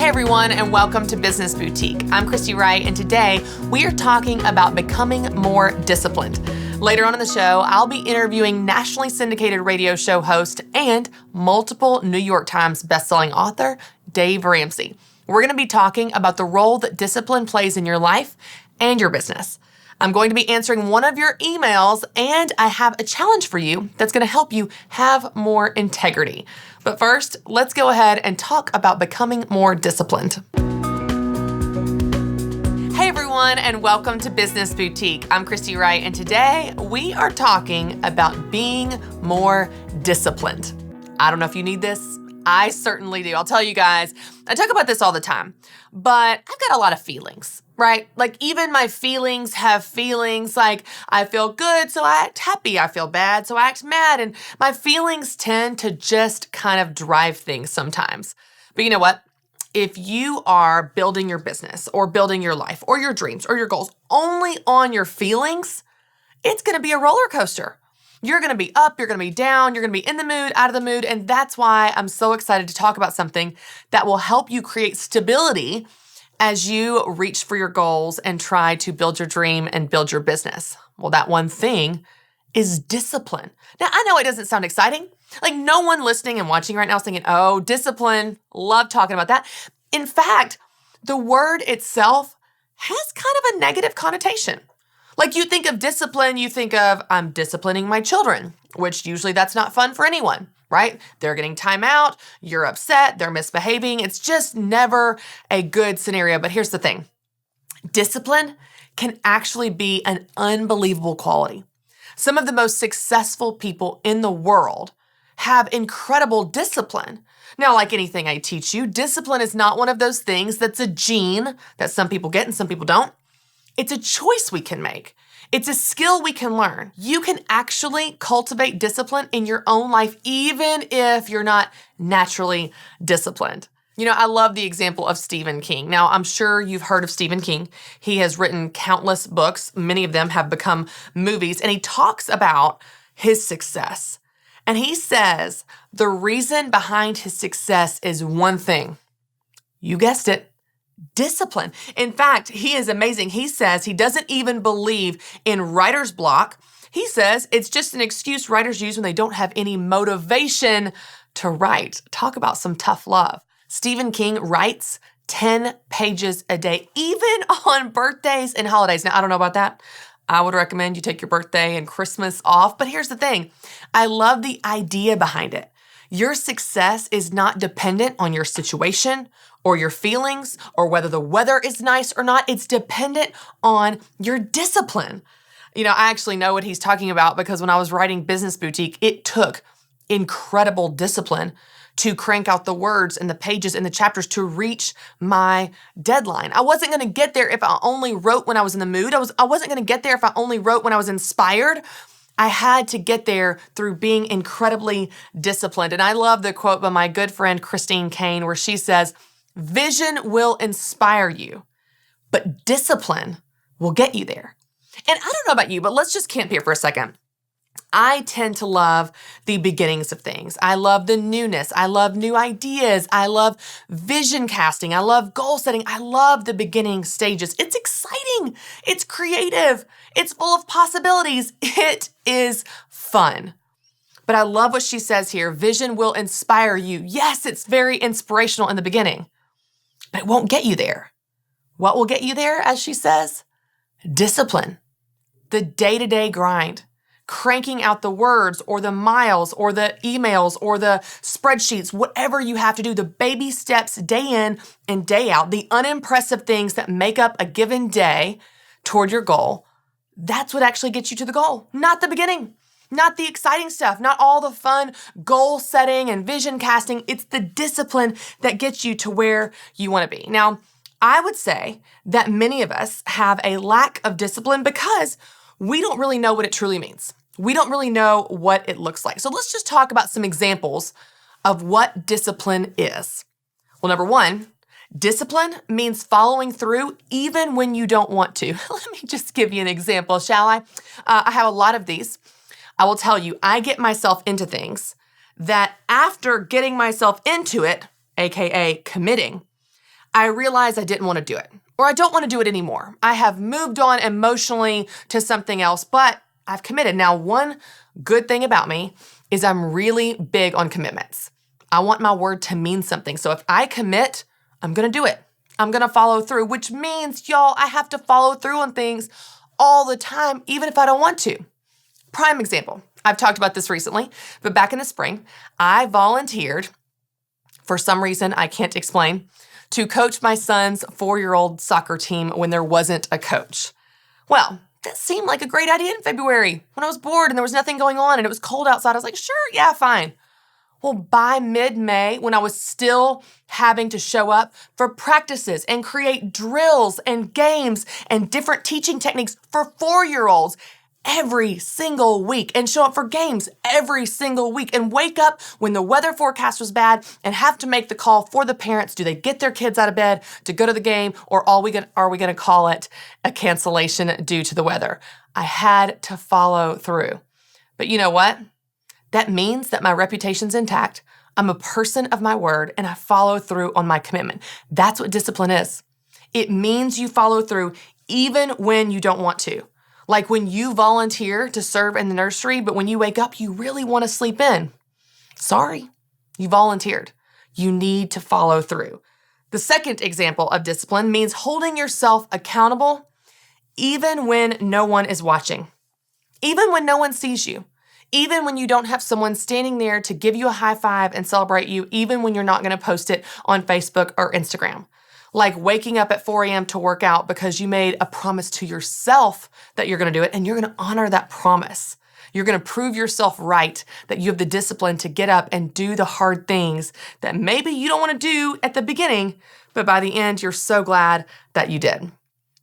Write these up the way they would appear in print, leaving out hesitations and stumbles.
Hey everyone, and welcome to Business Boutique. I'm Christy Wright, and today we are talking about becoming more disciplined. Later on in the show, I'll be interviewing nationally syndicated radio show host and multiple New York Times bestselling author, Dave Ramsey. We're going to be talking about the role that discipline plays in your life and your business. I'm going to be answering one of your emails, and I have a challenge for you that's going to help you have more integrity. But first, let's go ahead and talk about becoming more disciplined. Hey everyone, and welcome to Business Boutique. I'm Christy Wright, and today we are talking about being more disciplined. I don't know if you need this. I certainly do. I'll tell you guys, I talk about this all the time, but I've got a lot of feelings, right? Like even my feelings have feelings. Like I feel good, so I act happy. I feel bad, so I act mad. And my feelings tend to just kind of drive things sometimes. But you know what? If you are building your business or building your life or your dreams or your goals only on your feelings, it's going to be a roller coaster. You're going to be up, you're going to be down, you're going to be in the mood, out of the mood. And that's why I'm so excited to talk about something that will help you create stability as you reach for your goals and try to build your dream and build your business. Well, that one thing is discipline. Now, I know it doesn't sound exciting. Like no one listening and watching right now is thinking, oh, discipline, love talking about that. In fact, the word itself has kind of a negative connotation. Like you think of discipline, you think of, I'm disciplining my children, which usually that's not fun for anyone, right? They're getting time out, you're upset, they're misbehaving. It's just never a good scenario. But here's the thing. Discipline can actually be an unbelievable quality. Some of the most successful people in the world have incredible discipline. Now, like anything I teach you, discipline is not one of those things that's a gene that some people get and some people don't. It's a choice we can make. It's a skill we can learn. You can actually cultivate discipline in your own life, even if you're not naturally disciplined. You know, I love the example of Stephen King. Now, I'm sure you've heard of Stephen King. He has written countless books. Many of them have become movies, and he talks about his success. And he says the reason behind his success is one thing. You guessed it. Discipline. In fact, he is amazing. He says he doesn't even believe in writer's block. He says it's just an excuse writers use when they don't have any motivation to write. Talk about some tough love. Stephen King writes 10 pages a day, even on birthdays and holidays. Now, I don't know about that. I would recommend you take your birthday and Christmas off. But here's the thing. I love the idea behind it. Your success is not dependent on your situation or your feelings or whether the weather is nice or not. It's dependent on your discipline. You know, I actually know what he's talking about because when I was writing Business Boutique, it took incredible discipline to crank out the words and the pages and the chapters to reach my deadline. I wasn't going to get there if I only wrote when I was in the mood. I wasn't going to get there if I only wrote when I was inspired. I had to get there through being incredibly disciplined. And I love the quote by my good friend Christine Kane where she says, vision will inspire you, but discipline will get you there. And I don't know about you, but let's just camp here for a second. I tend to love the beginnings of things. I love the newness. I love new ideas. I love vision casting. I love goal setting. I love the beginning stages. It's exciting. It's creative. It's full of possibilities. It is fun. But I love what she says here. Vision will inspire you. Yes, it's very inspirational in the beginning, but it won't get you there. What will get you there, as she says? Discipline. The day-to-day grind. Cranking out the words or the miles or the emails or the spreadsheets, whatever you have to do, the baby steps day in and day out, the unimpressive things that make up a given day toward your goal, that's what actually gets you to the goal, not the beginning, not the exciting stuff, not all the fun goal setting and vision casting. It's the discipline that gets you to where you want to be. Now, I would say that many of us have a lack of discipline because we don't really know what it truly means. We don't really know what it looks like. So let's just talk about some examples of what discipline is. Well, number one, discipline means following through even when you don't want to. Let me just give you an example, shall I? I have a lot of these. I will tell you, I get myself into things that after getting myself into it, AKA committing, I realized I didn't want to do it, or I don't want to do it anymore. I have moved on emotionally to something else, but I've committed. Now, one good thing about me is I'm really big on commitments. I want my word to mean something. So if I commit, I'm going to do it. I'm going to follow through, which means, y'all, I have to follow through on things all the time, even if I don't want to. Prime example. I've talked about this recently, but back in the spring, I volunteered, for some reason I can't explain, to coach my son's 4-year-old soccer team when there wasn't a coach. Well, that seemed like a great idea in February when I was bored and there was nothing going on and it was cold outside. I was like, sure, yeah, fine. Well, by mid-May, when I was still having to show up for practices and create drills and games and different teaching techniques for 4-year-olds every single week and show up for games every single week and wake up when the weather forecast was bad and have to make the call for the parents. Do they get their kids out of bed to go to the game, or are we going to call it a cancellation due to the weather? I had to follow through. But you know what? That means that my reputation's intact. I'm a person of my word and I follow through on my commitment. That's what discipline is. It means you follow through even when you don't want to. Like when you volunteer to serve in the nursery, but when you wake up, you really want to sleep in. Sorry, you volunteered. You need to follow through. The second example of discipline means holding yourself accountable even when no one is watching, even when no one sees you, even when you don't have someone standing there to give you a high five and celebrate you, even when you're not going to post it on Facebook or Instagram. Like waking up at 4 a.m. to work out because you made a promise to yourself that you're going to do it, and you're going to honor that promise. You're going to prove yourself right, that you have the discipline to get up and do the hard things that maybe you don't want to do at the beginning, but by the end, you're so glad that you did.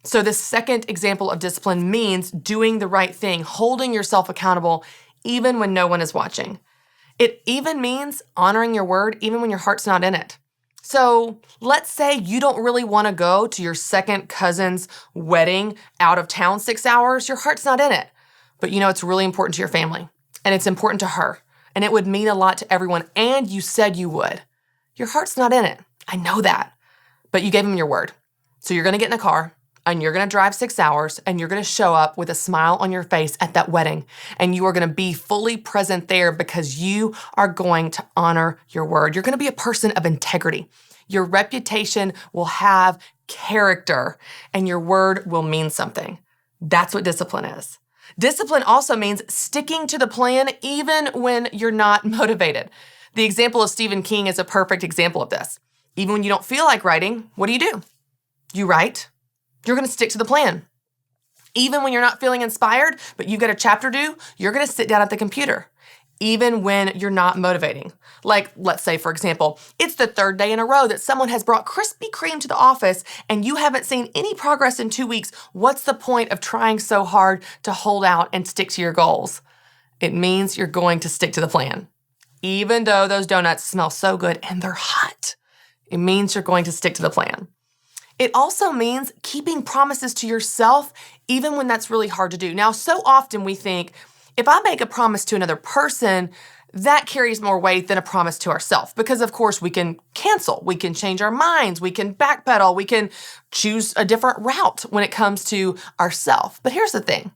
So the second example of discipline means doing the right thing, holding yourself accountable even when no one is watching. It even means honoring your word even when your heart's not in it. So let's say you don't really want to go to your second cousin's wedding out of town 6 hours. Your heart's not in it. But you know it's really important to your family and it's important to her and it would mean a lot to everyone and you said you would. Your heart's not in it. I know that. But you gave him your word. So you're going to get in a car and you're going to drive 6 hours and you're going to show up with a smile on your face at that wedding. And you are going to be fully present there because you are going to honor your word. You're going to be a person of integrity. Your reputation will have character and your word will mean something. That's what discipline is. Discipline also means sticking to the plan even when you're not motivated. The example of Stephen King is a perfect example of this. Even when you don't feel like writing, what do? You write. You're going to stick to the plan. Even when you're not feeling inspired, but you've got a chapter due, you're going to sit down at the computer. Even when you're not motivating. Like, let's say, for example, it's the 3rd day in a row that someone has brought Krispy Kreme to the office and you haven't seen any progress in 2 weeks. What's the point of trying so hard to hold out and stick to your goals? It means you're going to stick to the plan. Even though those donuts smell so good and they're hot, it means you're going to stick to the plan. It also means keeping promises to yourself, even when that's really hard to do. Now, so often we think, if I make a promise to another person, that carries more weight than a promise to ourselves. Because of course we can cancel, we can change our minds, we can backpedal, we can choose a different route when it comes to ourselves. But here's the thing.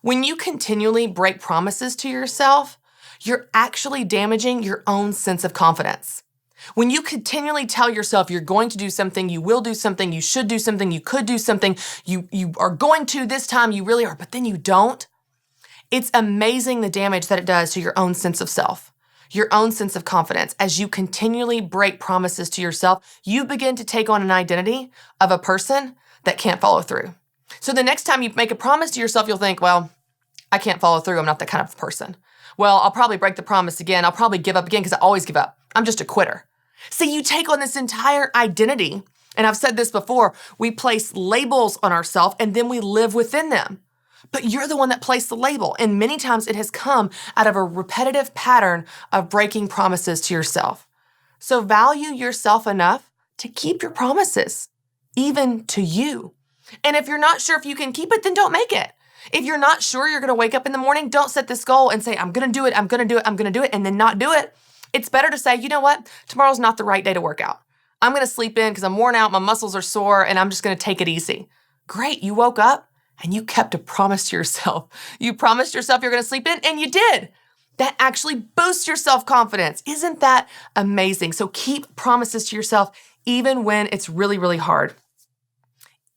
When you continually break promises to yourself, you're actually damaging your own sense of confidence. When you continually tell yourself you're going to do something, you will do something, you should do something, you could do something, you are going to this time, you really are, but then you don't. It's amazing the damage that it does to your own sense of self, your own sense of confidence. As you continually break promises to yourself, you begin to take on an identity of a person that can't follow through. So the next time you make a promise to yourself, you'll think, well, I can't follow through. I'm not that kind of person. Well, I'll probably break the promise again. I'll probably give up again because I always give up. I'm just a quitter. See, you take on this entire identity. And I've said this before, we place labels on ourselves and then we live within them. But you're the one that placed the label. And many times it has come out of a repetitive pattern of breaking promises to yourself. So value yourself enough to keep your promises, even to you. And if you're not sure if you can keep it, then don't make it. If you're not sure you're going to wake up in the morning, don't set this goal and say, I'm going to do it, I'm going to do it, I'm going to do it, and then not do it. It's better to say, you know what? Tomorrow's not the right day to work out. I'm going to sleep in because I'm worn out, my muscles are sore, and I'm just going to take it easy. Great, you woke up and you kept a promise to yourself. You promised yourself you're going to sleep in, and you did. That actually boosts your self-confidence. Isn't that amazing? So keep promises to yourself even when it's really, really hard.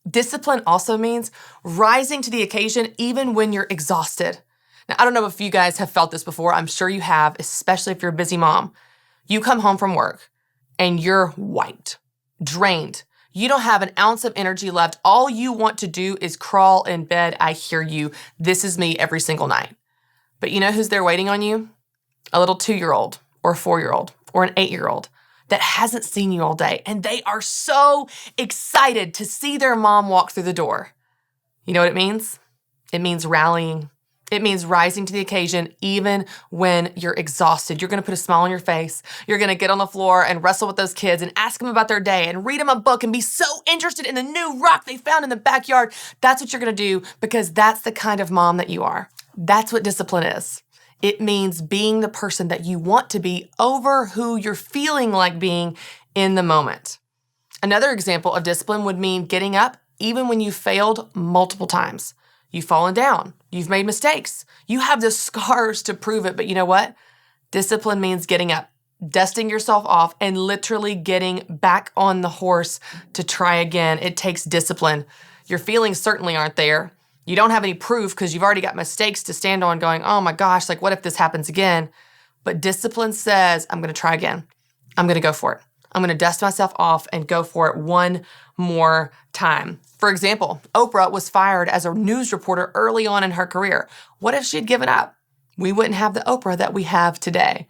Discipline also means rising to the occasion even when you're exhausted. Now, I don't know if you guys have felt this before. I'm sure you have, especially if you're a busy mom. You come home from work and you're wiped, drained. You don't have an ounce of energy left. All you want to do is crawl in bed. I hear you. This is me every single night. But you know who's there waiting on you? A little 2-year-old or a 4-year-old or an 8-year-old that hasn't seen you all day. And they are so excited to see their mom walk through the door. You know what it means? It means rallying. It means rising to the occasion even when you're exhausted. You're going to put a smile on your face. You're going to get on the floor and wrestle with those kids and ask them about their day and read them a book and be so interested in the new rock they found in the backyard. That's what you're going to do because that's the kind of mom that you are. That's what discipline is. It means being the person that you want to be over who you're feeling like being in the moment. Another example of discipline would mean getting up even when you failed multiple times. You've fallen down. You've made mistakes. You have the scars to prove it, but you know what? Discipline means getting up, dusting yourself off, and literally getting back on the horse to try again. It takes discipline. Your feelings certainly aren't there. You don't have any proof because you've already got mistakes to stand on going, oh my gosh, like what if this happens again? But discipline says, I'm going to try again. I'm going to go for it. I'm going to dust myself off and go for it one more time. For example, Oprah was fired as a news reporter early on in her career. What if she had given up? We wouldn't have the Oprah that we have today.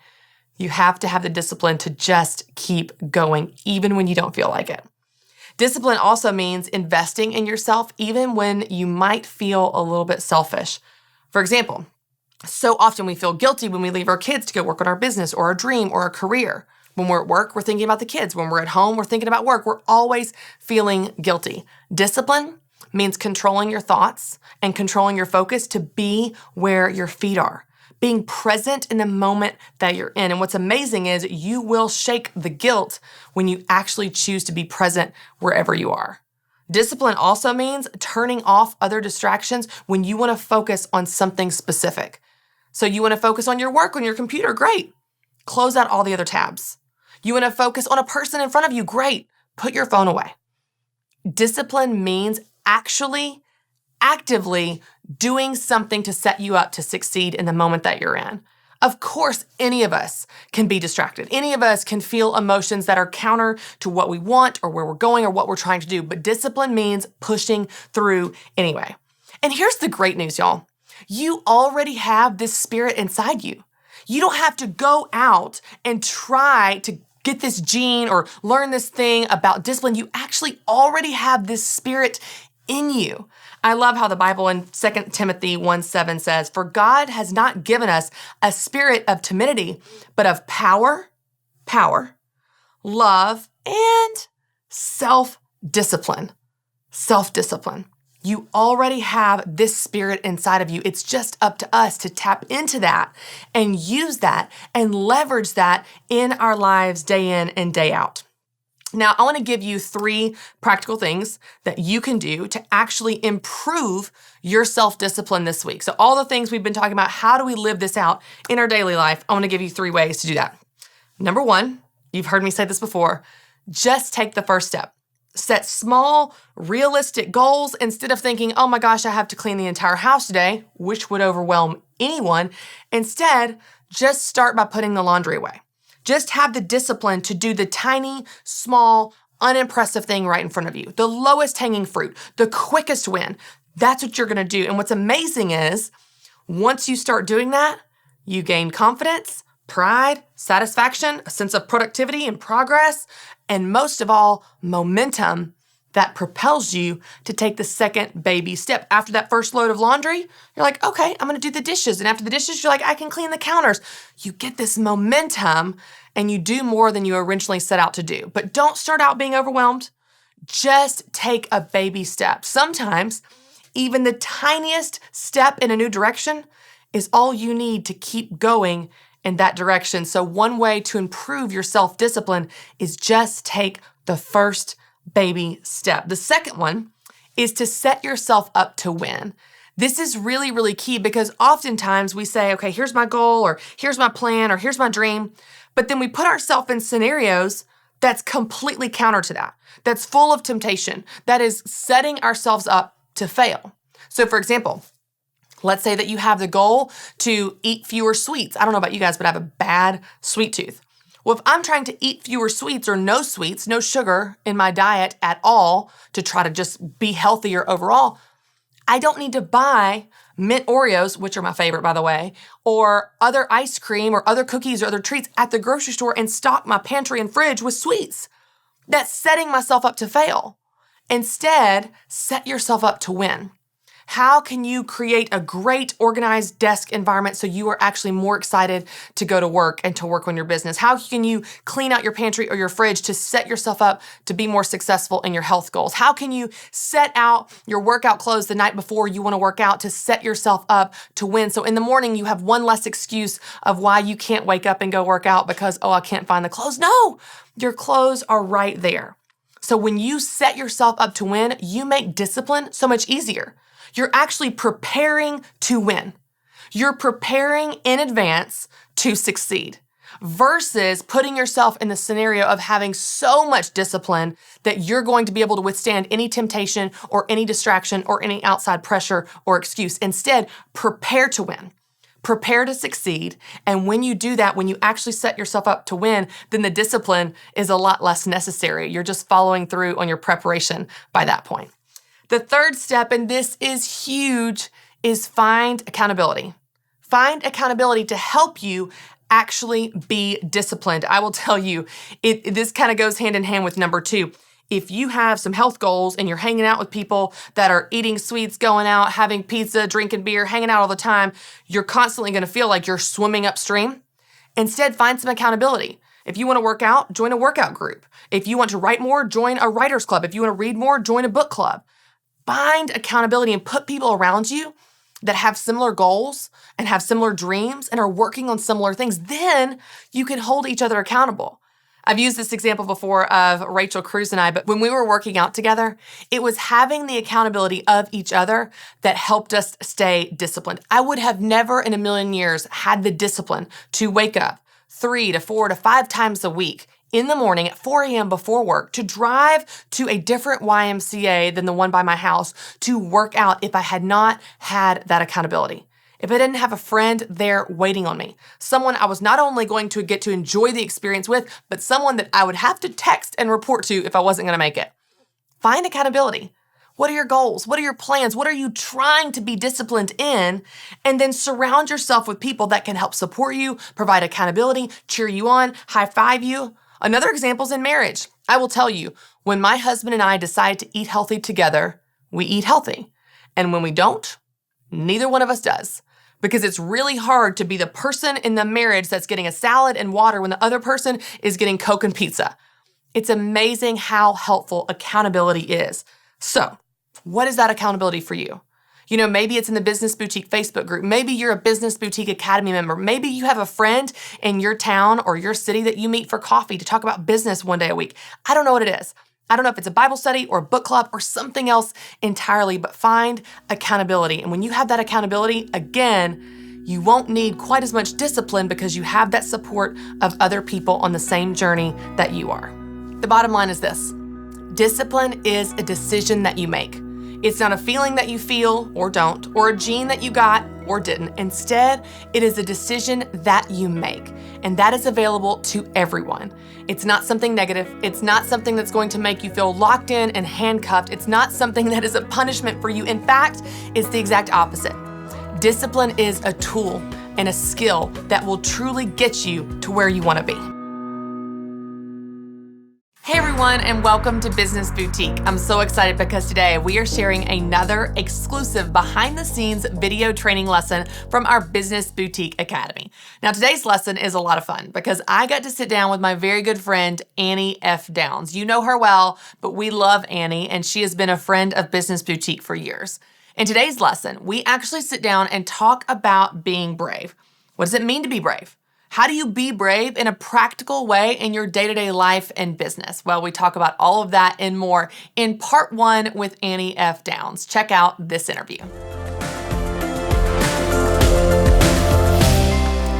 You have to have the discipline to just keep going, even when you don't feel like it. Discipline also means investing in yourself, even when you might feel a little bit selfish. For example, so often we feel guilty when we leave our kids to go work on our business or our dream or our career. When we're at work, we're thinking about the kids. When we're at home, we're thinking about work. We're always feeling guilty. Discipline means controlling your thoughts and controlling your focus to be where your feet are, being present in the moment that you're in. And what's amazing is you will shake the guilt when you actually choose to be present wherever you are. Discipline also means turning off other distractions when you want to focus on something specific. So you want to focus on your work on your computer, great. Close out all the other tabs. You want to focus on a person in front of you, great. Put your phone away. Discipline means actually, actively doing something to set you up to succeed in the moment that you're in. Of course, any of us can be distracted. Any of us can feel emotions that are counter to what we want or where we're going or what we're trying to do. But discipline means pushing through anyway. And here's the great news, y'all. You already have this spirit inside you. You don't have to go out and try to get this gene or learn this thing about discipline. You actually already have this spirit in you. I love how the Bible in 2 Timothy 1:7 says, "For God has not given us a spirit of timidity, but of power, love, and self-discipline." Self-discipline. You already have this spirit inside of you. It's just up to us to tap into that and use that and leverage that in our lives day in and day out. Now, I want to give you 3 practical things that you can do to actually improve your self-discipline this week. So all the things we've been talking about, how do we live this out in our daily life? I want to give you 3 ways to do that. Number 1, you've heard me say this before, just take the first step. Set small, realistic goals instead of thinking, oh my gosh, I have to clean the entire house today, which would overwhelm anyone. Instead, just start by putting the laundry away. Just have the discipline to do the tiny, small, unimpressive thing right in front of you. The lowest hanging fruit, the quickest win. That's what you're going to do. And what's amazing is once you start doing that, you gain confidence, pride, satisfaction, a sense of productivity and progress, and most of all, momentum that propels you to take the second baby step. After that first load of laundry, you're like, okay, I'm going to do the dishes. And after the dishes, you're like, I can clean the counters. You get this momentum and you do more than you originally set out to do. But don't start out being overwhelmed. Just take a baby step. Sometimes even the tiniest step in a new direction is all you need to keep going in that direction. So one way to improve your self-discipline is just take the first baby step. The second one is to set yourself up to win. This is really, really key because oftentimes we say, okay, here's my goal, or here's my plan, or here's my dream. But then we put ourselves in scenarios that's completely counter to that. That's full of temptation. That is setting ourselves up to fail. So for example, let's say that you have the goal to eat fewer sweets. I don't know about you guys, but I have a bad sweet tooth. Well, if I'm trying to eat fewer sweets or no sweets, no sugar in my diet at all to try to just be healthier overall, I don't need to buy mint Oreos, which are my favorite, by the way, or other ice cream or other cookies or other treats at the grocery store and stock my pantry and fridge with sweets. That's setting myself up to fail. Instead, set yourself up to win. How can you create a great organized desk environment so you are actually more excited to go to work and to work on your business? How can you clean out your pantry or your fridge to set yourself up to be more successful in your health goals? How can you set out your workout clothes the night before you want to work out to set yourself up to win? So in the morning, you have one less excuse of why you can't wake up and go work out because, oh, I can't find the clothes. No, your clothes are right there. So when you set yourself up to win, you make discipline so much easier. You're actually preparing to win. You're preparing in advance to succeed versus putting yourself in the scenario of having so much discipline that you're going to be able to withstand any temptation or any distraction or any outside pressure or excuse. Instead, prepare to win. Prepare to succeed. And when you do that, when you actually set yourself up to win, then the discipline is a lot less necessary. You're just following through on your preparation by that point. The third step, and this is huge, is find accountability. Find accountability to help you actually be disciplined. I will tell you, this kind of goes hand in hand with number 2. If you have some health goals and you're hanging out with people that are eating sweets, going out, having pizza, drinking beer, hanging out all the time, you're constantly going to feel like you're swimming upstream. Instead, find some accountability. If you want to work out, join a workout group. If you want to write more, join a writer's club. If you want to read more, join a book club. Find accountability and put people around you that have similar goals and have similar dreams and are working on similar things. Then you can hold each other accountable. I've used this example before of Rachel Cruz and I, but when we were working out together, it was having the accountability of each other that helped us stay disciplined. I would have never in a million years had the discipline to wake up 3 to 4 to 5 times a week in the morning at 4 a.m. before work to drive to a different YMCA than the one by my house to work out if I had not had that accountability. If I didn't have a friend there waiting on me, someone I was not only going to get to enjoy the experience with, but someone that I would have to text and report to if I wasn't going to make it. Find accountability. What are your goals? What are your plans? What are you trying to be disciplined in? And then surround yourself with people that can help support you, provide accountability, cheer you on, high five you. Another example is in marriage. I will tell you, when my husband and I decide to eat healthy together, we eat healthy. And when we don't, neither one of us does. Because it's really hard to be the person in the marriage that's getting a salad and water when the other person is getting Coke and pizza. It's amazing how helpful accountability is. So, what is that accountability for you? You know, maybe it's in the Business Boutique Facebook group. Maybe you're a Business Boutique Academy member. Maybe you have a friend in your town or your city that you meet for coffee to talk about business one day a week. I don't know what it is. I don't know if it's a Bible study or a book club or something else entirely, but find accountability. And when you have that accountability, again, you won't need quite as much discipline because you have that support of other people on the same journey that you are. The bottom line is this: discipline is a decision that you make. It's not a feeling that you feel or don't, or a gene that you got or didn't. Instead, it is a decision that you make, and that is available to everyone. It's not something negative. It's not something that's going to make you feel locked in and handcuffed. It's not something that is a punishment for you. In fact, it's the exact opposite. Discipline is a tool and a skill that will truly get you to where you want to be. Hey everyone, and welcome to Business Boutique. I'm so excited because today we are sharing another exclusive behind the scenes video training lesson from our Business Boutique Academy. Now today's lesson is a lot of fun because I got to sit down with my very good friend, Annie F. Downs. You know her well, but we love Annie, and she has been a friend of Business Boutique for years. In today's lesson, we actually sit down and talk about being brave. What does it mean to be brave? How do you be brave in a practical way in your day-to-day life and business? Well, we talk about all of that and more in part 1 with Annie F. Downs. Check out this interview.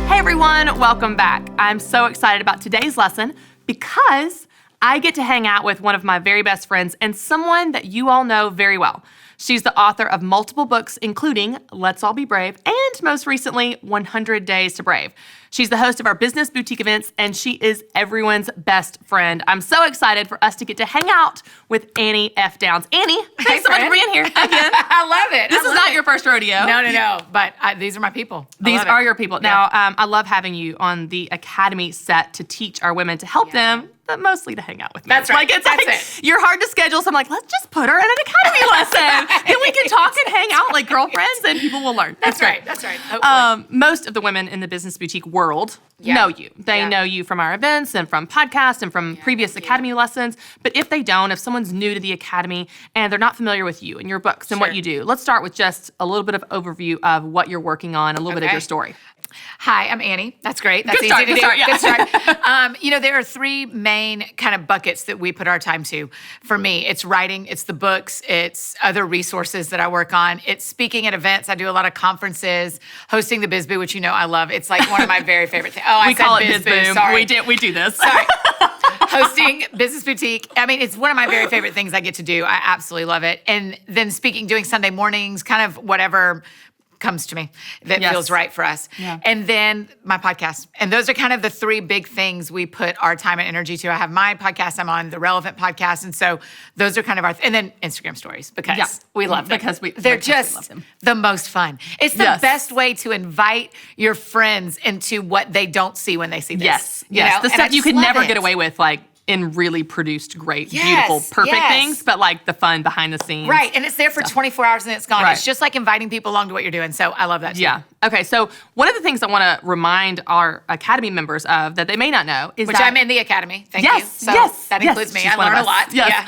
Hey everyone, welcome back. I'm so excited about today's lesson because I get to hang out with one of my very best friends and someone that you all know very well. She's the author of multiple books, including Let's All Be Brave and most recently, 100 Days to Brave. She's the host of our Business Boutique events, and she is everyone's best friend. I'm so excited for us to get to hang out with Annie F. Downs. Annie, thanks so much for being here again. I love it. This is not your first rodeo. No. But these are my people. These are your people. Now, I love having you on the Academy set to teach our women, to help them, but mostly to hang out with me. That's right. You're hard to schedule, so I'm like, let's just put her in an Academy lesson. Then we can talk and hang out like girlfriends, and people will learn. That's right. Hopefully. Most of the women in the Business Boutique world know you. They know you from our events and from podcasts and from previous Academy lessons. But if they don't, if someone's new to the Academy and they're not familiar with you and your books and what you do, let's start with just a little bit of overview of what you're working on, a little bit of your story. Hi, I'm Annie. That's great. That's easy to do. Good start. There are 3 main kind of buckets that we put our time to. For me, it's writing, it's the books, it's other resources that I work on. It's speaking at events. I do a lot of conferences, hosting the Biz Boo, which I love. It's like one of my very favorite things. We call it Biz Boo. Sorry. We do this. Sorry. Hosting Business Boutique. I mean, it's one of my very favorite things I get to do. I absolutely love it. And then speaking, doing Sunday mornings, kind of whatever comes to me that feels right for us. Yeah. And then my podcast. And those are kind of the 3 big things we put our time and energy to. I have my podcast. I'm on the Relevant podcast. And so those are kind of our, and then Instagram stories because we love them. They're just the most fun. It's the best way to invite your friends into what they don't see when they see this. Yes. The stuff you could never get away with, like, in really produced, great, beautiful, perfect things, but like the fun behind the scenes. Right, and it's there for 24 hours and it's gone. Right. It's just like inviting people along to what you're doing, so I love that too. Yeah. Okay, so one of the things I want to remind our Academy members of that they may not know is I'm in the Academy, thank you. So that includes me. I learn a lot. Yes.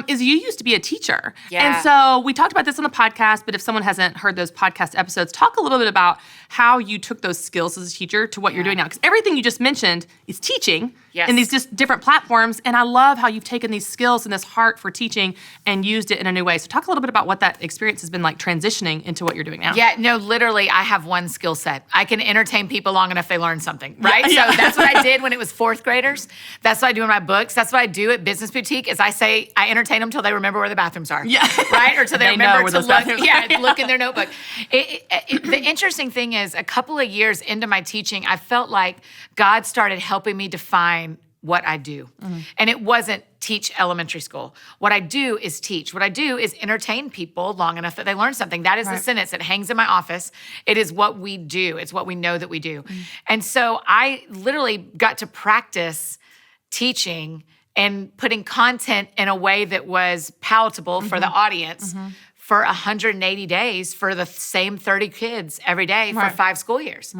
Is you used to be a teacher. Yeah. And so we talked about this on the podcast, but if someone hasn't heard those podcast episodes, talk a little bit about how you took those skills as a teacher to what you're doing now. Because everything you just mentioned is teaching in these just different platforms. And I love how you've taken these skills and this heart for teaching and used it in a new way. So talk a little bit about what that experience has been like transitioning into what you're doing now. Yeah, no, literally, I have one skill set. I can entertain people long enough they learn something, right? Yeah. So that's what I did when it was 4th graders. That's what I do in my books. That's what I do at Business Boutique is I entertain them till they remember where the bathrooms are. Yeah. Right? Or till they remember to look in their notebook. The interesting thing is a couple of years into my teaching, I felt like God started helping me define what I do. Mm-hmm. And it wasn't teach elementary school. What I do is teach. What I do is entertain people long enough that they learn something. That is the sentence. It hangs in my office. It is what we do. It's what we know that we do. Mm-hmm. And so I literally got to practice teaching and putting content in a way that was palatable for the audience for 180 days for the same 30 kids every day for 5 school years.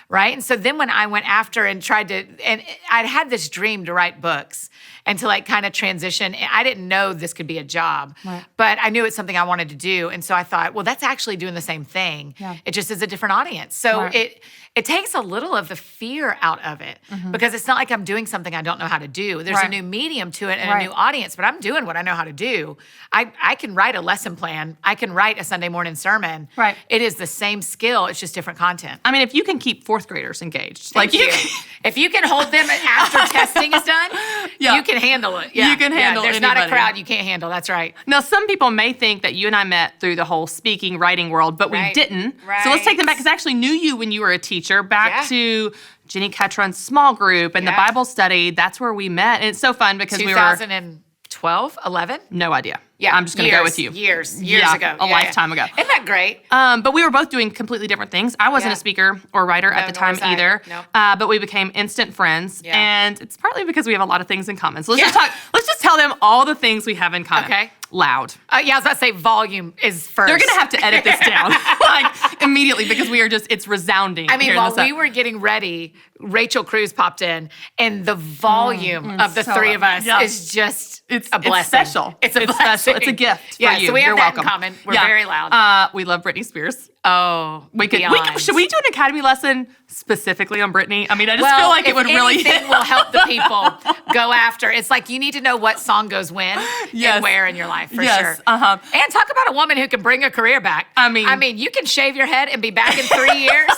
Right? And so then when I went after and tried to, and I'd had this dream to write books and to like kind of transition. I didn't know this could be a job, but I knew it's something I wanted to do. And so I thought, well, that's actually doing the same thing. Yeah. It just is a different audience. So it takes a little of the fear out of it because it's not like I'm doing something I don't know how to do. There's a new medium to it and a new audience, but I'm doing what I know how to do. I can write a lesson plan. I can write a Sunday morning sermon. Right. It is the same skill. It's just different content. I mean, if you can keep 4th graders engaged, if you can hold them after testing is done, you can handle it. Yeah. You can handle There's anybody. not a crowd you can't handle. That's right. Now, some people may think that you and I met through the whole speaking, writing world, but we didn't. Right. So let's take them back because I actually knew you when you were a teacher, back to Jenny Ketron's small group and the Bible study. That's where we met. And it's so fun because we were 2012, 11? No idea. Yeah, I'm just going to go with you. Years ago. A lifetime ago. Isn't that great? But we were both doing completely different things. I wasn't a speaker or writer at the time either. No. But we became instant friends. Yeah. And it's partly because we have a lot of things in common. So let's just tell them all the things we have in common. Okay. Loud. I was about to say volume is first. They're going to have to edit this down like immediately because we are it's resounding. I mean, while we were getting ready, Rachel Cruz popped in and the volume of the 3 of us is just it's a blessing. It's special. It's a blessing. Special. It's a gift for you. So we have You're that welcome. in common. We're very loud. We love Britney Spears. Oh, Should we do an academy lesson specifically on Britney? I mean, I just feel like it would really anything will help the people go after. It's like you need to know what song goes when and where in your life for sure. And talk about a woman who can bring a career back. I mean, you can shave your head and be back in 3 years,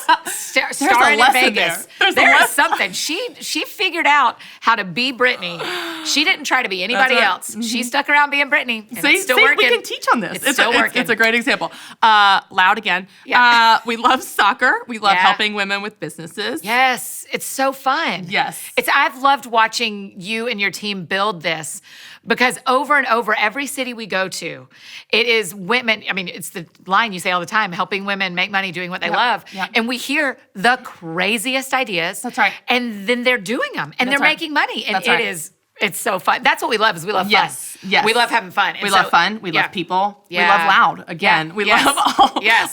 starring in Vegas. There is something. She figured out how to be Britney. She didn't try to be anybody else. She stuck around being Britney. And it's still working. We can teach on this. It's still working. It's a great example. Loud again. Yeah. We love soccer. We love helping women with businesses. Yes. It's so fun. Yes. I've loved watching you and your team build this because over and over, every city we go to, it is women. I mean, it's the line you say all the time, helping women make money doing what they love. Yeah. And we hear the craziest ideas. That's right. And then they're doing them and they're making money. And it's so fun. That's what we love is we love fun. Yes. We love having fun. We love fun. We love people. We love loud. Again, we love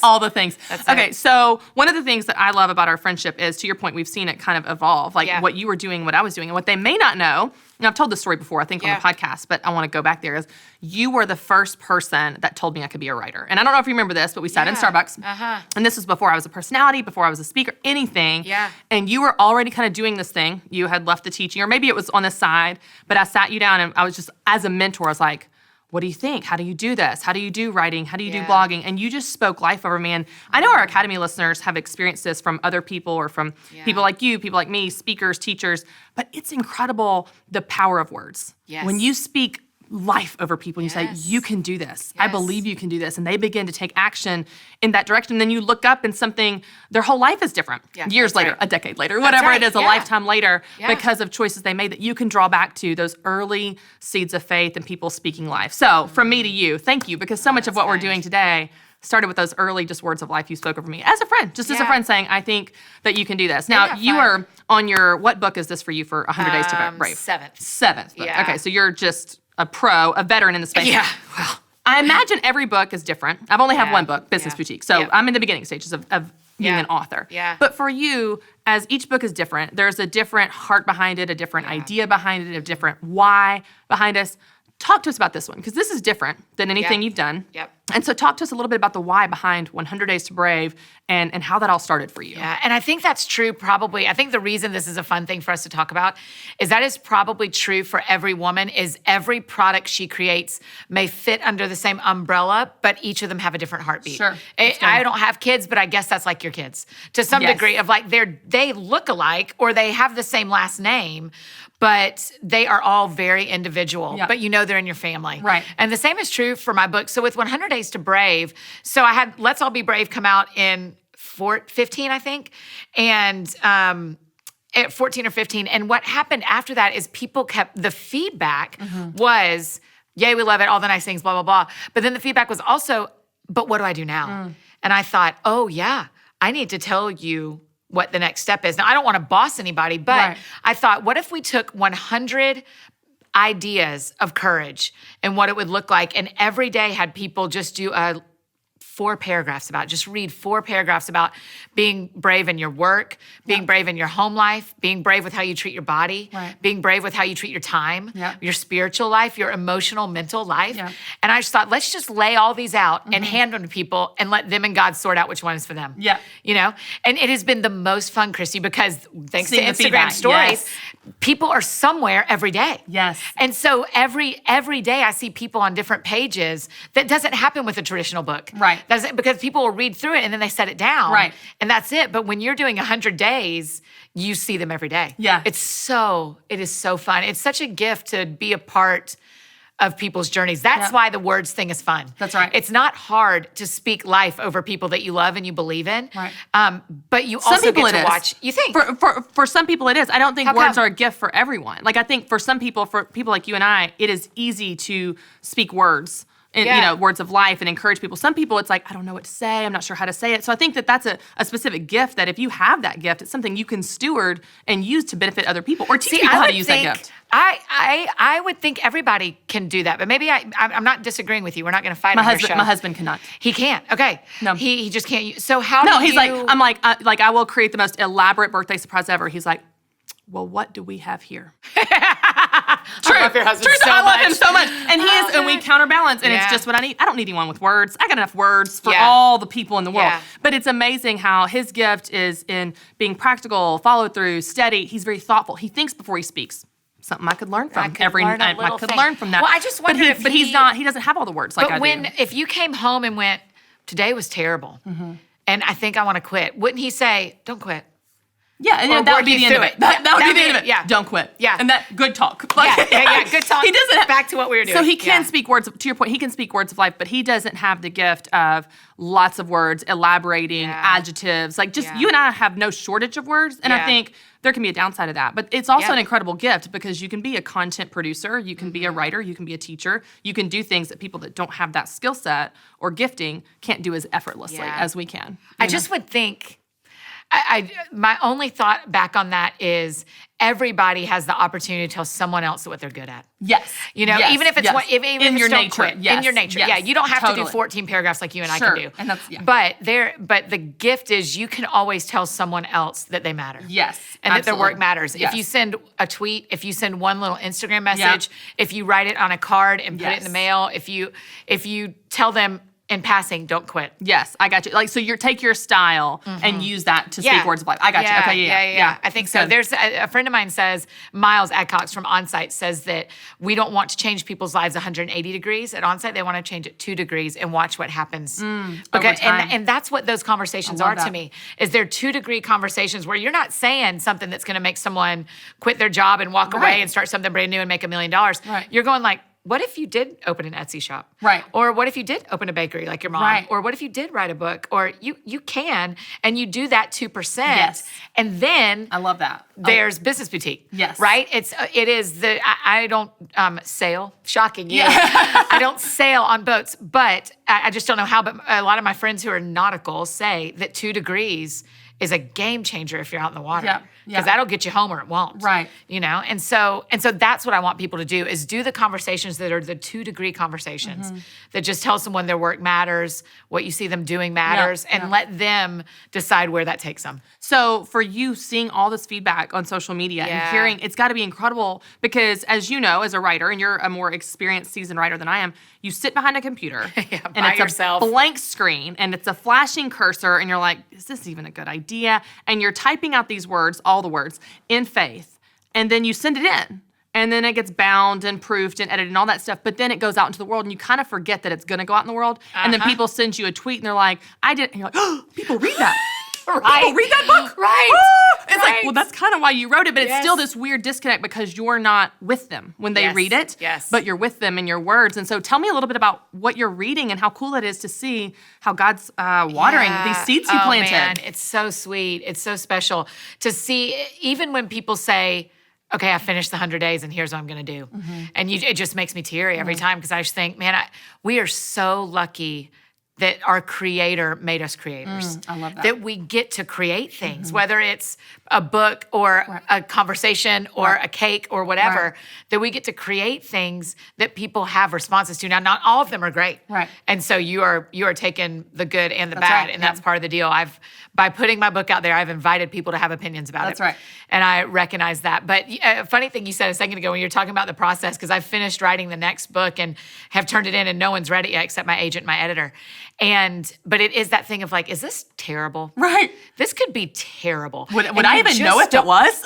all the things. Okay, so one of the things that I love about our friendship is, to your point, we've seen it kind of evolve, like what you were doing, what I was doing. And what they may not know, and I've told this story before, I think on the podcast, but I want to go back there, is you were the first person that told me I could be a writer. And I don't know if you remember this, but we sat in Starbucks. And this was before I was a personality, before I was a speaker, anything. Yeah. And you were already kind of doing this thing. You had left the teaching, or maybe it was on the side, but I sat you down and I was just, as a mentor, I was like, what do you think? How do you do this? How do you do writing? How do you do blogging? And you just spoke life over me. And I know our Academy listeners have experienced this from other people or from people like you, people like me, speakers, teachers. But it's incredible the power of words. Yes. When you speak life over people and you say, you can do this. I believe you can do this. And they begin to take action in that direction. And then you look up and something, their whole life is different. Years later, a decade later, whatever it is, a lifetime later, because of choices they made that you can draw back to those early seeds of faith and people speaking life. So from me to you, thank you, because so much of what we're doing today started with those early just words of life you spoke over me as a friend, just as a friend saying, I think that you can do this. Now, you are on your, what book is this for you for 100 Days to Brave? Seventh book. Yeah. Okay, so you're just a pro, a veteran in the space. Yeah. Well, I imagine every book is different. I've only have one book, Business Boutique. So I'm in the beginning stages of being an author. Yeah. But for you, as each book is different, there's a different heart behind it, a different idea behind it, a different why behind us. Talk to us about this one, because this is different than anything you've done. Yep. And so talk to us a little bit about the why behind 100 Days to Brave and how that all started for you. Yeah, and I think that's true probably. I think the reason this is a fun thing for us to talk about is that is probably true for every woman, is every product she creates may fit under the same umbrella, but each of them have a different heartbeat. Sure. I don't have kids, but I guess that's like your kids to some degree of like they look alike or they have the same last name, but they are all very individual, but you know they're in your family. Right. And the same is true for my book. So with 100 Days to Brave, so I had Let's All Be Brave come out in 15, I think, and at 14 or 15. And what happened after that is people kept, the feedback was, yay, we love it, all the nice things, blah, blah, blah. But then the feedback was also, but what do I do now? And I thought, oh yeah, I need to tell you what the next step is. Now, I don't want to boss anybody, but I thought, what if we took 100 ideas of courage and what it would look like, and every day had people just do 4 paragraphs about, just read 4 paragraphs about being brave in your work, being brave in your home life, being brave with how you treat your body, being brave with how you treat your time, your spiritual life, your emotional, mental life. And I just thought, let's just lay all these out and hand them to people and let them and God sort out which one is for them. You know? And it has been the most fun, Christy, because thanks to Instagram stories, people are somewhere every day. And so every day I see people on different pages. That doesn't happen with a traditional book. Because people will read through it and then they set it down. And that's it. But when you're doing 100 days, you see them every day. It is so fun. It's such a gift to be a part of people's journeys. That's why the words thing is fun. It's not hard to speak life over people that you love and you believe in. But you also get to watch. You think? For some people it is. I don't think words are a gift for everyone. Like I think for some people, for people like you and I, it is easy to speak words. And, you know, words of life and encourage people. Some people, it's like, I don't know what to say. I'm not sure how to say it. So I think that that's a specific gift that if you have that gift, it's something you can steward and use to benefit other people or teach people how to use that gift. I would think everybody can do that, but maybe I'm not disagreeing with you. We're not going to fight on your show. My husband cannot. He can't. Okay. No. He just can't. So how No, do he's you... like, I'm like I will create the most elaborate birthday surprise ever. He's like, well, what do we have here? True. love your husband so I love much. him so much. And he is, and we counterbalance, and it's just what I need. I don't need anyone with words. I got enough words for all the people in the world. Yeah. But it's amazing how his gift is in being practical, follow through, steady. He's very thoughtful. He thinks before he speaks. Something I could learn from. I could learn from that. Well, I just wonder but he's not. He doesn't have all the words like I do. If you came home and went, today was terrible, and I think I want to quit, wouldn't he say, don't quit? Yeah, and that would be the end of it. That would be the end of it. Yeah. Don't quit. Yeah. And that, good talk. Good talk. He doesn't back to what we were doing. So he can speak words, to your point, he can speak words of life, but he doesn't have the gift of lots of words, elaborating, adjectives. Like you and I have no shortage of words, and I think there can be a downside of that. But it's also an incredible gift because you can be a content producer, you can be a writer, you can be a teacher, you can do things that people that don't have that skill set or gifting can't do as effortlessly as we can. I just would think, my only thought back on that is everybody has the opportunity to tell someone else what they're good at. Yes. Even if it's even in if your it's don't nature. quit. Yes. In your nature. Yes. Yeah. You don't have to do Totally. 14 paragraphs like you and I can do. And that's, But the gift is you can always tell someone else that they matter. Yes. And that their work matters. Yes. If you send a tweet, if you send one little Instagram message, if you write it on a card and put it in the mail, if you tell them in passing, don't quit. Yes, I got you. Like, so take your style and use that to speak words of life. I got you. Okay, yeah. I think so. There's a friend of mine says, Miles Adcox from Onsite says that we don't want to change people's lives 180 degrees. At Onsite, they want to change it 2 degrees and watch what happens. Over time. And that's what those conversations are to me, is they're 2-degree conversations where you're not saying something that's going to make someone quit their job and walk away and start something brand new and make $1 million. Right. You're going like, what if you did open an Etsy shop? Right. Or what if you did open a bakery like your mom? Right. Or what if you did write a book? Or you can, and you do that 2%. Yes. And then I love that. there's Business Boutique. Yes. Right? It is I don't sail. Shocking. Yeah. I don't sail on boats, but I just don't know how, but a lot of my friends who are nautical say that 2 degrees is a game changer if you're out in the water. Yeah. Because that'll get you home or it won't. Right. And so that's what I want people to do, is do the conversations that are the 2-degree conversations that just tell someone their work matters, what you see them doing matters, and let them decide where that takes them. So for you seeing all this feedback on social media and hearing, it's got to be incredible because, as you know, as a writer, and you're a more experienced, seasoned writer than I am, you sit behind a computer and it's yourself. a blank screen and it's a flashing cursor and you're like, is this even a good idea? And you're typing out these words, all the words, in faith. And then you send it in. And then it gets bound and proofed and edited and all that stuff. But then it goes out into the world and you kind of forget that it's going to go out in the world. And then people send you a tweet and they're like, I did. And you're like, oh, people read that. Right. People read that book. Right. Oh! It's like, well, that's kind of why you wrote it. But it's still this weird disconnect because you're not with them when they read it. Yes. But you're with them in your words. And so tell me a little bit about what you're reading and how cool it is to see how God's watering these seeds you planted. Man, it's so sweet. It's so special to see, even when people say, okay, I finished the 100 days and here's what I'm going to do. And it just makes me teary every time because I just think, man, we are so lucky that our Creator made us creators. I love that. That we get to create things, whether it's a book or a conversation or a cake or whatever, that we get to create things that people have responses to. Now, not all of them are great. Right. And so you are taking the good and the bad, right, and that's part of the deal. By putting my book out there, I've invited people to have opinions about it. That's right. And I recognize that. But a funny thing you said a second ago when you were talking about the process, because I've finished writing the next book and have turned it in and no one's read it yet except my agent and my editor. But it is that thing of like, is this terrible? Right. This could be terrible. Would I even know if it was?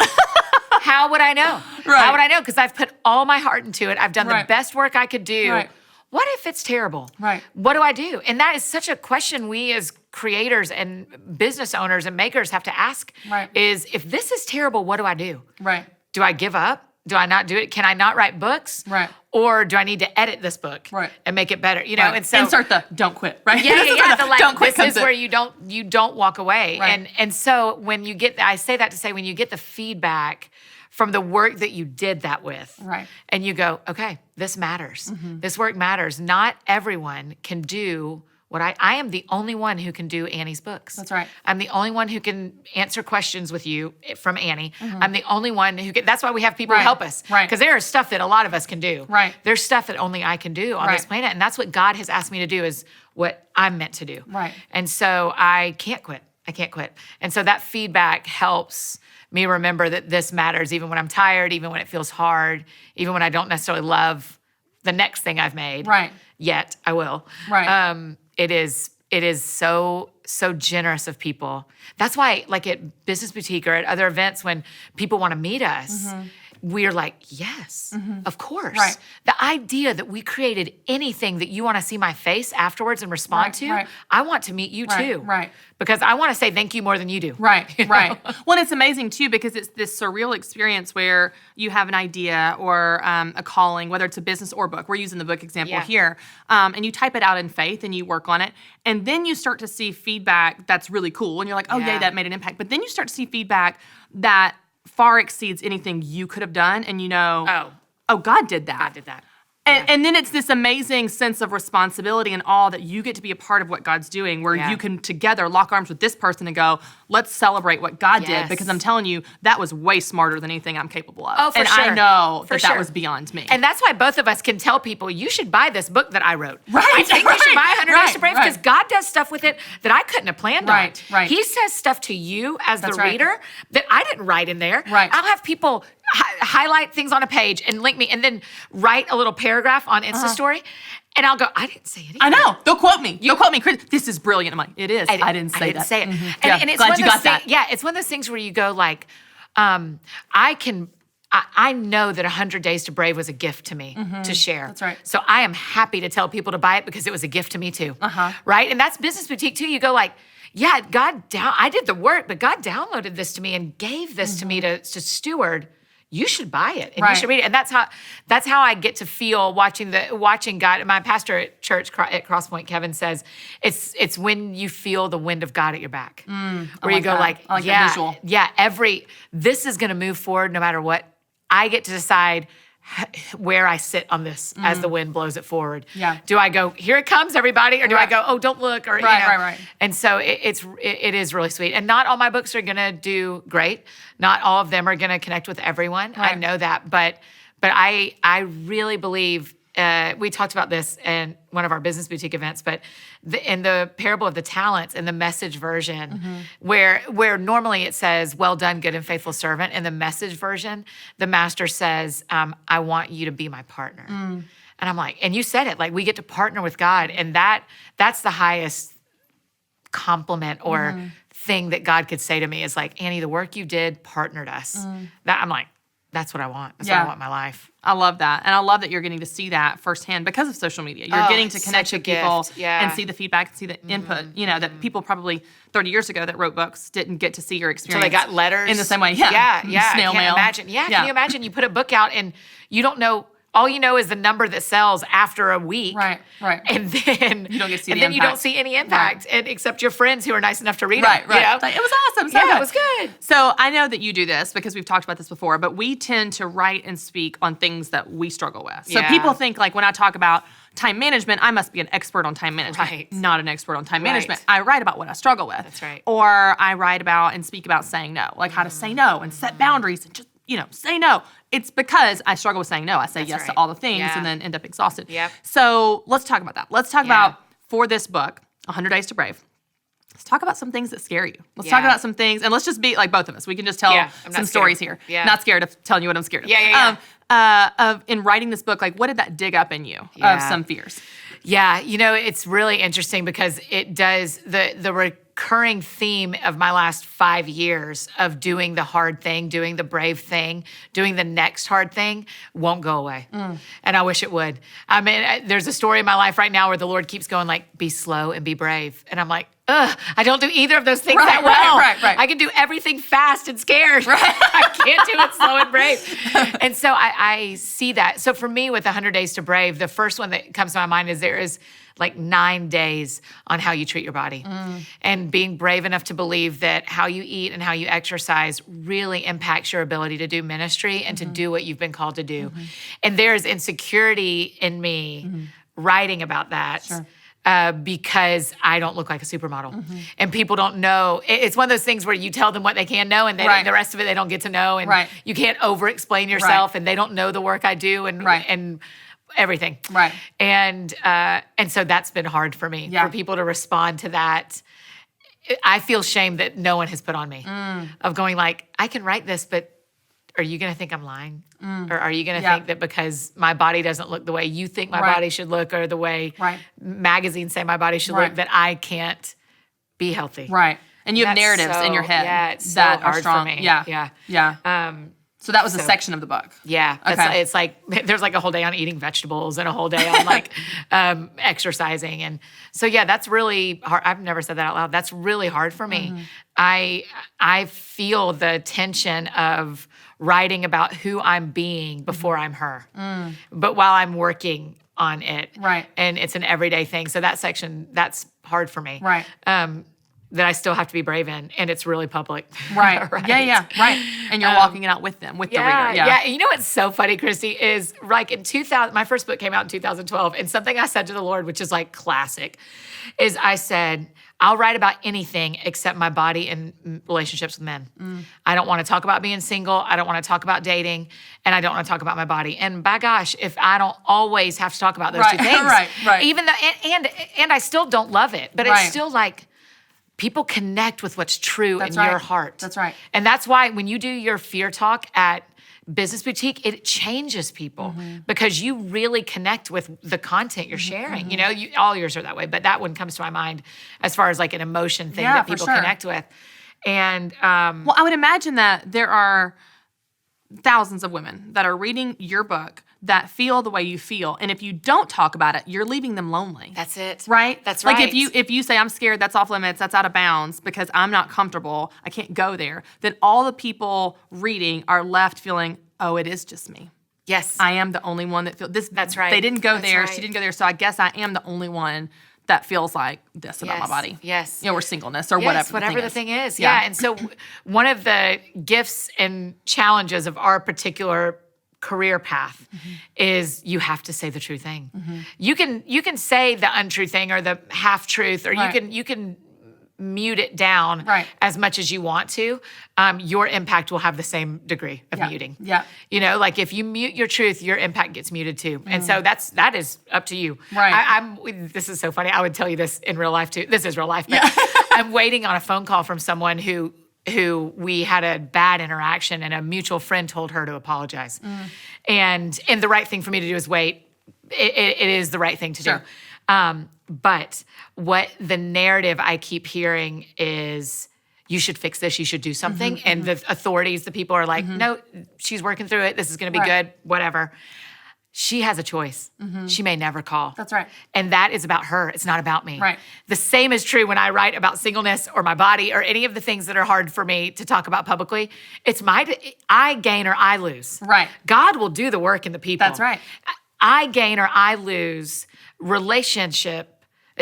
How would I know? Right. How would I know? Because I've put all my heart into it. I've done the best work I could do. Right. What if it's terrible? Right. What do I do? And that is such a question we as creators and business owners and makers have to ask. Right. Is if this is terrible, what do I do? Right. Do I give up? Do I not do it? Can I not write books? Right. Or do I need to edit this book and make it better? And so insert the don't quit, right? Yeah. The, like, don't quit this is where you don't walk away. Right. And so when you get, I say that to say when you get the feedback from the work that you did that with, right, and you go, okay, this matters. This work matters. Not everyone can do what I am the only one who can do Annie's books. That's right. I'm the only one who can answer questions with you from Annie. I'm the only one who can, that's why we have people who help us. Right. Because there is stuff that a lot of us can do. Right. There's stuff that only I can do on this planet. And that's what God has asked me to do, is what I'm meant to do. Right. And so I can't quit. I can't quit. And so that feedback helps me remember that this matters, even when I'm tired, even when it feels hard, even when I don't necessarily love the next thing I've made. Right. Yet I will. Right. It is so generous of people. That's why, like at Business Boutique or at other events, when people want to meet us, we're like, yes, of course. Right. The idea that we created anything that you want to see my face afterwards and respond to, I want to meet you too. Right. Because I want to say thank you more than you do. Right, You right. know? Well, and it's amazing too because it's this surreal experience where you have an idea or a calling, whether it's a business or book. We're using the book example here. And you type it out in faith and you work on it. And then you start to see feedback that's really cool. And you're like, oh, yay, that made an impact. But then you start to see feedback that far exceeds anything you could have done. And you know, oh, God did that. God did that. And then it's this amazing sense of responsibility and awe that you get to be a part of what God's doing, where you can together lock arms with this person and go, let's celebrate what God did, because I'm telling you, that was way smarter than anything I'm capable of. Oh, for and sure. I know For that that was beyond me. And that's why both of us can tell people, you should buy this book that I wrote. Right, I think you should buy 100 Days to Brave, because God does stuff with it that I couldn't have planned on. Right. He says stuff to you as the reader that I didn't write in there. Right. I'll have people highlight things on a page and link me and then write a little paragraph on Insta story. And I'll go, I didn't say anything. I know. They'll quote me. They'll quote me. This is brilliant. I'm like, it is. I didn't say that. Say it. Mm-hmm. And it's glad one you of those got that. Yeah, it's one of those things where you go like, I know that 100 Days to Brave was a gift to me to share. That's right. So I am happy to tell people to buy it because it was a gift to me too. Right? And that's Business Boutique too. You go like, yeah, I did the work, but God downloaded this to me and gave this to me to steward. You should buy it and you should read it. And that's how I get to feel watching God. My pastor at church at Crosspoint, Kevin, says it's when you feel the wind of God at your back. Where you go like that visual. This is gonna move forward no matter what. I get to decide where I sit on this as the wind blows it forward. Yeah. Do I go, here it comes, everybody? Or do I go, oh, don't look? Or, Right. And so it is really sweet. And not all my books are going to do great. Not all of them are going to connect with everyone. Right. I know that. But I really believe, we talked about this in one of our Business Boutique events, but in the parable of the talents, in the Message version, where normally it says, well done, good and faithful servant, in the Message version, the master says, I want you to be my partner. And I'm like, and you said it, like we get to partner with God, and that's the highest compliment or thing that God could say to me is like, Annie, the work you did partnered us. That I'm like, that's what I want. That's what I want in my life. I love that. And I love that you're getting to see that firsthand because of social media. You're getting to connect with people and see the feedback and see the input, that people probably 30 years ago that wrote books didn't get to see your experience. So they got letters. In the same way. Yeah. Snail mail. Imagine. Yeah. Can you imagine you put a book out and you don't know, all you know is the number that sells after a week. Right. And then you don't get to see and the then impact. You don't see any impact, and except your friends who are nice enough to read Right. it. Like, it was awesome. So yeah, good. it was good. So I know that you do this because we've talked about this before, but we tend to write and speak on things that we struggle with. So people think like when I talk about time management, I must be an expert on time management. Right. Not an expert on time management. I write about what I struggle with. That's right. Or I write about and speak about saying no, like how to say no and set boundaries and just, say no. It's because I struggle with saying no. I say yes to all the things and then end up exhausted. Yep. So let's talk about that. Let's talk about, for this book, 100 Days to Brave, let's talk about some things that scare you. Let's talk about some things, and let's just be like both of us. We can just tell some stories here. Yeah. Not scared of telling you what I'm scared of. In writing this book, like what did that dig up in you of some fears? Yeah, it's really interesting because it does, the recurring theme of my last 5 years of doing the hard thing, doing the brave thing, doing the next hard thing won't go away. And I wish it would. I mean, there's a story in my life right now where the Lord keeps going like, be slow and be brave. And I'm like, I don't do either of those things that well. Right. I can do everything fast and scared. I can't do it slow and brave. And so I see that. So for me with 100 Days to Brave, the first one that comes to my mind is there is like 9 days on how you treat your body. And being brave enough to believe that how you eat and how you exercise really impacts your ability to do ministry and to do what you've been called to do. And there's insecurity in me writing about that. Sure. Because I don't look like a supermodel. And people don't know. It's one of those things where you tell them what they can know and the rest of it they don't get to know. And you can't over-explain yourself and they don't know the work I do and everything. And so that's been hard for me, for people to respond to that. I feel shame that no one has put on me of going like, I can write this, but are you going to think I'm lying? Or are you going to think that because my body doesn't look the way you think my body should look, or the way magazines say my body should look, that I can't be healthy? Right. And you have narratives in your head that are strong. For me. Yeah. So that was a section of the book. Yeah. Okay. It's like, there's like a whole day on eating vegetables and a whole day on like exercising. And so, yeah, that's really hard. I've never said that out loud. That's really hard for me. I feel the tension of writing about who I'm being before I'm her, but while I'm working on it. Right. And it's an everyday thing. So that section, that's hard for me. Right. That I still have to be brave in, and it's really public. Right. Yeah. Right. And you're walking it out with them, with the reader. Yeah. You know what's so funny, Christy, is like in 2000, my first book came out in 2012, and something I said to the Lord, which is like classic, is I said, I'll write about anything except my body and relationships with men. I don't want to talk about being single. I don't want to talk about dating, and I don't want to talk about my body. And by gosh, if I don't always have to talk about those two things, right. Even though, and I still don't love it, but it's still like, people connect with what's true in your heart. That's right. And that's why when you do your fear talk at Business Boutique, it changes people because you really connect with the content you're sharing. You know, all yours are that way, but that one comes to my mind as far as like an emotion thing that people connect with. And well, I would imagine that there are thousands of women that are reading your book that feel the way you feel. And if you don't talk about it, you're leaving them lonely. That's it. Right? That's right. Like if you say, I'm scared, that's off limits, that's out of bounds because I'm not comfortable, I can't go there, then all the people reading are left feeling, oh, it is just me. Yes. I am the only one that feels this. That's right. They didn't go That's there. right. She didn't go there. So I guess I am the only one that feels like this about my body. Yes. You know, or singleness or whatever the thing is. Yeah. And so one of the gifts and challenges of our particular career path is you have to say the true thing. You can say the untrue thing or the half truth, or you can mute it down as much as you want to. Your impact will have the same degree of muting. Yeah. You know, like if you mute your truth, your impact gets muted too. And so that is up to you. Right. This is so funny. I would tell you this in real life too. This is real life, but I'm waiting on a phone call from someone who we had a bad interaction, and a mutual friend told her to apologize. And the right thing for me to do is wait. It is the right thing to do. But what the narrative I keep hearing is, you should fix this, you should do something. And the authorities, the people are like, no, she's working through it. This is going to be good, whatever. She has a choice. She may never call. That's right. And that is about her. It's not about me. Right. The same is true when I write about singleness or my body or any of the things that are hard for me to talk about publicly. It's I gain or I lose. Right. God will do the work in the people. That's right. I gain or I lose relationship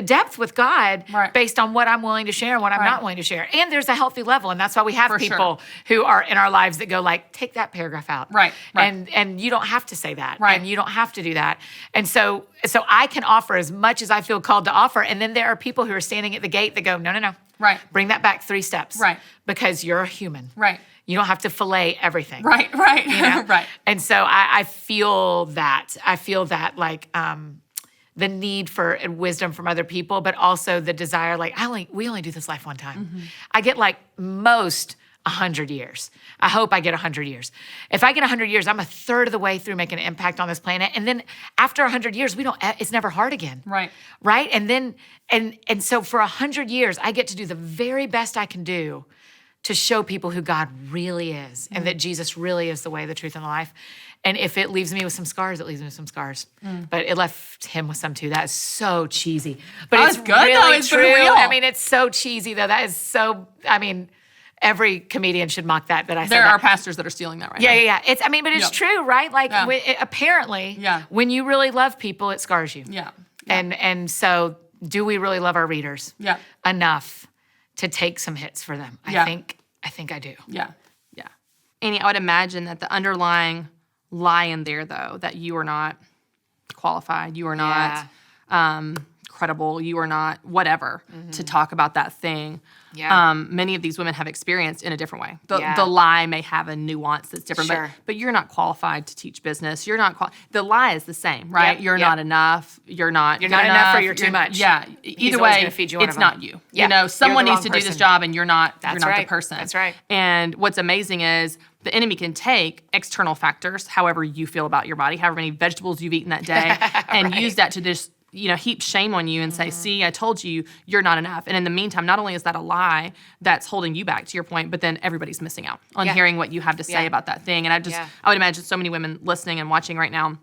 depth with God based on what I'm willing to share and what I'm not willing to share. And there's a healthy level. And that's why we have people who are in our lives that go like, take that paragraph out. Right. And you don't have to say that. Right. And you don't have to do that. And so I can offer as much as I feel called to offer. And then there are people who are standing at the gate that go, no. Right. Bring that back 3 steps. Right. Because you're a human. Right. You don't have to fillet everything. Right. You know? Right. And so I feel that. I feel that like the need for wisdom from other people, but also the desire, like we only do this life one time. I get like most 100 years. I hope I get 100 years. If I get 100 years, I'm a third of the way through making an impact on this planet. And then after 100 years, it's never hard again. Right. Right? And then, and so for 100 years, I get to do the very best I can do to show people who God really is and that Jesus really is the way, the truth, and the life. And if it leaves me with some scars, it leaves me with some scars. But it left him with some too. That is so cheesy. But it's good, really though. It's true. real. I mean, it's so cheesy, though. That is so, I mean, every comedian should mock that I said There that. are pastors that are stealing that right now. Yeah. But it's true, right? Like, apparently, when you really love people, it scars you. Yeah. And so do we really love our readers enough to take some hits for them? I think I do. Yeah. Annie, I would imagine that the underlying lie in there, though, that you are not qualified, you are not credible. You are not whatever to talk about that thing. Yeah. Many of these women have experienced in a different way. The Yeah. lie may have a nuance that's different, Sure. but you're not qualified to teach business. You're not the lie is the same, right? Yep. You're Yep. not enough. You're not You're good not enough or enough. you're too much. Yeah. He's Either always way, gonna feed you one it's of them. not you. Yeah. You know, You're someone the needs to wrong do this person. job, and you're not the right. person. That's right. And what's amazing is the enemy can take external factors, however you feel about your body, however many vegetables you've eaten that day, and use that to just heap shame on you and say, see, I told you, you're not enough. And in the meantime, not only is that a lie that's holding you back, to your point, but then everybody's missing out on hearing what you have to say about that thing. And I would imagine so many women listening and watching right now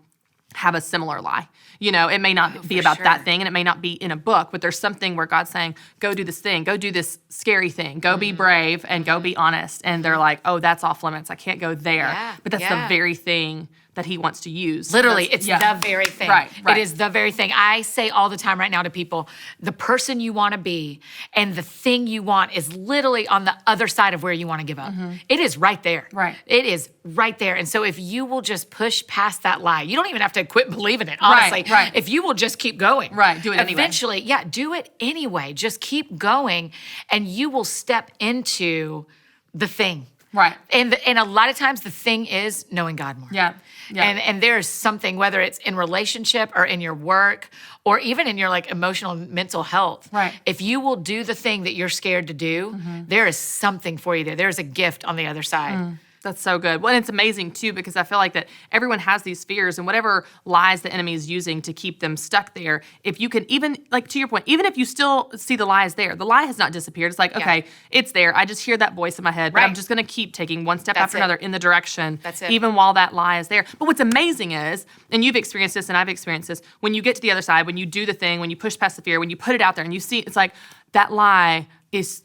have a similar lie. It may not be about that thing, and it may not be in a book, but there's something where God's saying, go do this thing, go do this scary thing, go be brave and go be honest. And they're like, oh, that's off limits. I can't go there. Yeah. But that's the very thing that he wants to use. Literally, it's the very thing. Right. It is the very thing. I say all the time right now to people, the person you want to be and the thing you want is literally on the other side of where you want to give up. It is right there. Right. It is right there. And so if you will just push past that lie, you don't even have to quit believing it, honestly. Right. If you will just keep going. Right. Do it anyway. Eventually, do it anyway. Just keep going and you will step into the thing. Right. And a lot of times the thing is knowing God more. Yeah. And there's something, whether it's in relationship or in your work or even in your emotional and mental health. Right. If you will do the thing that you're scared to do, there is something for you there. There's a gift on the other side. That's so good. Well, and it's amazing too, because I feel like that everyone has these fears, and whatever lies the enemy is using to keep them stuck there, if you can even, to your point, even if you still see the lies there, the lie has not disappeared. It's like, okay, it's there. I just hear that voice in my head, but I'm just going to keep taking one step after another in the direction, even while that lie is there. But what's amazing is, and you've experienced this and I've experienced this, when you get to the other side, when you do the thing, when you push past the fear, when you put it out there and you see, it's like that lie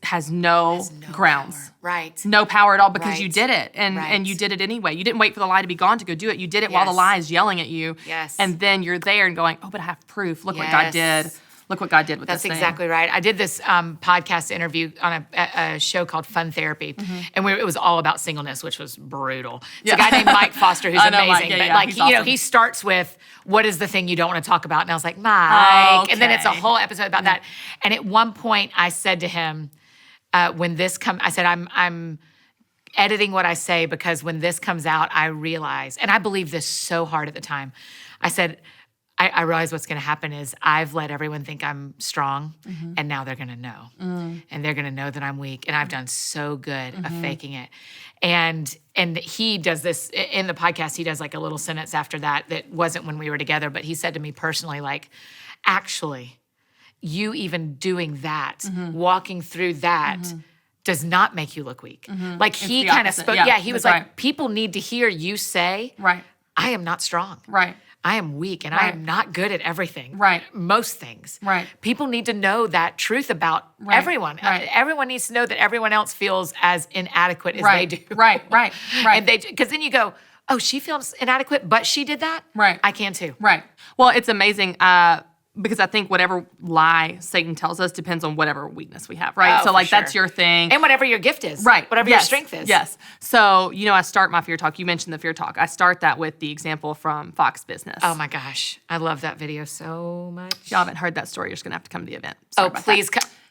has no grounds. Power. Right. No power at all, because you did it, and you did it anyway. You didn't wait for the lie to be gone to go do it. You did it while the lie is yelling at you. Yes. And then you're there and going, oh, but I have proof. Look what God did. Look what God did with this thing. That's exactly right. I did this podcast interview on a show called Fun Therapy, and it was all about singleness, which was brutal. It's a guy named Mike Foster who's amazing. Mike. But he's awesome. he starts with, what is the thing you don't want to talk about? And I was like, Mike. And then it's a whole episode about that. And at one point I said to him, when this comes, I said, I'm editing what I say, because when this comes out, I realize, and I believed this so hard at the time, I said, I realize what's going to happen is I've let everyone think I'm strong, and now they're going to know. And they're going to know that I'm weak, and I've done so good of faking it. And he does this, in the podcast, he does a little sentence after that wasn't when we were together, but he said to me personally, actually, you even doing that, walking through that, does not make you look weak. He kind of spoke, he was like, people need to hear you say, I am not strong. Right. I am weak and I am not good at everything. Right. Most things. Right. People need to know that truth about everyone. Right. Everyone needs to know that everyone else feels as inadequate as they do. Right. And because then you go, oh, she feels inadequate, but she did that? Right. I can too. Right. Well, it's amazing. Because I think whatever lie Satan tells us depends on whatever weakness we have, right? Oh, so for sure. that's your thing. And whatever your gift is. Right. Whatever your strength is. Yes. So, I start my fear talk. You mentioned the fear talk. I start that with the example from Fox Business. Oh my gosh. I love that video so much. If y'all haven't heard that story, you're just going to have to come to the event. Please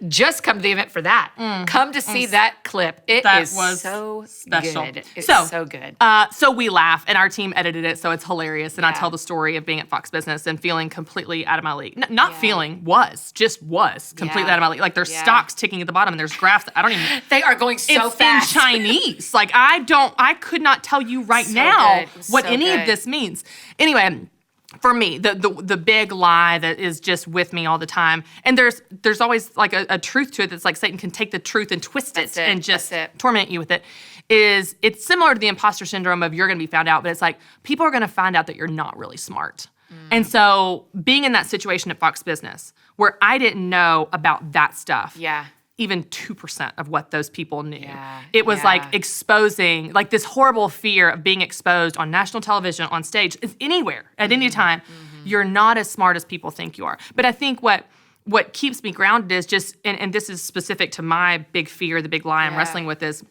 just come to the event for that. Come to see that clip. It was so special. Good. It's so good. So we laugh, and our team edited it, so it's hilarious. And I tell the story of being at Fox Business and feeling completely out of my league. Not feeling, just was completely out of my league. There's stocks ticking at the bottom, and there's graphs that I don't even. They are going so fast. It's in Chinese. I could not tell you right now what any of this means. Anyway. For me, the big lie that is just with me all the time, and there's always a truth to it that's Satan can take the truth and twist it and just torment you with it, is it's similar to the imposter syndrome of you're going to be found out, but it's people are going to find out that you're not really smart. And so being in that situation at Fox Business where I didn't know about that stuff. Even 2% of what those people knew. It was exposing, this horrible fear of being exposed on national television, on stage, anywhere, at any time. You're not as smart as people think you are. But I think what keeps me grounded is just, and this is specific to my big fear, the big lie I'm wrestling with, is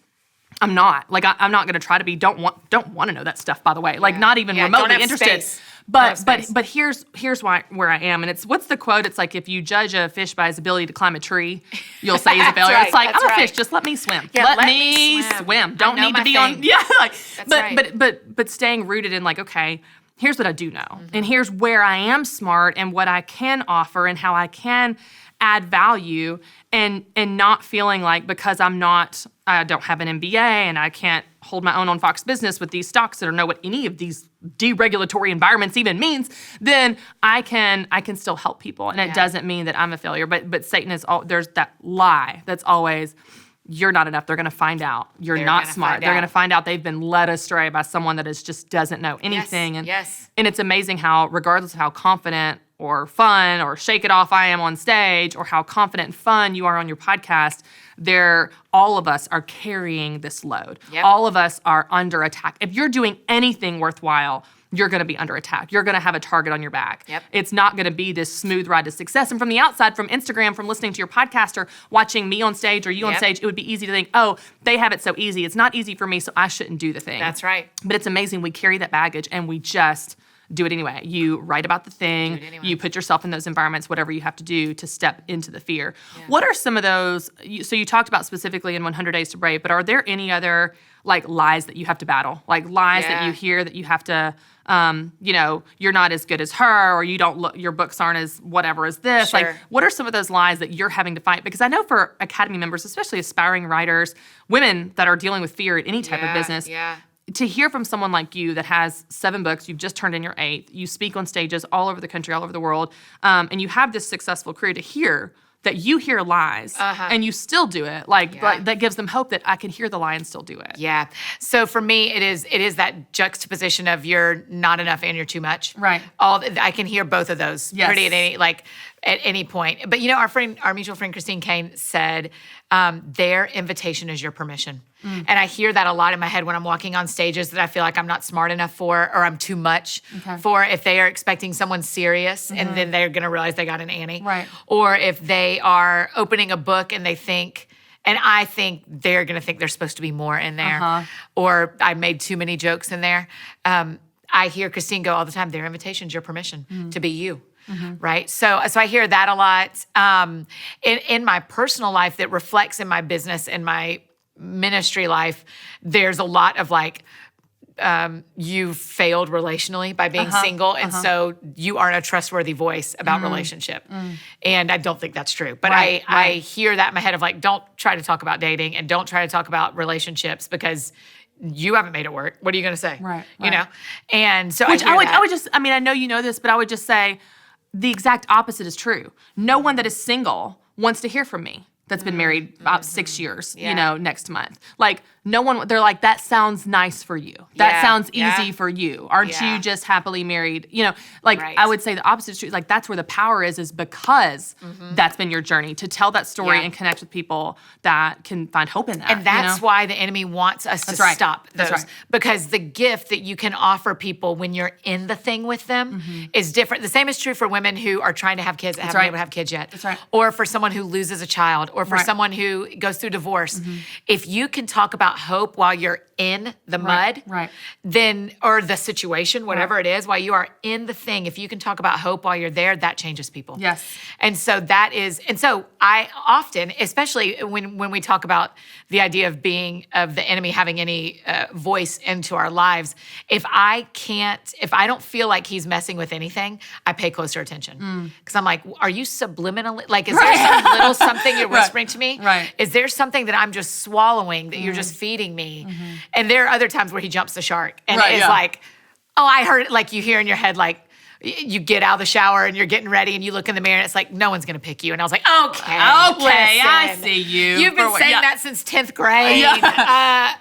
I'm not. I'm not going to try to be, don't want to know that stuff, by the way. Not even remotely interested. But here's where I am, and it's what's the quote? It's like if you judge a fish by his ability to climb a tree, you'll say he's a failure. Right, it's like I'm a right. fish, just let me swim. Yeah, let me swim. Don't need to be on. Yeah, like, but staying rooted in like, okay, here's what I do know, and here's where I am smart, and what I can offer, and how I can add value, and not feeling like because I don't have an MBA and I can't hold my own on Fox Business with these stocks that don't know what any of these deregulatory environments even means, then I can still help people. And it doesn't mean that I'm a failure, but Satan there's that lie that's always, you're not enough. They're going to find out. They're not smart. They're going to find out they've been led astray by someone that just doesn't know anything. And it's amazing how, regardless of how confident or fun or shake it off I am on stage, or how confident and fun you are on your podcast, all of us are carrying this load. Yep. All of us are under attack. If you're doing anything worthwhile, you're going to be under attack. You're going to have a target on your back. Yep. It's not going to be this smooth ride to success. And from the outside, from Instagram, from listening to your podcast or watching me on stage or you on stage, it would be easy to think, oh, they have it so easy. It's not easy for me, so I shouldn't do the thing. That's right. But it's amazing. We carry that baggage and we just do it anyway. You write about the thing. Anyway. You put yourself in those environments, whatever you have to do to step into the fear. Yeah. What are some of those? So you talked about specifically in 100 Days to Brave, but are there any other like lies that you have to battle? Like lies that you hear that you have to, you're not as good as her, or you don't look, your books aren't as whatever as this. Sure. Like, what are some of those lies that you're having to fight? Because I know for Academy members, especially aspiring writers, women that are dealing with fear at any type of business, to hear from someone like you that has 7 books, you've just turned in your 8th, you speak on stages all over the country, all over the world, and you have this successful career, to hear that you hear lies and you still do it, like that gives them hope that I can hear the lie and still do it. Yeah. So for me, it is that juxtaposition of you're not enough and you're too much. Right. I can hear both of those pretty at any point. But our mutual friend Christine Kane said, their invitation is your permission. And I hear that a lot in my head when I'm walking on stages that I feel like I'm not smart enough for, or I'm too much for, if they are expecting someone serious and then they're going to realize they got an Annie. Right. Or if they are opening a book and they think, and I think they're going to think there's supposed to be more in there, or I made too many jokes in there. I hear Christine go all the time, their invitation's your permission to be you. Right. So I hear that a lot. In my personal life that reflects in my business and my ministry life, there's a lot of like, you failed relationally by being single. And so you aren't a trustworthy voice about relationship. And I don't think that's true. But I hear that in my head of like, don't try to talk about dating and don't try to talk about relationships because you haven't made it work. What are you going to say? Right. You know? And so I would just, I know you know this, but I would just say the exact opposite is true. No one that is single wants to hear from me that's been married about 6 years, next month. Like, no one, they're like, that sounds nice for you. That sounds easy for you. Aren't you just happily married? I would say the opposite is true. Like, that's where the power is because that's been your journey, to tell that story and connect with people that can find hope in that. And that's why the enemy wants us to stop those. That's right. Because the gift that you can offer people when you're in the thing with them is different. The same is true for women who are trying to have kids and haven't been able to have kids yet. That's right. Or for someone who loses a child, or for someone who goes through divorce. If you can talk about hope while you're in the mud, then, or the situation, whatever it is, while you are in the thing, if you can talk about hope while you're there, that changes people. Yes. And so I often, especially when we talk about the idea of the enemy having any voice into our lives, if I don't feel like he's messing with anything, I pay closer attention. Because I'm like, are you subliminally, like, is there some little something you're whispering to me? Right. Is there something that I'm just swallowing that you're just feeding me? And there are other times where he jumps the shark and is like, oh, I heard it. Like, you hear in your head, like, you get out of the shower and you're getting ready and you look in the mirror and it's like, no one's going to pick you. And I was like, okay, I see you. You've been saying that since 10th grade.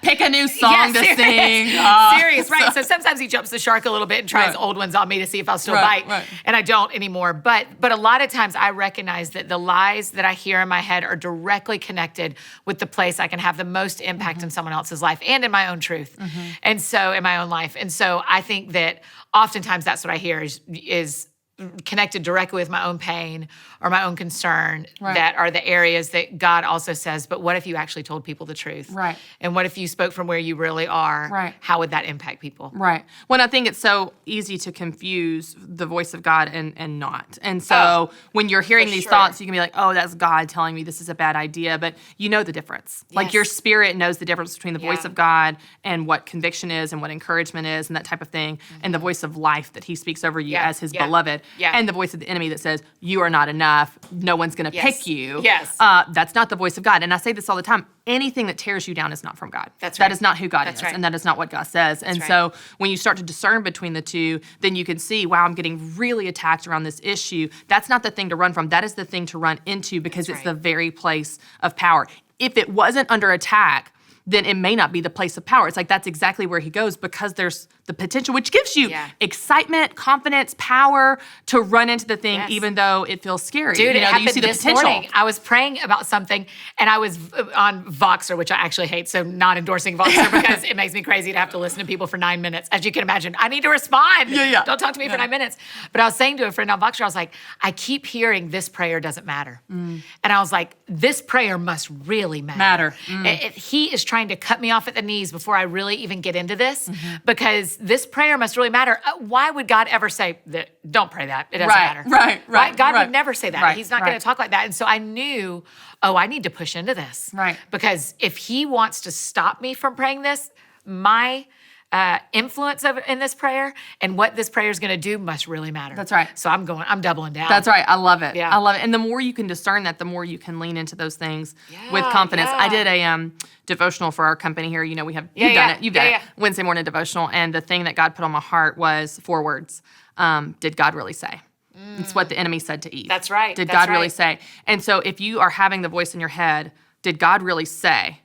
Pick a new song to sing. Serious, right? So sometimes he jumps the shark a little bit and tries old ones on me to see if I'll still bite. Right. And I don't anymore. But a lot of times I recognize that the lies that I hear in my head are directly connected with the place I can have the most impact in someone else's life and in my own truth. And so in my own life. And so I think that oftentimes that's what I hear is connected directly with my own pain or my own concern that are the areas that God also says, but what if you actually told people the truth? Right. And what if you spoke from where you really are? Right. How would that impact people? Right. Well, I think it's so easy to confuse the voice of God and not. And so when you're hearing these thoughts, you can be like, oh, that's God telling me this is a bad idea. But you know the difference. Yes. Like your spirit knows the difference between the voice of God and what conviction is and what encouragement is and that type of thing, and the voice of life that he speaks over you as his beloved, and the voice of the enemy that says, you are not enough, no one's going to pick you. Yes. That's not the voice of God. And I say this all the time. Anything that tears you down is not from God. That's right. That is not who God is, right. and that is not what God says. And so when you start to discern between the two, then you can see, wow, I'm getting really attacked around this issue. That's not the thing to run from. That is the thing to run into, because it's the very place of power. If it wasn't under attack, then it may not be the place of power. It's like that's exactly where he goes, because there's the potential, which gives you excitement, confidence, power to run into the thing, even though it feels scary. Dude, it happened you see the this potential. morning. I was praying about something, and I was on Voxer, which I actually hate, so not endorsing Voxer because it makes me crazy to have to listen to people for 9 minutes. As you can imagine, I need to respond. Don't talk to me for 9 minutes. But I was saying to a friend on Voxer, I was like, I keep hearing this prayer doesn't matter. And I was like, this prayer must really matter. He is trying to cut me off at the knees before I really even get into this, because this prayer must really matter. Why would God ever say that? Don't pray that. It doesn't matter. Right. God would never say that. He's not going to talk like that. And so I knew, I need to push into this. Right. Because if he wants to stop me from praying this, my influence in this prayer and what this prayer is going to do must really matter. That's right. So I'm doubling down. That's right. I love it. Yeah. I love it. And the more you can discern that, the more you can lean into those things with confidence. I did a devotional for our company here. You know, we have, you've done it, Wednesday morning devotional. And the thing that God put on my heart was 4 words. Did God really say? It's what the enemy said to Eve. That's right. Did God really say? And so if you are having the voice in your head, did God really say?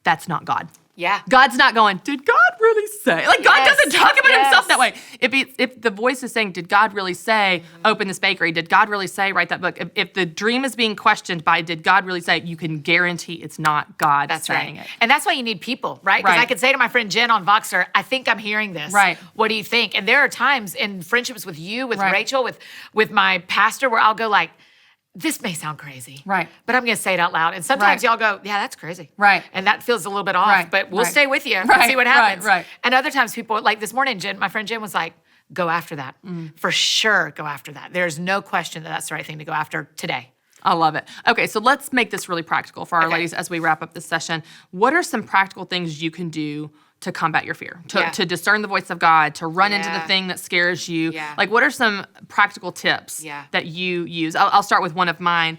That's not God. Yeah. God's not going, did God really say? Like, God doesn't talk about himself that way. If the voice is saying, did God really say, open this bakery? Did God really say, write that book? If the dream is being questioned by, did God really say, you can guarantee it's not God saying it. And that's why you need people, right? Because I could say to my friend Jen on Voxer, I think I'm hearing this. Right. What do you think? And there are times in friendships with you, with Rachel, with my pastor, where I'll go like, this may sound crazy, right? But I'm going to say it out loud. And sometimes y'all go, yeah, that's crazy. Right. And that feels a little bit off, but we'll stay with you and see what happens. Right. And other times people, like this morning, my friend Jen was like, go after that. For sure, go after that. There's no question that that's the right thing to go after today. I love it. Okay, so let's make this really practical for our ladies as we wrap up this session. What are some practical things you can do to combat your fear, to discern the voice of God, to run into the thing that scares you? Like, what are some practical tips that you use? I'll start with one of mine.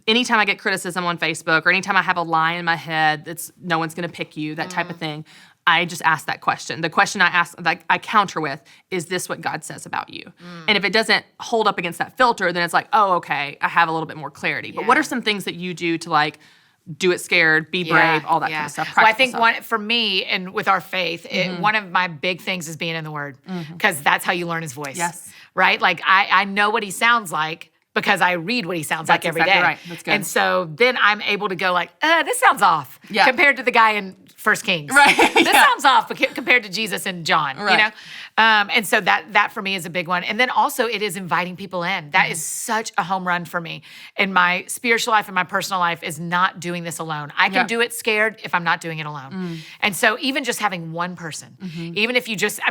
Anytime I get criticism on Facebook, or anytime I have a lie in my head that's no one's going to pick you, that type of thing, I just ask that question. The question I ask, like, I counter with, is this what God says about you? And if it doesn't hold up against that filter, then it's like, oh, okay, I have a little bit more clarity. But what are some things that you do to, like, do it scared, be brave, all that kind of stuff? Well, I think for me and with our faith, one of my big things is being in the Word, because that's how you learn His voice. Yes. Right? Like, I know what He sounds like because I read what He sounds like every day. Right. That's good. And so then I'm able to go like, this sounds off compared to the guy in 1 Kings. Right. This sounds off compared to Jesus and John, you know? And so that for me is a big one. And then also it is inviting people in. That is such a home run for me in my spiritual life and my personal life, is not doing this alone. I can do it scared if I'm not doing it alone. And so even just having one person, even if you just,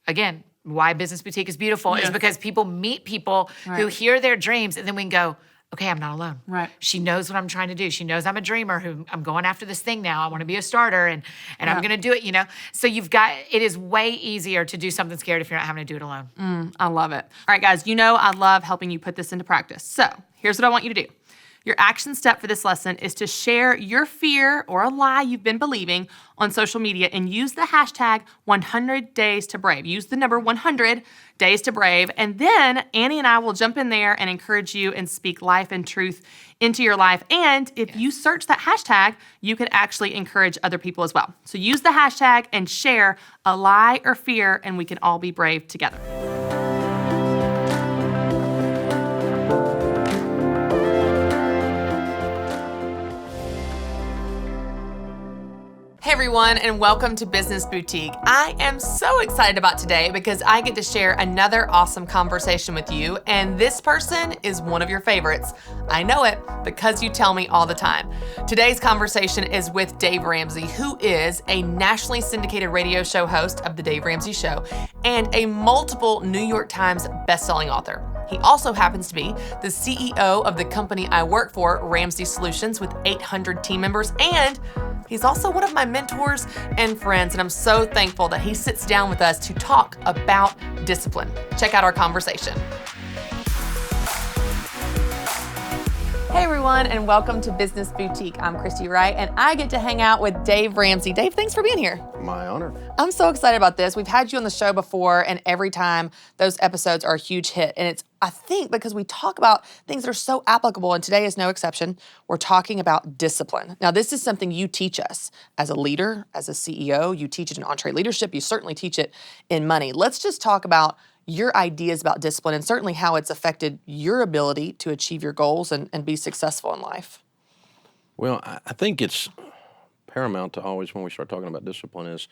again, why Business Boutique is beautiful is because people meet people who hear their dreams, and then we can go, okay, I'm not alone. Right. She knows what I'm trying to do. She knows I'm a dreamer who I'm going after this thing now. I want to be a starter, and I'm going to do it, you know? So it is way easier to do something scared if you're not having to do it alone. I love it. All right, guys, you know I love helping you put this into practice. So here's what I want you to do. Your action step for this lesson is to share your fear or a lie you've been believing on social media, and use the hashtag 100 days to brave. Use the number 100 days to brave. And then Annie and I will jump in there and encourage you and speak life and truth into your life. And if you search that hashtag, you can actually encourage other people as well. So use the hashtag and share a lie or fear, and we can all be brave together. Hey everyone, and welcome to Business Boutique. I am so excited about today because I get to share another awesome conversation with you, and this person is one of your favorites. I know it because you tell me all the time. Today's conversation is with Dave Ramsey, who is a nationally syndicated radio show host of The Dave Ramsey Show and a multiple New York Times bestselling author. He also happens to be the CEO of the company I work for, Ramsey Solutions, with 800 team members, and he's also one of my mentors and friends, and I'm so thankful that he sits down with us to talk about discipline. Check out our conversation. Hey everyone, and welcome to Business Boutique. I'm Christy Wright, and I get to hang out with Dave Ramsey. Dave, thanks for being here. My honor. I'm so excited about this. We've had you on the show before, and every time those episodes are a huge hit. And it's, I think, because we talk about things that are so applicable, and today is no exception. We're talking about discipline. Now, this is something you teach us as a leader, as a CEO. You teach it in entree leadership. You certainly teach it in money. Let's just talk about your ideas about discipline and certainly how it's affected your ability to achieve your goals and be successful in life. Well, I think it's paramount to always, when we start talking about discipline, is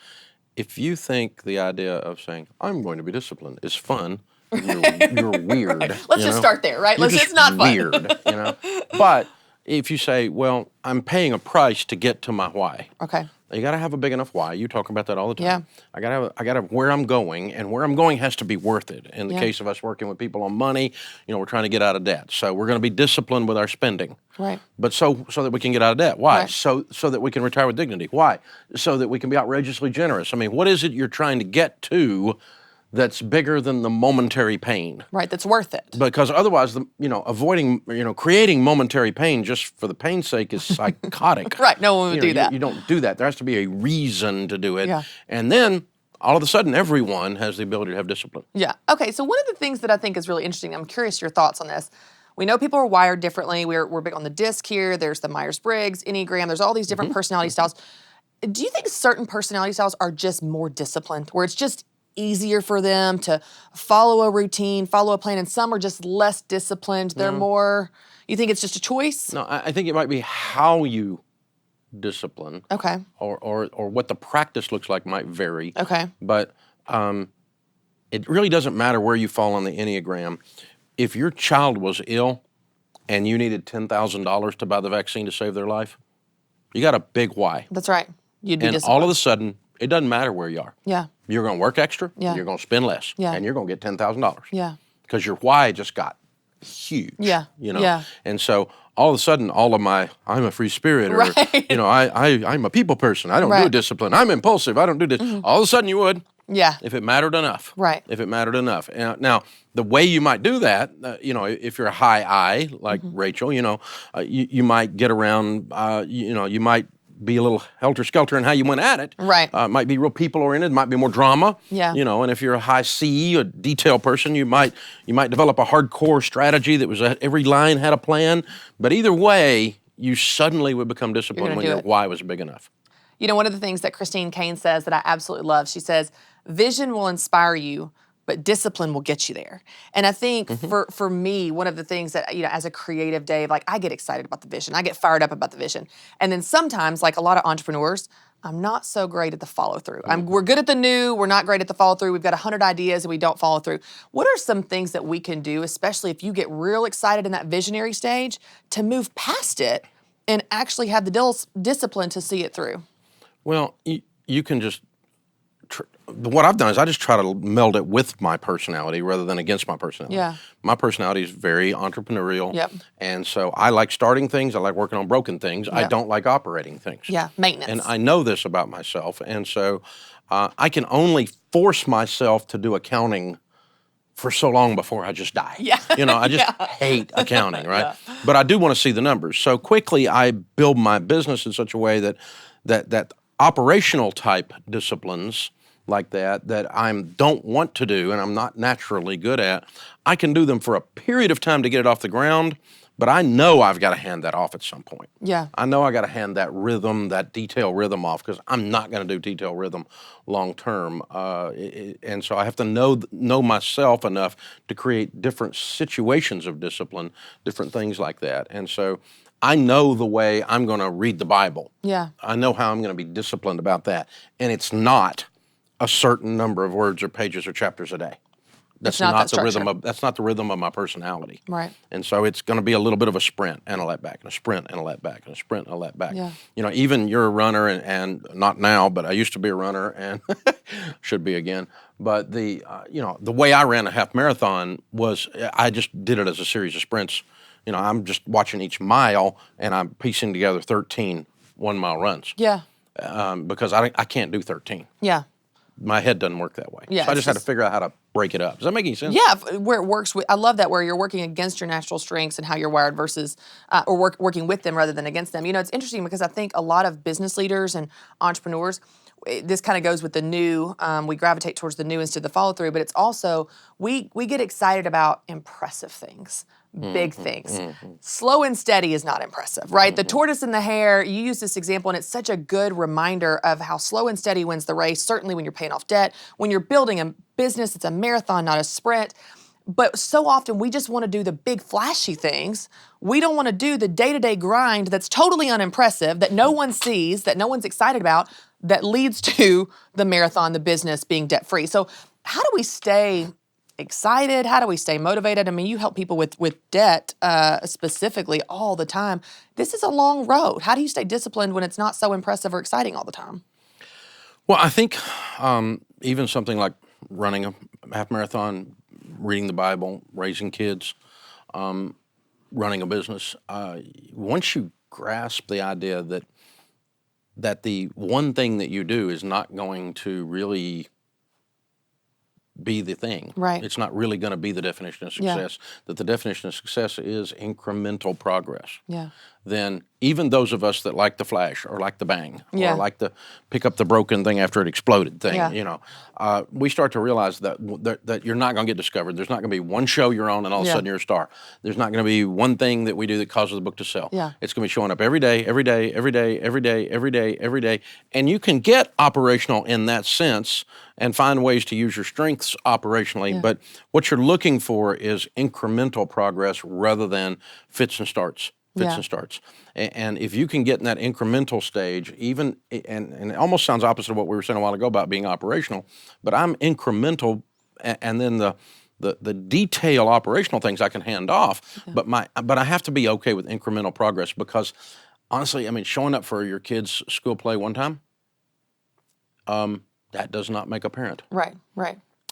if you think the idea of saying, I'm going to be disciplined is fun, you're weird. Right. Let's just start there, right? It's not fun. Weird, But if you say, well, I'm paying a price to get to my why. Okay. You got to have a big enough why. You talk about that all the time. Yeah. I got to have where I'm going, and where I'm going has to be worth it. In the case of us working with people on money, we're trying to get out of debt. So we're going to be disciplined with our spending. Right. But so that we can get out of debt. Why? Right. So that we can retire with dignity. Why? So that we can be outrageously generous. I mean, what is it you're trying to get to that's bigger than the momentary pain? Right, that's worth it. Because otherwise, avoiding, creating momentary pain just for the pain's sake is psychotic. Right, no one would do that. You don't do that. There has to be a reason to do it. Yeah. And then, all of a sudden, everyone has the ability to have discipline. Yeah. Okay, so one of the things that I think is really interesting, I'm curious your thoughts on this. We know people are wired differently. We're big on the DISC here. There's the Myers-Briggs, Enneagram. There's all these different personality styles. Do you think certain personality styles are just more disciplined, where it's just easier for them to follow a routine, follow a plan, and some are just less disciplined? They're more, you think it's just a choice? No, I think it might be how you discipline. Okay. Or what the practice looks like might vary. Okay. But it really doesn't matter where you fall on the Enneagram. If your child was ill and you needed $10,000 to buy the vaccine to save their life, you got a big why. That's right. You'd be And disciplined. all of a sudden, it doesn't matter where you are. Yeah. You're going to work extra, Yeah. you're going to spend less, Yeah. and you're going to get $10,000. Yeah. Because your why just got huge. Yeah. Yeah. And so all of a sudden, all of my, I'm a free spirit, or, Right. I'm a people person, I don't do Right. discipline, I'm impulsive, I don't do this. All of a sudden you would. Yeah. If it mattered enough. Right. If it mattered enough. Now, the way you might do that, if you're a high I, like Rachel, you might get around, you might be a little helter-skelter in how you went at it. Right. Might be real people-oriented, might be more drama. Yeah. And if you're a high C, a detail person, you might develop a hardcore strategy that was every line had a plan. But either way, you suddenly would become disciplined when your why was big enough. One of the things that Christine Kane says that I absolutely love, she says, vision will inspire you, but discipline will get you there. And I think for me, one of the things that, as a creative, Dave, like I get excited about the vision. I get fired up about the vision. And then sometimes, like a lot of entrepreneurs, I'm not so great at the follow through. We're good at the new, we're not great at the follow through. We've got 100 ideas and we don't follow through. What are some things that we can do, especially if you get real excited in that visionary stage, to move past it and actually have the discipline to see it through? Well, you can just, what I've done is I just try to meld it with my personality rather than against my personality. Yeah. My personality is very entrepreneurial. Yep. And so I like starting things. I like working on broken things. I don't like operating things. Yeah, maintenance. And I know this about myself. And so I can only force myself to do accounting for so long before I just die. Yeah. I just hate accounting, right? Yeah. But I do want to see the numbers. So quickly I build my business in such a way that operational type disciplines like that I don't want to do and I'm not naturally good at, I can do them for a period of time to get it off the ground, but I know I've got to hand that off at some point. Yeah. I know I got to hand that rhythm, that detail rhythm off, because I'm not going to do detail rhythm long term. And so I have to know myself enough to create different situations of discipline, different things like that. And so I know the way I'm going to read the Bible. Yeah. I know how I'm going to be disciplined about that. And it's not a certain number of words or pages or chapters a day. That's not the rhythm of my personality. Right. And so it's going to be a little bit of a sprint and a let back and a sprint and a let back and a sprint and a let back. Yeah. Even you're a runner and not now, but I used to be a runner and should be again. But the way I ran a half marathon was I just did it as a series of sprints. I'm just watching each mile and I'm piecing together 13 1-mile runs. Yeah. Because I can't do 13. Yeah. My head doesn't work that way. Yeah, so I just had to figure out how to break it up. Does that make any sense? Yeah, where it works. I love that, where you're working against your natural strengths and how you're wired versus, or working with them rather than against them. It's interesting because I think a lot of business leaders and entrepreneurs, this kind of goes with the new, we gravitate towards the new instead of the follow through, but it's also, we get excited about impressive things. Big things. Slow and steady is not impressive, right? The tortoise and the hare, you use this example, and it's such a good reminder of how slow and steady wins the race, certainly when you're paying off debt. When you're building a business, it's a marathon, not a sprint. But so often we just want to do the big flashy things. We don't want to do the day-to-day grind that's totally unimpressive, that no one sees, that no one's excited about, that leads to the marathon, the business being debt-free. So how do we stay excited? How do we stay motivated? I mean, you help people with debt specifically all the time. This is a long road. How do you stay disciplined when it's not so impressive or exciting all the time? Well, I think even something like running a half marathon, reading the Bible, raising kids, running a business, once you grasp the idea that the one thing that you do is not going to really be the thing. Right. It's not really going to be the definition of success. That the definition of success is incremental progress. Yeah. Then even those of us that like the flash or like the bang Yeah. or like the pick up the broken thing after it exploded thing, Yeah. We start to realize that you're not going to get discovered. There's not going to be one show you're on and all of a sudden you're a star. There's not going to be one thing that we do that causes the book to sell. Yeah. It's going to be showing up every day, every day, every day, every day, every day, every day. And you can get operational in that sense and find ways to use your strengths operationally. Yeah. But what you're looking for is incremental progress rather than fits and starts. And starts. And if you can get in that incremental stage, and it almost sounds opposite of what we were saying a while ago about being operational, but I'm incremental, and then the detail operational things I can hand off, but I have to be okay with incremental progress because honestly, I mean, showing up for your kids' school play one time, that does not make a parent. Right.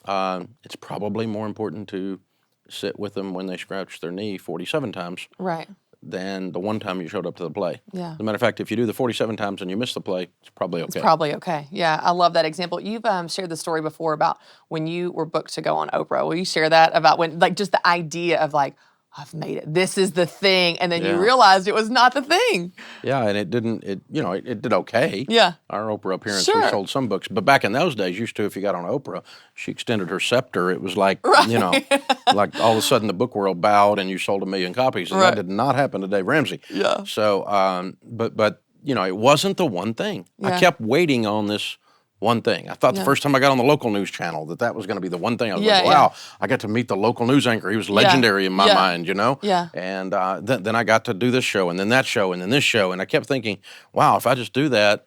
It's probably more important to sit with them when they scratch their knee 47 times. Right. Than the one time you showed up to the play. Yeah. As a matter of fact, if you do the 47 times and you miss the play, it's probably okay. It's probably okay. Yeah, I love that example. You've shared the story before about when you were booked to go on Oprah. Will you share that about when, like, just the idea of like, I've made it. This is the thing, and then you realized it was not the thing. Yeah, and it didn't. It did okay. Yeah. Our Oprah appearance, Sure. we sold some books, but back in those days, used to if you got on Oprah, she extended her scepter. It was like like all of a sudden the book world bowed and you sold 1 million copies, and that did not happen to Dave Ramsey. Yeah. So, but it wasn't the one thing. Yeah. I kept waiting on this one thing. I thought the first time I got on the local news channel that was going to be the one thing. I was like, wow, I got to meet the local news anchor. He was legendary in my mind, Yeah. And then I got to do this show and then that show and then this show. And I kept thinking, wow, if I just do that,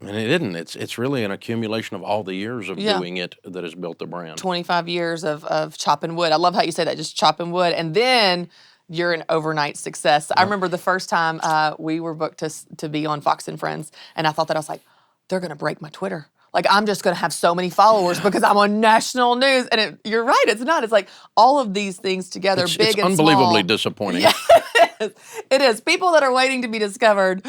and it didn't. It's really an accumulation of all the years of doing it that has built the brand. 25 years of chopping wood. I love how you say that, just chopping wood. And then you're an overnight success. I remember the first time we were booked to be on Fox and Friends, and I thought that I was like, they're going to break my Twitter. Like, I'm just going to have so many followers because I'm on national news. And you're right, it's not. It's like all of these things together, big and small. It's unbelievably disappointing. Yeah, it is. People that are waiting to be discovered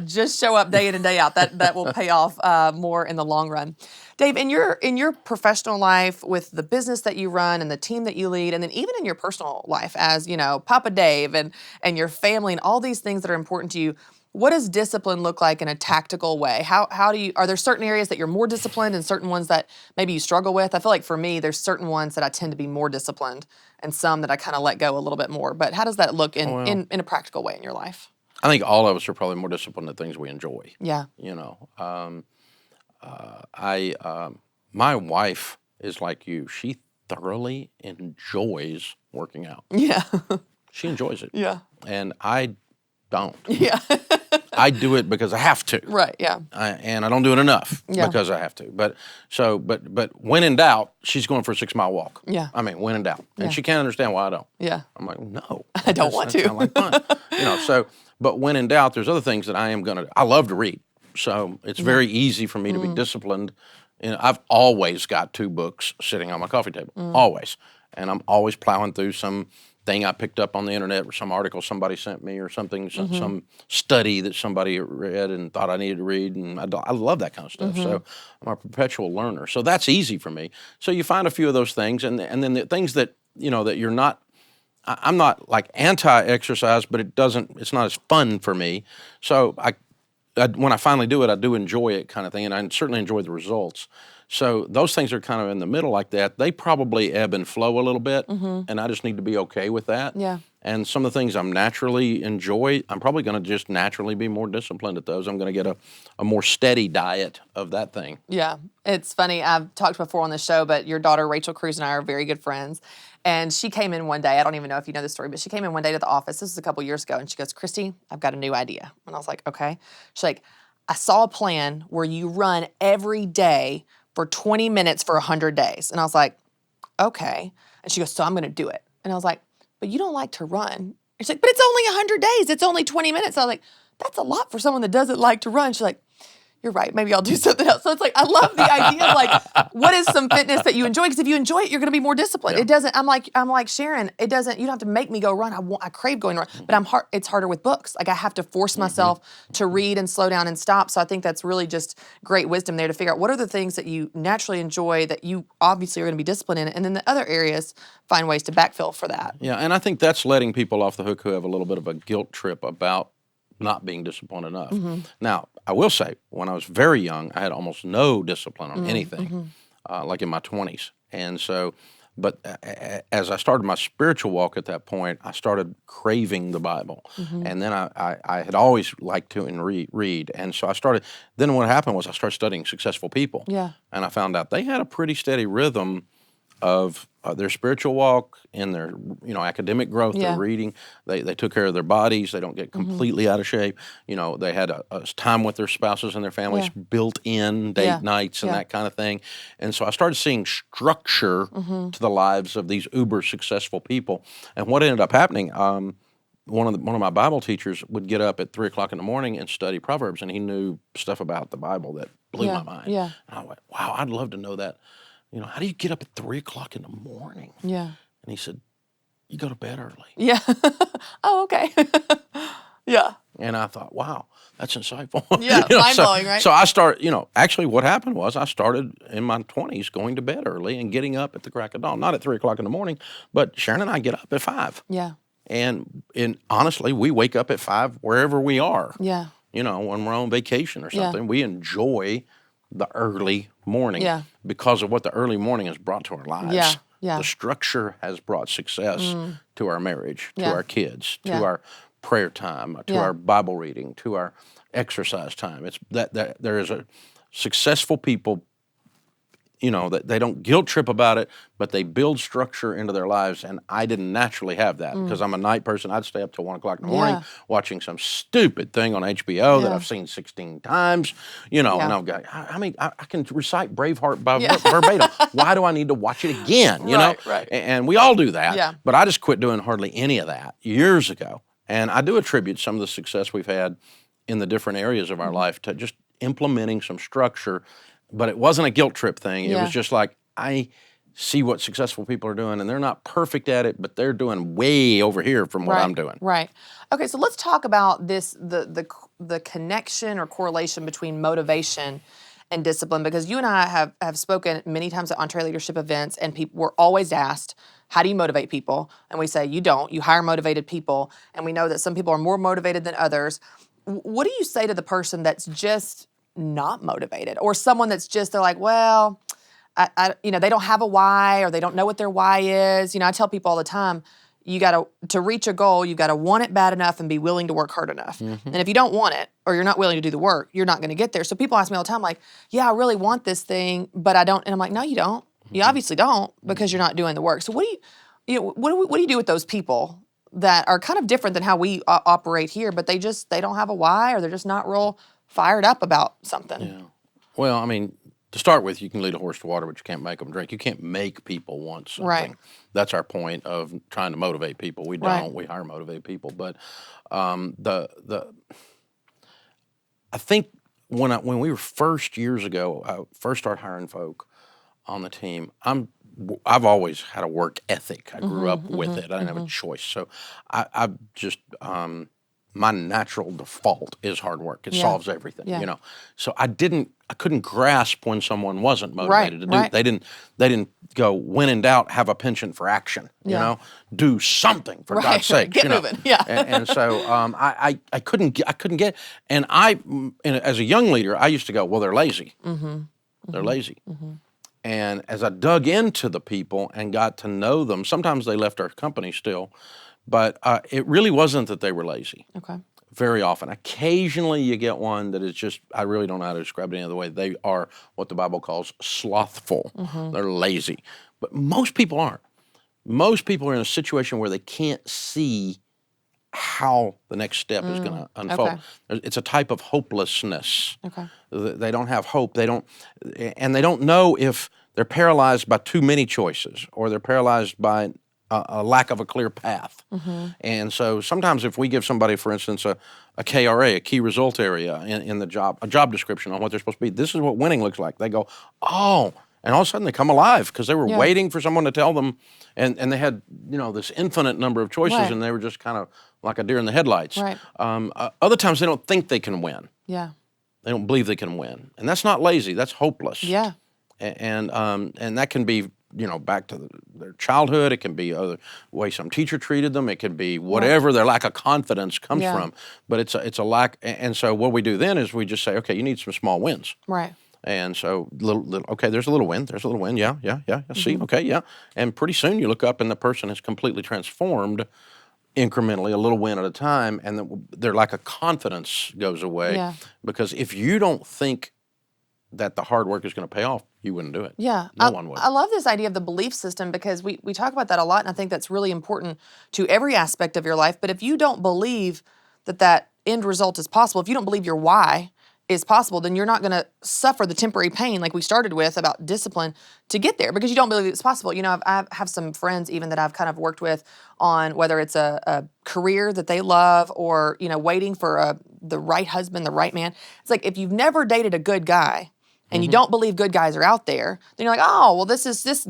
just show up day in and day out. That will pay off more in the long run. Dave, in your professional life with the business that you run and the team that you lead, and then even in your personal life as, Papa Dave and your family and all these things that are important to you, what does discipline look like in a tactical way? Are there certain areas that you're more disciplined and certain ones that maybe you struggle with? I feel like for me, there's certain ones that I tend to be more disciplined and some that I kind of let go a little bit more. But how does that look in a practical way in your life? I think all of us are probably more disciplined at things we enjoy. Yeah. My wife is like you. She thoroughly enjoys working out. Yeah. She enjoys it. Yeah. And I don't. Yeah. I do it because I have to. Right. Yeah. And I don't do it enough Yeah. because I have to. But when in doubt, she's going for a 6-mile walk. Yeah. I mean, when in doubt. And Yeah. she can't understand why I don't. Yeah. I'm like, no. I don't want to. That sounds like fun. But when in doubt, there's other things that I am going to do. I love to read. So it's very easy for me to be disciplined. I've always got 2 books sitting on my coffee table. Always. And I'm always plowing through some thing I picked up on the internet or some article somebody sent me or something, some study that somebody read and thought I needed to read. And I love that kind of stuff. So I'm a perpetual learner. So that's easy for me. So you find a few of those things. And then the things that, that you're not, I'm not like anti-exercise, but it's not as fun for me. So when I finally do it, I do enjoy it kind of thing. And I certainly enjoy the results. So those things are kind of in the middle like that. They probably ebb and flow a little bit, and I just need to be okay with that. Yeah. And some of the things I'm naturally enjoy, I'm probably going to just naturally be more disciplined at those. I'm going to get a more steady diet of that thing. Yeah. It's funny. I've talked before on the show, but your daughter, Rachel Cruz, and I are very good friends. And she came in one day. I don't even know if you know this story, but she came in one day to the office. This was a couple years ago. And she goes, Christy, I've got a new idea. And I was like, okay. She's like, I saw a plan where you run every day for 20 minutes for 100 days. And I was like, okay. And she goes, so I'm going to do it. And I was like, but you don't like to run. And she's like, but it's only 100 days. It's only 20 minutes. I was like, that's a lot for someone that doesn't like to run. She's like, you're right. Maybe I'll do something else. So it's like, I love the idea of like, what is some fitness that you enjoy? Because if you enjoy it, you're going to be more disciplined. Yeah. It doesn't, I'm like Sharon, it doesn't, you don't have to make me go run. I crave going to run, but it's harder with books. Like I have to force myself to read and slow down and stop. So I think that's really just great wisdom there to figure out what are the things that you naturally enjoy that you obviously are going to be disciplined in. And then the other areas, find ways to backfill for that. Yeah. And I think that's letting people off the hook who have a little bit of a guilt trip about not being disciplined enough. Now, I will say, when I was very young, I had almost no discipline on anything, like in my 20s. And so, but as I started my spiritual walk at that point, I started craving the Bible. And then I had always liked to read. And so then what happened was I started studying successful people. Yeah. And I found out they had a pretty steady rhythm of their spiritual walk and their academic growth, their reading. They took care of their bodies. They don't get completely out of shape. They had a time with their spouses and their families built in, date nights and that kind of thing. And so I started seeing structure to the lives of these uber successful people. And what ended up happening, one of my Bible teachers would get up at 3 o'clock in the morning and study Proverbs, and he knew stuff about the Bible that blew my mind. Yeah. And I went, wow, I'd love to know that. How do you get up at 3 o'clock in the morning? Yeah. And he said, you go to bed early. Yeah. Oh, okay. Yeah. And I thought, wow, that's insightful. Yeah, mind-blowing, right? So I actually what happened was I started in my 20s going to bed early and getting up at the crack of dawn. Not at 3 o'clock in the morning, but Sharon and I get up at 5. Yeah. And honestly, we wake up at 5 wherever we are. Yeah. When we're on vacation or something, we enjoy the early morning because of what the early morning has brought to our lives. Yeah, yeah. The structure has brought success to our marriage, to our kids, to Yeah. our prayer time, to our Bible reading, to our exercise time. It's that there is a successful people, that they don't guilt trip about it, but they build structure into their lives. And I didn't naturally have that because I'm a night person. I'd stay up till 1 o'clock in the morning watching some stupid thing on HBO that I've seen 16 times, and I'll go, I can recite Braveheart by verbatim. Why do I need to watch it again? Right. And we all do that. Yeah. But I just quit doing hardly any of that years ago. And I do attribute some of the success we've had in the different areas of our life to just implementing some structure. But it wasn't a guilt trip thing. It was just like, I see what successful people are doing, and they're not perfect at it, but they're doing way over here from what I'm doing. Right. Okay, so let's talk about this, the connection or correlation between motivation and discipline, because you and I have spoken many times at Entree Leadership events, and we're always asked, how do you motivate people? And we say, you don't. You hire motivated people, and we know that some people are more motivated than others. What do you say to the person that's just not motivated, or someone that's just, they're like, well, they don't have a why, or they don't know what their why is. I tell people all the time, you to reach a goal, you got to want it bad enough and be willing to work hard enough. And if you don't want it, or you're not willing to do the work, you're not going to get there. So people ask me all the time, like, yeah, I really want this thing, but I don't. And I'm like, no, you don't. You obviously don't, because you're not doing the work. So what do you do with those people that are kind of different than how we operate here, but they don't have a why, or they're just not real fired up about something. Yeah. Well, I mean, to start with, you can lead a horse to water, but you can't make them drink. You can't make people want something. Right. That's our point of trying to motivate people. We don't. Right. We hire motivate people. But I think when we were years ago, I first started hiring folk on the team. I've always had a work ethic. I grew up with it. I didn't have a choice. So I just my natural default is hard work. It solves everything, you know. So I couldn't grasp when someone wasn't motivated to do it. They didn't go, when in doubt, have a penchant for action, you know. Do something for God's sake. Get moving. Yeah. And so I couldn't get, and as a young leader, I used to go, well, they're lazy. They're lazy. And as I dug into the people and got to know them, sometimes they left our company still, but it really wasn't that they were lazy. Okay. Very often. Occasionally you get one that is just, I really don't know how to describe it any other way. They are what the Bible calls slothful. They're lazy. But most people aren't. Most people are in a situation where they can't see how the next step is going to unfold. Okay. It's a type of hopelessness. Okay. They don't have hope. They don't know if they're paralyzed by too many choices, or they're paralyzed by a lack of a clear path. And so sometimes if we give somebody, for instance, a KRA, a key result area in the job, a job description on what they're supposed to be, this is what winning looks like. They go, oh, and all of a sudden they come alive because they were waiting for someone to tell them, and they had, this infinite number of choices, and they were just kind of like a deer in the headlights. Right. Other times they don't think they can win. Yeah. They don't believe they can win. And that's not lazy, that's hopeless. Yeah. And that can be, back to their childhood. It can be other way some teacher treated them. It can be whatever their lack of confidence comes from. But it's a lack. And so what we do then is we just say, okay, you need some small wins. Right. And so okay, there's a little win. There's a little win. Yeah. See, okay, yeah. And pretty soon you look up and the person is completely transformed incrementally, a little win at a time, and their lack of confidence goes away. Yeah. Because if you don't think that the hard work is going to pay off, you wouldn't do it. Yeah. No one would. I love this idea of the belief system, because we talk about that a lot, and I think that's really important to every aspect of your life. But if you don't believe that end result is possible, if you don't believe your why is possible, then you're not going to suffer the temporary pain like we started with about discipline to get there, because you don't believe it's possible. I have some friends even that I've kind of worked with on whether it's a career that they love, or, waiting for the right husband, the right man. It's like, if you've never dated a good guy, and you don't believe good guys are out there, then you're like, oh, well, this is just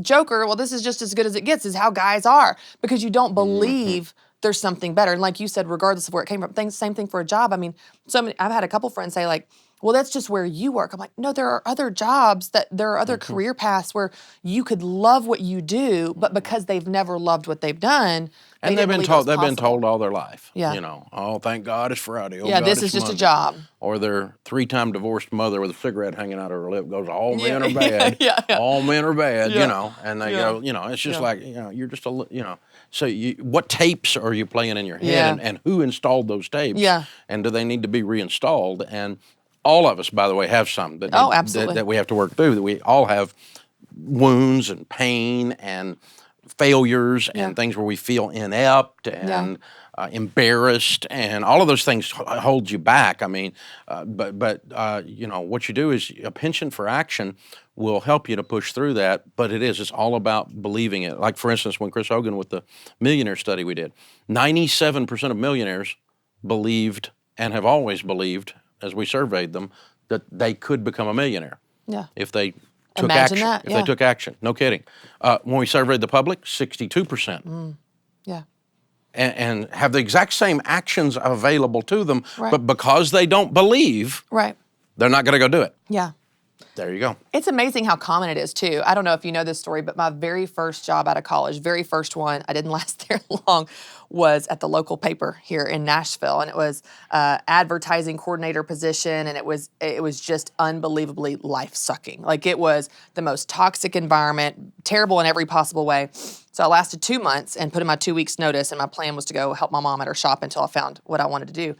as good as it gets, is how guys are, because you don't believe there's something better. And like you said, regardless of where it came from, same thing for a job. I mean, I've had a couple friends say like, well, that's just where you work. I'm like, no, there are other jobs, there are other career paths where you could love what you do, but because they've never loved what they've done, and they've been told all their life. Yeah. Oh, thank God it's Friday. Oh, yeah, God, this is just Monday. a job. Or their 3-time divorced mother with a cigarette hanging out of her lip goes, all men are bad. Yeah. All men are bad, and they go, it's just like, you're just so what tapes are you playing in your head, and who installed those tapes? Yeah. And do they need to be reinstalled? And all of us, by the way, have some that we have to work through. That we all have wounds and pain and failures and things where we feel inept and embarrassed, and all of those things hold you back. I mean, but what you do is a penchant for action will help you to push through that. But it's all about believing it. Like, for instance, when Chris Hogan with the millionaire study we did, 97% of millionaires believed and have always believed, as we surveyed them, that they could become a millionaire. Yeah. If they took action. If they took action. No kidding. When we surveyed the public, 62%. Yeah. And have the exact same actions available to them, but because they don't believe, they're not going to go do it. Yeah. There you go. It's amazing how common it is, too. I don't know if you know this story, but my very first job out of college, very first one, I didn't last there long, was at the local paper here in Nashville. And it was advertising coordinator position, and it was just unbelievably life-sucking. Like, it was the most toxic environment, terrible in every possible way. So I lasted 2 months and put in my 2 weeks notice, and my plan was to go help my mom at her shop until I found what I wanted to do.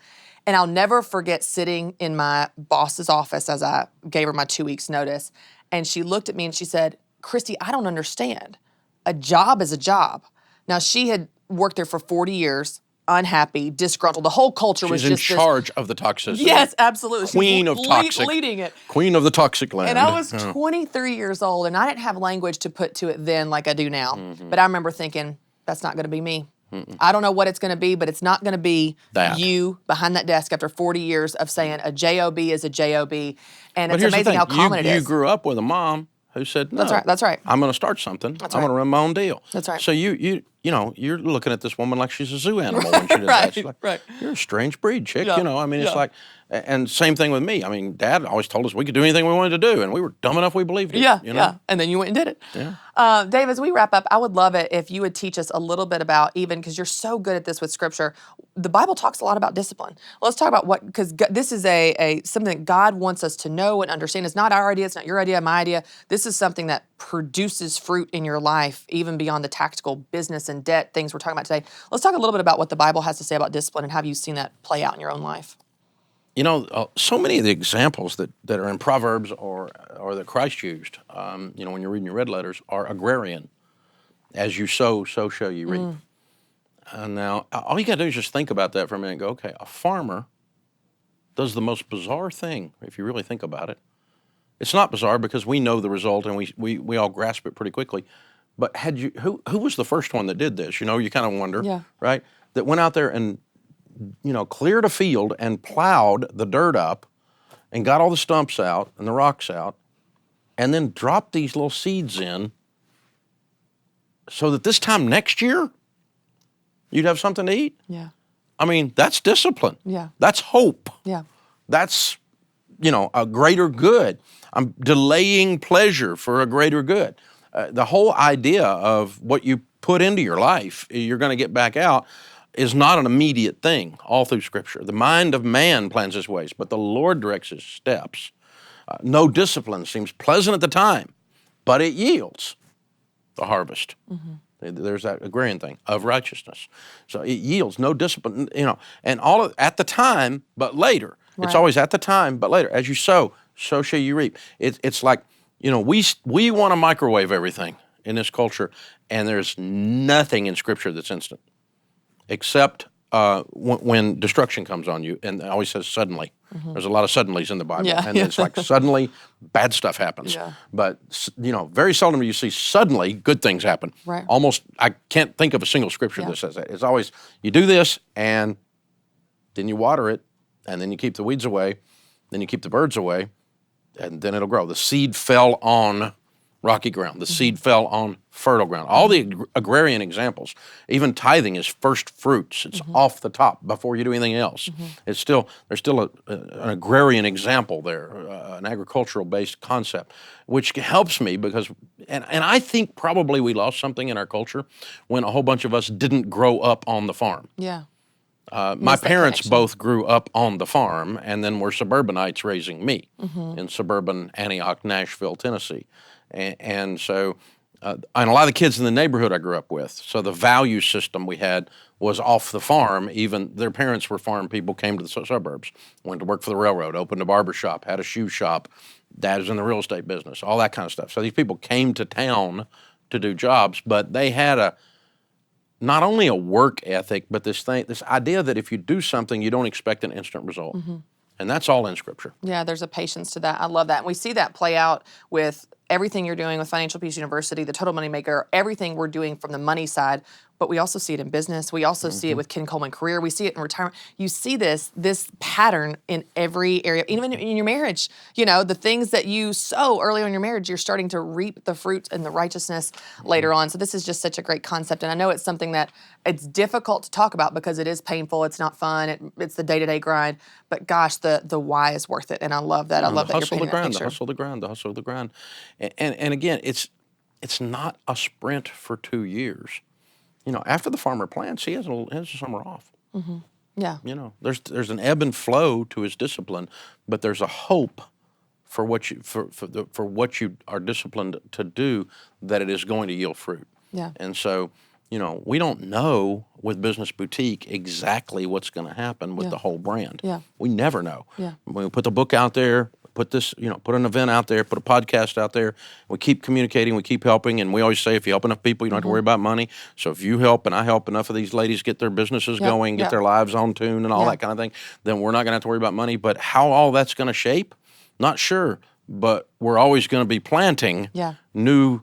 And I'll never forget sitting in my boss's office as I gave her my 2 weeks notice. And she looked at me and she said, Christy, I don't understand. A job is a job. Now, she had worked there for 40 years, unhappy, disgruntled. The whole culture was She's in just charge of the toxicity. Yes, absolutely. Queen She's of toxic. leading it. Queen of the toxic land. And I was 23 years old, and I didn't have language to put to it then like I do now. Mm-hmm. But I remember thinking, that's not going to be me. I don't know what it's going to be, but it's not going to be that. You behind that desk after 40 years of saying a job is a job. And it's But here's the amazing thing. how common it is. You grew up with a mom who said, no, That's right. I'm going to start something. I'm right. going to run my own deal. That's right. So you know, you're looking at this woman like she's a zoo animal when she does that. She's like, right. You're a strange breed, chick. Yeah. You know, I mean, it's Yeah. like, and same thing with me. I mean, Dad always told us we could do anything we wanted to do, and we were dumb enough we believed it. Yeah, you know? yeah. And then you went and did it. Yeah. Dave, as we wrap up, I would love it if you would teach us a little bit about, even because you're so good at this with Scripture, the Bible talks a lot about discipline. Let's talk about what, because this is a something that God wants us to know and understand. It's not our idea. It's not your idea, my idea. This is something that produces fruit in your life, even beyond the tactical business and debt things we're talking about today. Let's talk a little bit about what the Bible has to say about discipline and how you've seen that play out in your own life. You know, so many of the examples that are in Proverbs or that Christ used, you know, when you're reading your red letters, are agrarian. As you sow, so shall you reap. And now, all you got to do is just think about that for a minute and go, okay, a farmer does the most bizarre thing, if you really think about it. It's not bizarre because we know the result and we all grasp it pretty quickly. But who was the first one that did this? You know, you kind of wonder, right? That went out there and, you know, cleared a field and plowed the dirt up and got all the stumps out and the rocks out and then dropped these little seeds in so that this time next year, you'd have something to eat. Yeah. I mean, that's discipline. Yeah. That's hope. Yeah. That's, you know, a greater good. I'm delaying pleasure for a greater good. The whole idea of what you put into your life, you're going to get back out, is not an immediate thing all through Scripture. The mind of man plans his ways, but the Lord directs his steps. No discipline seems pleasant at the time, but it yields the harvest. There's that agrarian thing of righteousness. So it yields no discipline, you know, and all of at the time, but later. Right. It's always at the time, but later. As you sow, so shall you reap. It's like, you know, we want to microwave everything in this culture, and there's nothing in Scripture that's instant, except when destruction comes on you, and it always says suddenly. There's a lot of suddenlies in the Bible, and it's like suddenly bad stuff happens. Yeah. But, you know, very seldom do you see suddenly good things happen. Right. Almost, I can't think of a single Scripture that says that. It's always, you do this, and then you water it, and then you keep the weeds away, then you keep the birds away, and then it'll grow. The seed fell on rocky ground. The seed fell on fertile ground. All the agrarian examples, even tithing is first fruits. It's off the top before you do anything else. It's still, there's still an agrarian example there, an agricultural-based concept, which helps me because, and I think probably we lost something in our culture when a whole bunch of us didn't grow up on the farm. Yeah. My parents both grew up on the farm and then were suburbanites raising me in suburban Antioch, Nashville, Tennessee. And so, and a lot of the kids in the neighborhood I grew up with, so the value system we had was off the farm. Even their parents were farm people, came to the suburbs, went to work for the railroad, opened a barber shop, had a shoe shop, dad was in the real estate business, all that kind of stuff. So these people came to town to do jobs, but they had not only a work ethic, but this idea that if you do something, you don't expect an instant result. And that's all in Scripture. Yeah, there's a patience to that. I love that. And we see that play out with everything you're doing with Financial Peace University, the Total Money Maker, everything we're doing from the money side. But we also see it in business. We also see it with Ken Coleman Career. We see it in retirement. You see this pattern in every area, even in your marriage. You know, the things that you sow early on in your marriage, you're starting to reap the fruit and the righteousness later on. So this is just such a great concept. And I know it's something that it's difficult to talk about because it is painful. It's not fun. It's the day-to-day grind. But gosh, the why is worth it. And I love that. I love that you're painting that picture. The hustle, the grind. And again, it's not a sprint for 2 years. You know, after the farmer plants, he has a summer off. Yeah. You know, there's an ebb and flow to his discipline, but there's a hope for what you are disciplined to do, that it is going to yield fruit. Yeah. And so, you know, we don't know with Business Boutique exactly what's going to happen with the whole brand. Yeah. We never know. Yeah. When we put the book out there, put this, put an event out there, put a podcast out there. We keep communicating, we keep helping, and we always say if you help enough people, you don't have to worry about money. So if you help and I help enough of these ladies get their businesses going, get their lives on tune and all that kind of thing, then we're not going to have to worry about money. But how all that's going to shape, not sure. But we're always going to be planting new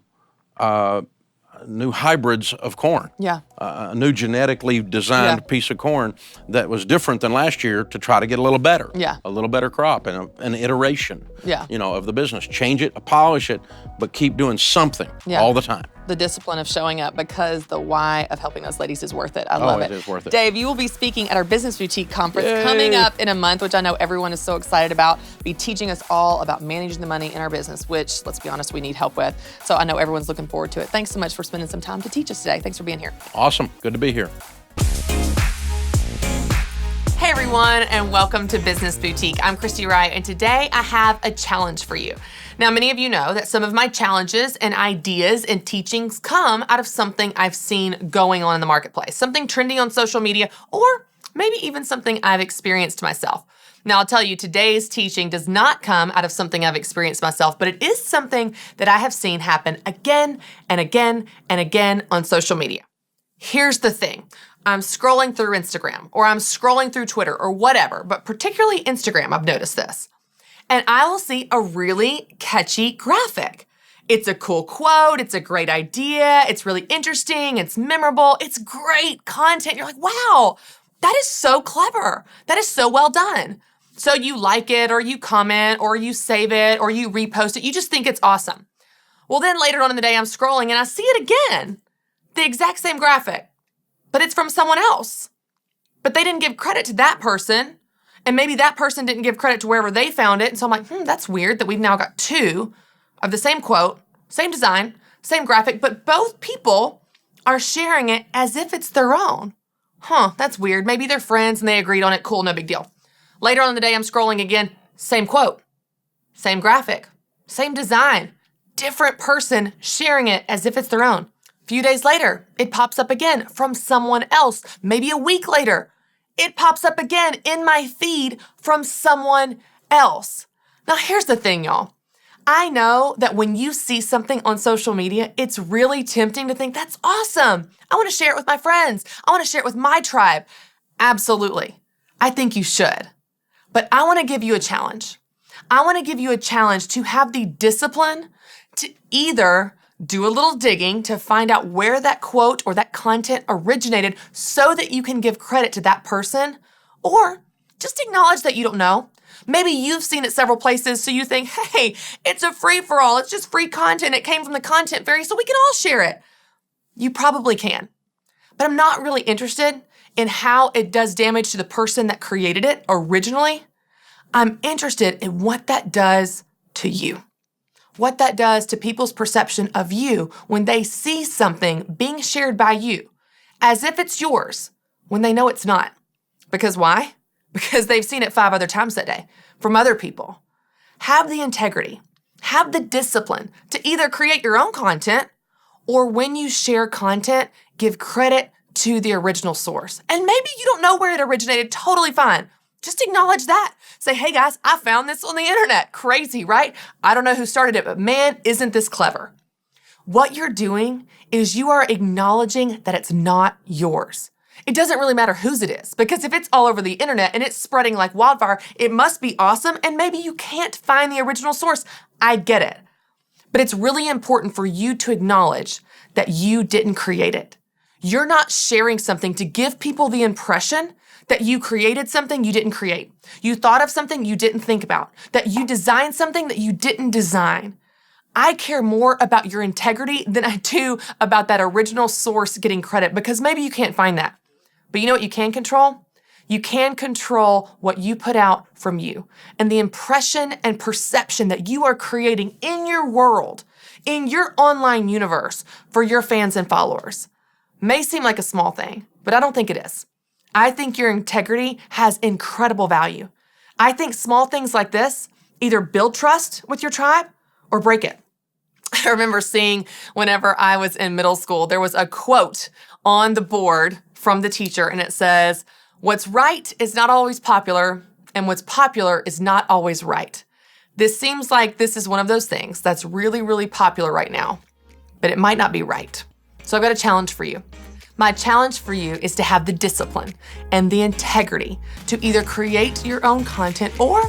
hybrids of corn. A new genetically designed piece of corn that was different than last year to try to get a little better. A little better crop and an iteration. Of the business. Change it, polish it, but keep doing something all the time. The discipline of showing up, because the why of helping those ladies is worth it. I love it. It is worth it. Dave, you will be speaking at our Business Boutique Conference coming up in a month, which I know everyone is so excited about. Be teaching us all about managing the money in our business, which, let's be honest, we need help with. So I know everyone's looking forward to it. Thanks so much for spending some time to teach us today. Thanks for being here. Awesome. Good to be here. Hey everyone, and welcome to Business Boutique. I'm Christy Wright, and today I have a challenge for you. Now, many of you know that some of my challenges and ideas and teachings come out of something I've seen going on in the marketplace, something trending on social media, or maybe even something I've experienced myself. Now, I'll tell you, today's teaching does not come out of something I've experienced myself, but it is something that I have seen happen again and again and again on social media. Here's the thing. I'm scrolling through Instagram, or I'm scrolling through Twitter, or whatever, but particularly Instagram, I've noticed this. And I will see a really catchy graphic. It's a cool quote, it's a great idea, it's really interesting, it's memorable, it's great content. You're like, wow, that is so clever. That is so well done. So you like it, or you comment, or you save it, or you repost it. You just think it's awesome. Well, then later on in the day, I'm scrolling and I see it again. The exact same graphic, but it's from someone else. But they didn't give credit to that person. And maybe that person didn't give credit to wherever they found it. And so I'm like, that's weird that we've now got two of the same quote, same design, same graphic, but both people are sharing it as if it's their own. That's weird. Maybe they're friends and they agreed on it. Cool, no big deal. Later on in the day, I'm scrolling again. Same quote, same graphic, same design, different person sharing it as if it's their own. A few days later, it pops up again from someone else. Maybe a week later, it pops up again in my feed from someone else. Now, here's the thing, y'all. I know that when you see something on social media, it's really tempting to think, that's awesome. I want to share it with my friends. I want to share it with my tribe. Absolutely. I think you should. But I want to give you a challenge. I want to give you a challenge to have the discipline to either do a little digging to find out where that quote or that content originated so that you can give credit to that person, or just acknowledge that you don't know. Maybe you've seen it several places, so you think, hey, it's a free-for-all. It's just free content. It came from the content fairy, so we can all share it. You probably can. But I'm not really interested in how it does damage to the person that created it originally. I'm interested in what that does to you. What that does to people's perception of you when they see something being shared by you as if it's yours when they know it's not. Because why? Because they've seen it 5 other times that day from other people. Have the integrity, have the discipline to either create your own content, or when you share content, give credit to the original source. And maybe you don't know where it originated, totally fine. Just acknowledge that. Say, hey guys, I found this on the internet. Crazy, right? I don't know who started it, but man, isn't this clever? What you're doing is you are acknowledging that it's not yours. It doesn't really matter whose it is, because if it's all over the internet and it's spreading like wildfire, it must be awesome, and maybe you can't find the original source. I get it. But it's really important for you to acknowledge that you didn't create it. You're not sharing something to give people the impression that you created something you didn't create. You thought of something you didn't think about, that you designed something that you didn't design. I care more about your integrity than I do about that original source getting credit, because maybe you can't find that. But you know what you can control? You can control what you put out from you and the impression and perception that you are creating in your world, in your online universe for your fans and followers. May seem like a small thing, but I don't think it is. I think your integrity has incredible value. I think small things like this either build trust with your tribe or break it. I remember seeing whenever I was in middle school, there was a quote on the board from the teacher, and it says, "What's right is not always popular, and what's popular is not always right." This seems like this is one of those things that's really, really popular right now, but it might not be right. So I've got a challenge for you. My challenge for you is to have the discipline and the integrity to either create your own content or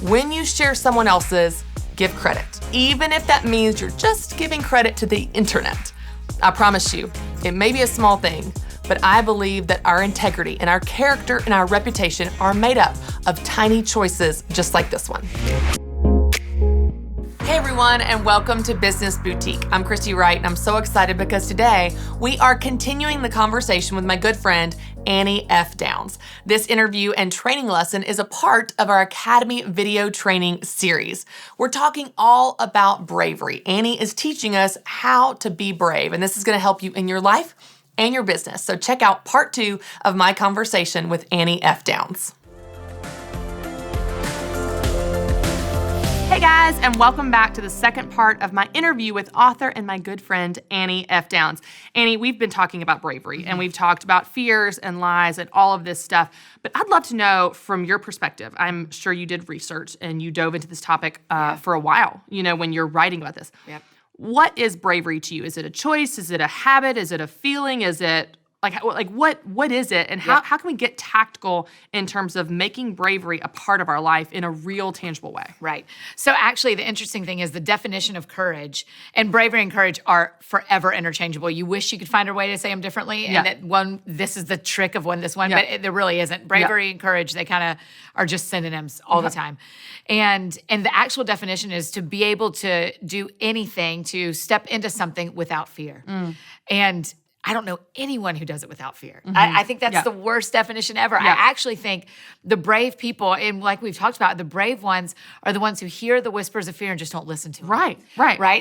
when you share someone else's, give credit, even if that means you're just giving credit to the internet. I promise you, it may be a small thing, but I believe that our integrity and our character and our reputation are made up of tiny choices just like this one. Hey everyone, and welcome to Business Boutique. I'm Christy Wright, and I'm so excited because today we are continuing the conversation with my good friend, Annie F. Downs. This interview and training lesson is a part of our Academy video training series. We're talking all about bravery. Annie is teaching us how to be brave, and this is going to help you in your life and your business. So check out part 2 of my conversation with Annie F. Downs. Hey guys, and welcome back to the second part of my interview with author and my good friend, Annie F. Downs. Annie, we've been talking about bravery, and we've talked about fears and lies and all of this stuff, but I'd love to know from your perspective. I'm sure you did research and you dove into this topic for a while, when you're writing about this. Yep. What is bravery to you? Is it a choice? Is it a habit? Is it a feeling? Is it what is it? And how can we get tactical in terms of making bravery a part of our life in a real, tangible way? Right. So actually, the interesting thing is the definition of courage and bravery and courage are forever interchangeable. You wish you could find a way to say them differently, and that this is the trick of this one, but there really isn't. Bravery and courage, they kind of are just synonyms all the time. And the actual definition is to be able to do anything, to step into something without fear. And I don't know anyone who does it without fear. I think that's the worst definition ever. I actually think the brave people, and like we've talked about, the brave ones are the ones who hear the whispers of fear and just don't listen to them. Right.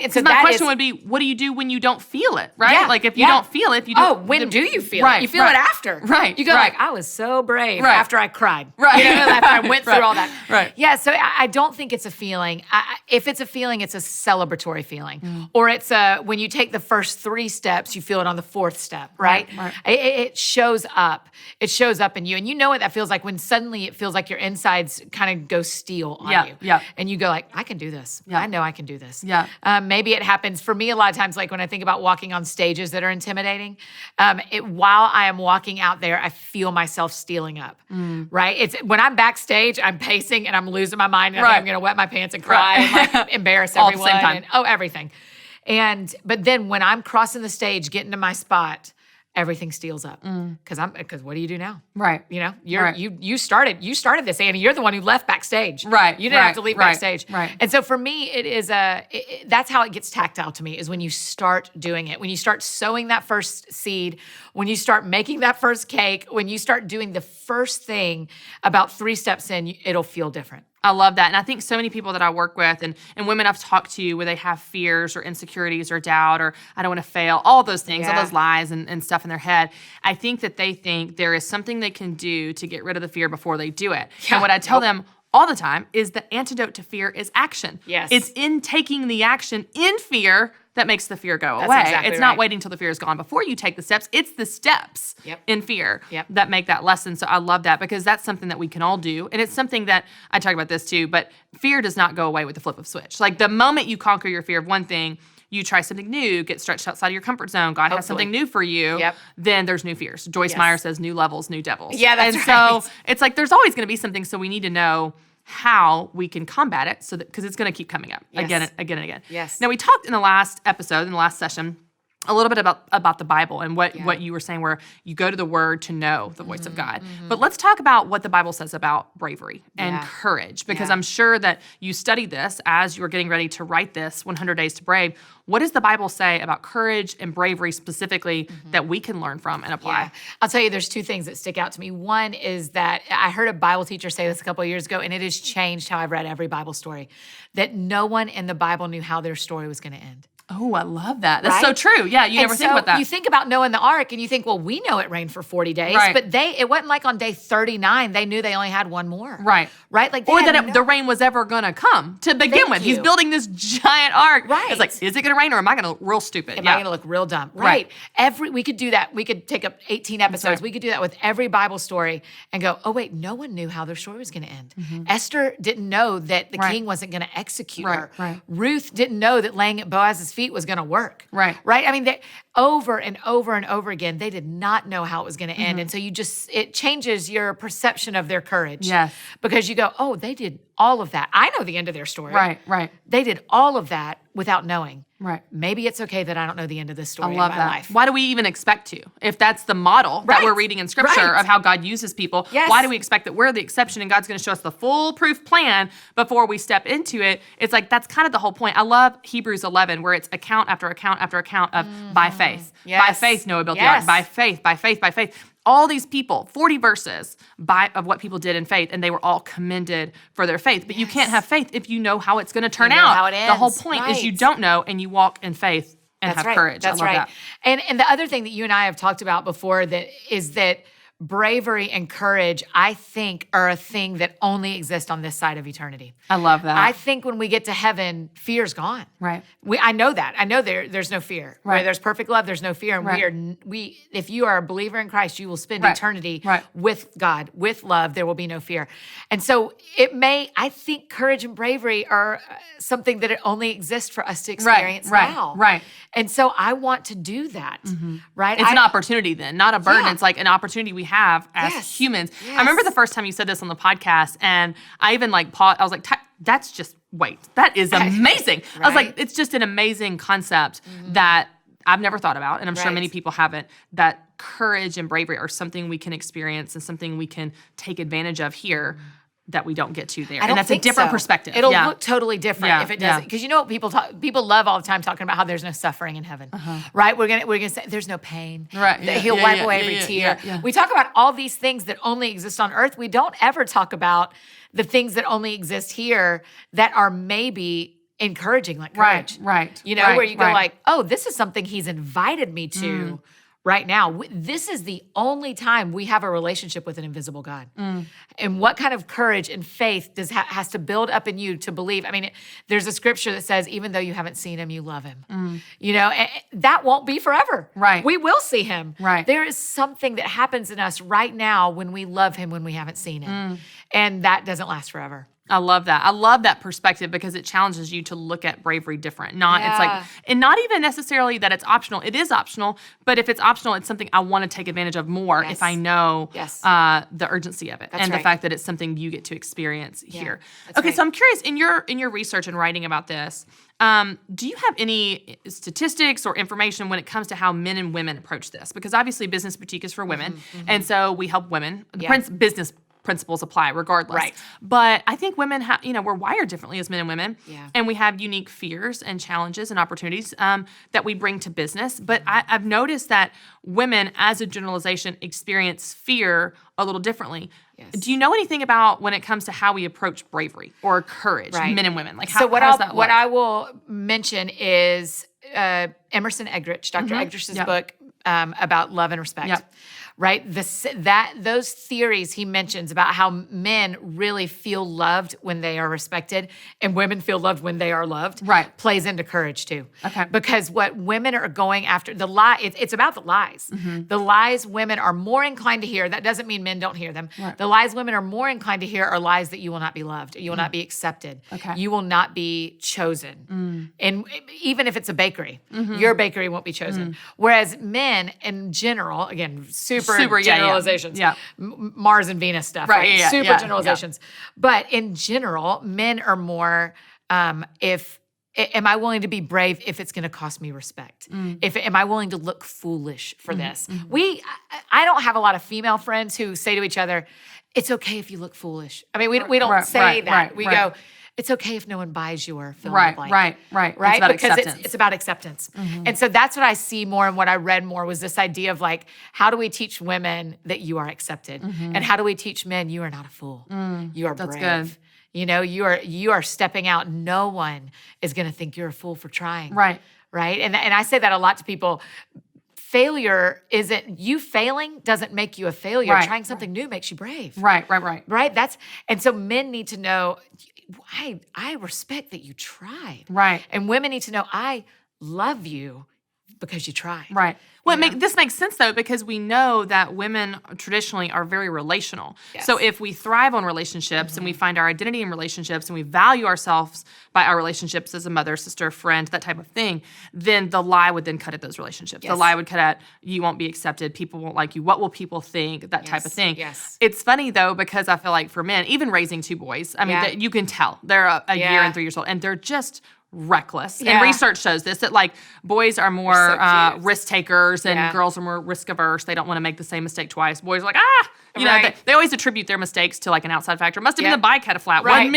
And so my question would be, what do you do when you don't feel it, right? Yeah, like if you don't feel it, if you don't. When do you feel it? You feel it after. Right. You go like, I was so brave after I cried. Right. After I went through all that. Right. Yeah, so I don't think it's a feeling. If it's a feeling, it's a celebratory feeling. Or it's when you take the first 3 steps, you feel it on the 4th step, right? It shows up. It shows up in you. And you know what that feels like when suddenly it feels like your insides kind of go steel on you. Yeah. And you go like, I can do this. I know I can do this. Yeah. Maybe it happens for me a lot of times, like when I think about walking on stages that are intimidating, while I am walking out there, I feel myself steeling up, right? It's when I'm backstage, I'm pacing and I'm losing my mind and I'm going to wet my pants and cry and like embarrass all at everyone. the same time. And, everything. But then when I'm crossing the stage, getting to my spot, everything steals up because what do you do now? Right. You started this, Annie. You're the one who left backstage. Right. You didn't have to leave backstage. Right. And so for me, it is that's how it gets tactile to me is when you start doing it, when you start sowing that first seed, when you start making that first cake, when you start doing the first thing about 3 steps in, it'll feel different. I love that. And I think so many people that I work with and women I've talked to where they have fears or insecurities or doubt or I don't want to fail, all those things, all those lies and stuff in their head. I think that they think there is something they can do to get rid of the fear before they do it. Yeah. And what I tell them all the time is the antidote to fear is action. Yes. It's in taking the action in fear that makes the fear go away. Exactly it's not waiting till the fear is gone before you take the steps. It's the steps in fear that make that lesson. So I love that because that's something that we can all do. And it's something that I talk about this too, but fear does not go away with the flip of switch. Like the moment you conquer your fear of one thing, you try something new, get stretched outside of your comfort zone. God has something new for you. Then there's new fears. Joyce Meyer says new levels, new devils. Yeah, that's right. And so it's like there's always going to be something. So we need to know how we can combat it so that because it's going to keep coming up again and again. Yes. Now we talked in the last episode, in the last session, a little bit about the Bible and what you were saying where you go to the Word to know the voice of God. But let's talk about what the Bible says about bravery and courage because I'm sure that you studied this as you were getting ready to write this 100 Days to Brave. What does the Bible say about courage and bravery specifically that we can learn from and apply? Yeah. I'll tell you, there's 2 things that stick out to me. One is that I heard a Bible teacher say this a couple of years ago, and it has changed how I've read every Bible story, that no one in the Bible knew how their story was going to end. Oh, I love that. That's Right? so true. Yeah, you never think about that. You think about Noah and the ark, and you think, well, we know it rained for 40 days, Right. but it wasn't like on day 39 they knew they only had one more. Right. Right? Like, Or that the rain was ever going to come to begin with. He's building this giant ark. Right. It's like, is it going to rain or am I going to real stupid? Am I going to look real dumb? Right. We could do that. We could take up 18 episodes. right. We could do that with every Bible story and go, oh, wait, no one knew how their story was going to end. Esther didn't know that the king wasn't going to execute her. Right. Ruth didn't know that laying at Boaz's feet was going to work. Right. Right? I mean, over and over and over again, they did not know how it was going to end. And so it changes your perception of their courage. Yes. Because you go, oh, they did all of that. I know the end of their story. Right. They did all of that without knowing. Right. Maybe it's okay that I don't know the end of this story I love in my that. life. Why do we even expect to? If that's the model that Right. we're reading in Scripture Right. of how God uses people, Yes. why do we expect that we're the exception and God's going to show us the foolproof plan before we step into it? It's like that's kind of the whole point. I love Hebrews 11 where it's account after account after account of by faith. Yes. By faith Noah built the Yes. ark. By faith, by faith, by faith. All these people, 40 verses of what people did in faith, and they were all commended for their faith. But you can't have faith if you know how it's going to turn know out. how it The whole ends. point is you Right. don't know, and you walk in faith and have courage. That's I love right. that. And the other thing that you and I have talked about before is that bravery and courage, I think, are a thing that only exist on this side of eternity. I love that. I think when we get to heaven, fear's gone. Right. I know that. I know there's no fear. Right. Where there's perfect love, there's no fear. And Right. if you are a believer in Christ, you will spend Right. eternity Right. with God, with love. There will be no fear. And so I think courage and bravery are something that it only exists for us to experience now. Right. And so I want to do that. Right. It's an opportunity then, not a burden. Yeah. It's like an opportunity we have as Yes. humans. Yes. I remember the first time you said this on the podcast, and I even paused. I was like, that's just, wait, that is amazing. I was like, Right. it's just an amazing concept that I've never thought about, and I'm sure Right. many people haven't, that courage and bravery are something we can experience and something we can take advantage of here that we don't get to there. I don't And that's a think different so. perspective. It'll Yeah. look totally different Yeah, if it yeah. doesn't. Because you know what people love all the time talking about how there's no suffering in heaven, right? We're gonna say there's no pain, Right, That yeah, He'll yeah, wipe yeah, away yeah, every yeah, tear. yeah. We talk about all these things that only exist on earth. We don't ever talk about the things that only exist here that are maybe encouraging, like courage, right, You know, right, where you go right. like, oh, this is something He's invited me to. Right now, this is the only time we have a relationship with an invisible God. And what kind of courage and faith has to build up in you to believe? I mean, there's a scripture that says, even though you haven't seen Him, you love Him. You know, and that won't be forever. Right. We will see Him. Right. There is something that happens in us right now when we love Him when we haven't seen Him. And that doesn't last forever. I love that. I love that perspective because it challenges you to look at bravery different. It's like, Yeah. and not even necessarily that it's optional. It is optional, but if it's optional, it's something I want to take advantage of more Yes. if I know Yes. the urgency of it That's and right. the fact that it's something you get to experience here. that's Okay, right. so I'm curious in your research and writing about this. Do you have any statistics or information when it comes to how men and women approach this? Because obviously, Business Boutique is for women, and so we help women. The Yeah. business principles apply regardless. Right. But I think women have, we're wired differently as men and women. Yeah. And we have unique fears and challenges and opportunities that we bring to business. But I've noticed that women, as a generalization, experience fear a little differently. Yes. Do you know anything about when it comes to how we approach bravery or courage, Right. men and women? Like, So how does that what look? I will mention is Emerson Eggerichs, Dr. Eggerichs' Yeah. book about love and respect. Yeah. Right? Those theories he mentions about how men really feel loved when they are respected and women feel loved when they are loved Right. plays into courage too. Okay. Because what women are going after, it's about the lies. The lies women are more inclined to hear. That doesn't mean men don't hear them. Right. The lies women are more inclined to hear are lies that you will not be loved. You will not be accepted. Okay. You will not be chosen. And even if it's a bakery, your bakery won't be chosen. Whereas men in general, again, super yeah, yeah. generalizations, Yeah. Mars and Venus stuff, Right, right? yeah, Super yeah, generalizations. But in general, men are more, am I willing to be brave if it's going to cost me respect? Am I willing to look foolish for this? I don't have a lot of female friends who say to each other, it's okay if you look foolish. I mean, we don't Right, say right, that. right, we right. go, it's okay if no one buys your fill in the Right, blank. right. Right? It's about Because acceptance. it's about acceptance. And so that's what I see more and what I read more was this idea of like, how do we teach women that you are accepted? And how do we teach men you are not a fool? You are That's brave. good. You know, you are stepping out. No one is going to think you're a fool for trying. Right. right? And I say that a lot to people. Failure isn't, you failing doesn't make you a failure. Right. Trying something new makes you brave. Right. Right? And so men need to know, I respect that you tried. Right. And women need to know, I love you because you tried. Right. Well, this makes sense, though, because we know that women traditionally are very relational. Yes. So if we thrive on relationships and we find our identity in relationships and we value ourselves by our relationships as a mother, sister, friend, that type of thing, then the lie would then cut at those relationships. Yes. The lie would cut at, you won't be accepted, people won't like you, what will people think, that type of thing. Yes. It's funny, though, because I feel like for men, even raising 2 boys, I mean, you can tell. They're a year and 3 years old, and they're just reckless. Yeah. And research shows this, that like boys are more so cute. risk takers and girls are more risk averse. They don't want to make the same mistake twice. Boys are like, you know, they always attribute their mistakes to like an outside factor. Must have been the bike had a flat. Right.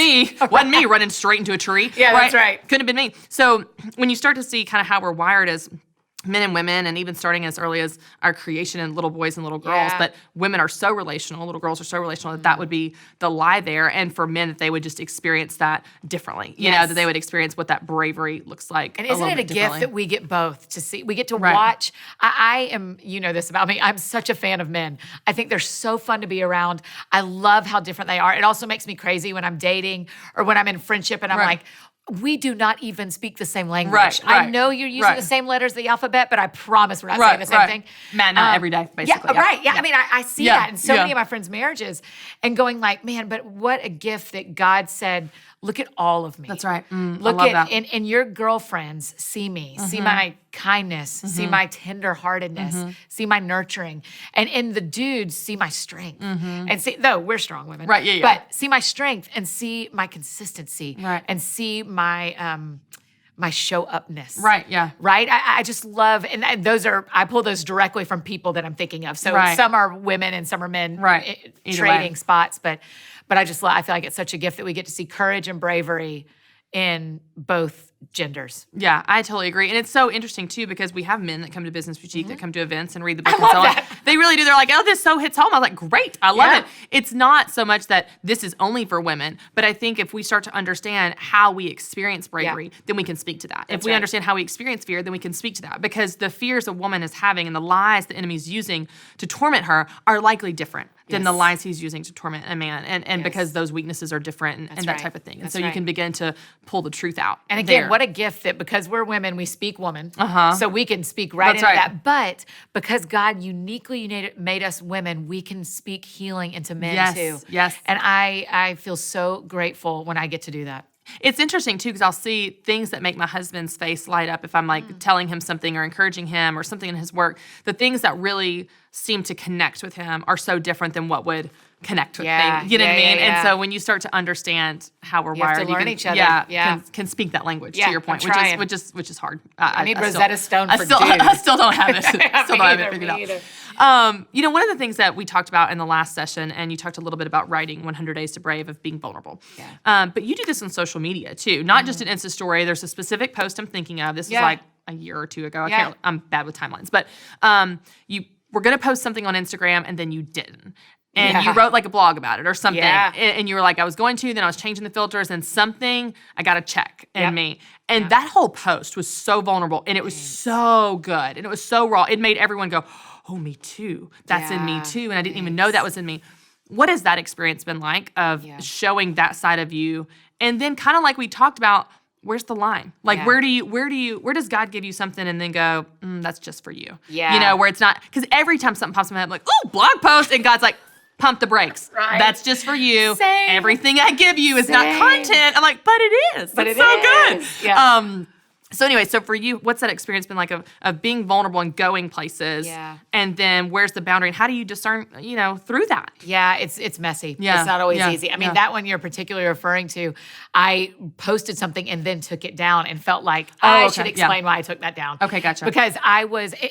Wasn't me running straight into a tree. Yeah, that's right. Couldn't have been me. So when you start to see kind of how we're wired as men and women, and even starting as early as our creation in little boys and little girls, but women are so relational, little girls are so relational that would be the lie there. And for men, that they would just experience that differently. You know, that they would experience what that bravery looks like. And isn't it a gift that we get both to see? We get to watch. I am, you know this about me, I'm such a fan of men. I think they're so fun to be around. I love how different they are. It also makes me crazy when I'm dating or when I'm in friendship and I'm like, we do not even speak the same language. Right. I know you're using the same letters of the alphabet, but I promise we're not saying the same thing. Matt, not every day, basically. I mean, I see that in so many of my friends' marriages and going like, man, but what a gift that God said, look at all of me. That's right. Look I love at, that. and your girlfriends see me, see my kindness, see my tenderheartedness, see my nurturing. And in the dudes, see my strength. And see, though we're strong women. Right, yeah. But see my strength and see my consistency. Right. And see my my show upness. Right, yeah. Right? I just love, and those are, I pull those directly from people that I'm thinking of. So some are women and some are men trading spots. But I just love, I feel like it's such a gift that we get to see courage and bravery in both genders. Yeah, I totally agree. And it's so interesting too, because we have men that come to Business Boutique that come to events and read the book and so on. They really do. They're like, oh, this so hits home. I was like, great. I love it. It's not so much that this is only for women, but I think if we start to understand how we experience bravery, then we can speak to that. If we understand how we experience fear, then we can speak to that, because the fears a woman is having and the lies the enemy's using to torment her are likely different than the lies he's using to torment a man. And because those weaknesses are different and that type of thing. And so you can begin to pull the truth out. And again, what a gift that because we're women, we speak woman. So we can speak into that. But because God uniquely made us women, we can speak healing into men too. Yes. And I feel so grateful when I get to do that. It's interesting too, because I'll see things that make my husband's face light up if I'm like telling him something or encouraging him or something in his work. The things that really seem to connect with him are so different than what would connect with me. You know what I mean? And so when you start to understand how we're wired, have to learn each other. Can speak that language to your point, which is hard. I need Rosetta Stone for dudes. I still don't have it. Still don't have it figured out. You know, one of the things that we talked about in the last session, and you talked a little bit about writing 100 Days to Brave, of being vulnerable. But you do this on social media too, not just an Insta story. There's a specific post I'm thinking of. This is like a year or two ago. I'm bad with timelines, but you were going to post something on Instagram and then you didn't. And you wrote like a blog about it or something. And you were like, I was going to, then I was changing the filters and something, I got a check in me. And that whole post was so vulnerable and it was so good and it was so raw. It made everyone go, oh, me too. That's in me too. And I didn't even know that was in me. What has that experience been like of showing that side of you? And then kind of like we talked about, where's the line? Like, where does God give you something and then go, that's just for you? You know, where it's not, because every time something pops in my head, I'm like, ooh, blog post. And God's like, pump the brakes. That's just for you. Same. Everything I give you is not content. I'm like, but it is. But it's so good. So anyway, so for you, what's that experience been like of being vulnerable and going places? And then where's the boundary and how do you discern, you know, through that? It's messy. It's not always easy. I mean, that one you're particularly referring to, I posted something and then took it down and felt like I should explain why I took that down. Okay, gotcha. Because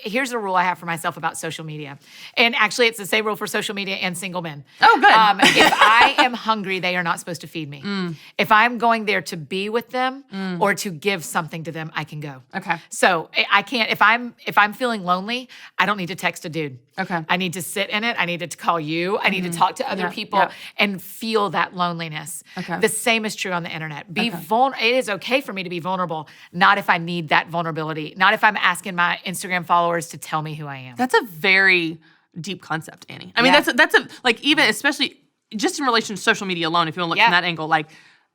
here's a rule I have for myself about social media. And actually it's the same rule for social media and single men. Oh, good. If I am hungry, they are not supposed to feed me. If I'm going there to be with them or to give something to them, I can go. Okay. So I can't, if I'm feeling lonely, I don't need to text a dude. Okay. I need to sit in it. I need to call you. I need to talk to other people and feel that loneliness. Okay. The same is true on the internet. It is okay for me to be vulnerable, not if I need that vulnerability, not if I'm asking my Instagram followers to tell me who I am. That's a very deep concept, Annie. I mean, that's a like, even especially just in relation to social media alone, if you want to look from that angle, like,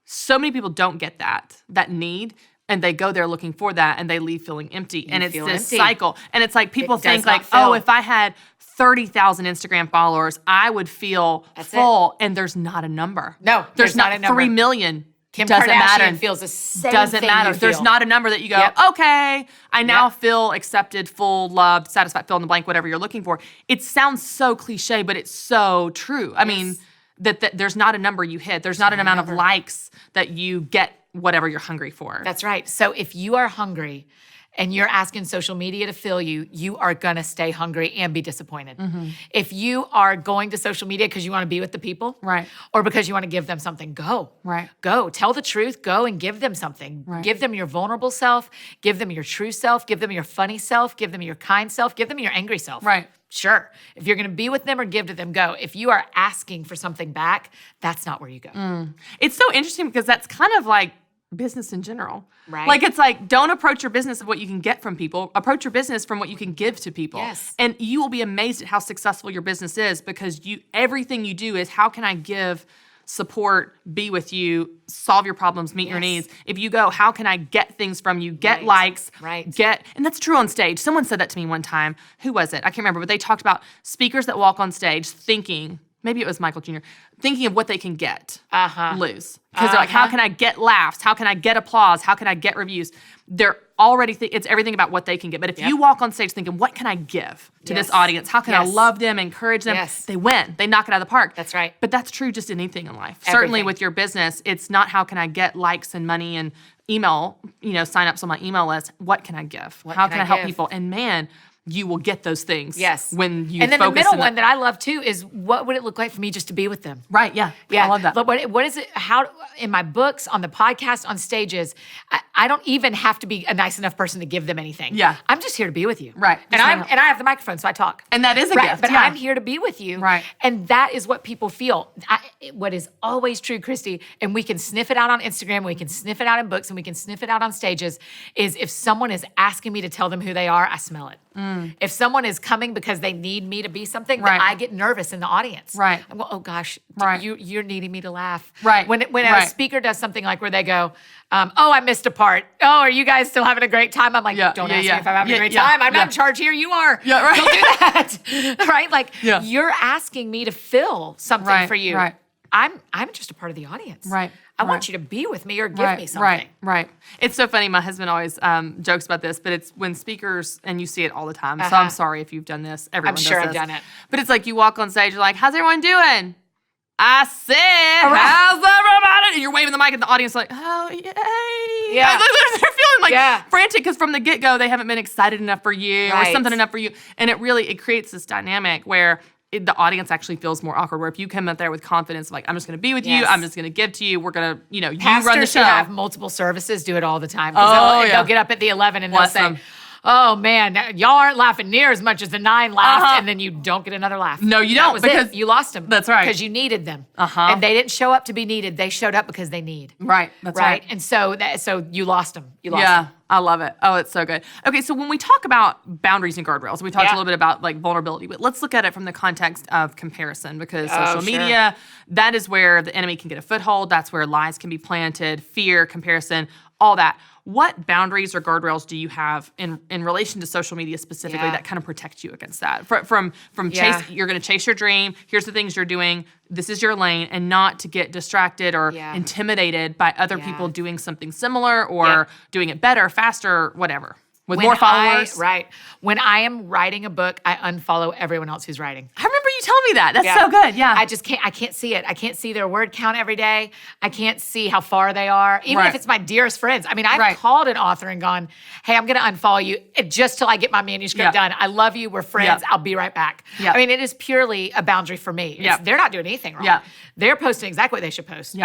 so many people don't get that need, and they go there looking for that, and they leave feeling empty. And it's this cycle. And it's like people think like, oh, if I had 30,000 Instagram followers, I would feel full. And there's not a number. No, there's not a number. 3 million. Kim doesn't Kardashian matter. feels the same doesn't thing matter. you feel. There's not a number that you go, okay, I now feel accepted, full, loved, satisfied, fill in the blank, whatever you're looking for. It sounds so cliche, but it's so true. I mean, that there's not a number you hit. There's not an amount of likes that you get whatever you're hungry for. That's right. So if you are hungry and you're asking social media to fill you, you are gonna stay hungry and be disappointed. If you are going to social media because you wanna be with the people, or because you wanna give them something, go. Go. Tell the truth, go and give them something. Give them your vulnerable self, give them your true self, give them your funny self, give them your kind self, give them your angry self. Sure. If you're gonna be with them or give to them, go. If you are asking for something back, that's not where you go. It's so interesting because that's kind of like business in general. Right. Like, it's like, don't approach your business of what you can get from people. Approach your business from what you can give to people. Yes. And you will be amazed at how successful your business is, because everything you do is, how can I give support, be with you, solve your problems, meet your needs. If you go, how can I get things from you, get likes, and that's true on stage. Someone said that to me one time. Who was it? I can't remember, but they talked about speakers that walk on stage thinking, maybe it was Michael Jr., thinking of what they can get, lose. Because they're like, how can I get laughs? How can I get applause? How can I get reviews? They're already, it's everything about what they can get. But if you walk on stage thinking, what can I give to this audience? How can I love them, encourage them? They win. They knock it out of the park. That's right. But that's true just in anything in life. Certainly with your business, it's not how can I get likes and money and email, sign-ups on my email list. What can I give? How can I help people? And man, you will get those things when you focus. And then the middle one that I love too is, what would it look like for me just to be with them? Right, yeah. I love that. But what is it, how, in my books, on the podcast, on stages, I don't even have to be a nice enough person to give them anything. Yeah. I'm just here to be with you. Right. And I have the microphone, so I talk. And that is a gift. But I'm here to be with you. Right. And that is what people feel. What is always true, Christy, and we can sniff it out on Instagram, we can sniff it out in books, and we can sniff it out on stages, is if someone is asking me to tell them who they are, I smell it. If someone is coming because they need me to be something, then I get nervous in the audience. Right. I go, oh gosh, you're needing me to laugh. Right. When a speaker does something like where they go, oh, I missed a part. Oh, are you guys still having a great time? I'm like, don't ask me if I'm having a great time. I'm not in charge here. You are. Yeah, right. Don't do that. Right? Like, you're asking me to fill something for you. Right. I'm just a part of the audience. Right. I want you to be with me or give me something. Right. It's so funny. My husband always jokes about this, but it's when speakers, and you see it all the time. So I'm sorry if you've done this. Everyone does sure this. I've done it. But it's like you walk on stage, you're like, how's everyone doing? I said, how's everybody? And you're waving the mic at the audience like, oh, yay. Yeah. They're feeling like frantic because from the get-go, they haven't been excited enough for you or something enough for you. And it creates this dynamic where the audience actually feels more awkward, where if you come out there with confidence, like, I'm just going to be with you, I'm just going to give to you, we're going to, you run the show. Pastors who have multiple services do it all the time. They'll get up at the 11 and they'll say, oh man, y'all aren't laughing near as much as the 9 laughed, and then you don't get another laugh. No, you don't, because you lost them. That's right. Because you needed them. And they didn't show up to be needed. They showed up because they need. Right. That's right. And so you lost them. You lost them. I love it. Oh, it's so good. Okay, so when we talk about boundaries and guardrails, we talked a little bit about like vulnerability, but let's look at it from the context of comparison, because social media, that is where the enemy can get a foothold. That's where lies can be planted, fear, comparison, all that. What boundaries or guardrails do you have in relation to social media specifically that kind of protect you against that? From chase, you're going to chase your dream. Here's the things you're doing. This is your lane, and not to get distracted or intimidated by other people doing something similar or doing it better, faster, whatever, with more followers. When I am writing a book, I unfollow everyone else who's writing. I remember you tell me that? That's so good. Yeah. I can't see it. I can't see their word count every day. I can't see how far they are, even if it's my dearest friends. I mean, I've called an author and gone, hey, I'm going to unfollow you just till I get my manuscript done. I love you. We're friends. I'll be right back. I mean, it is purely a boundary for me. They're not doing anything wrong. They're posting exactly what they should post.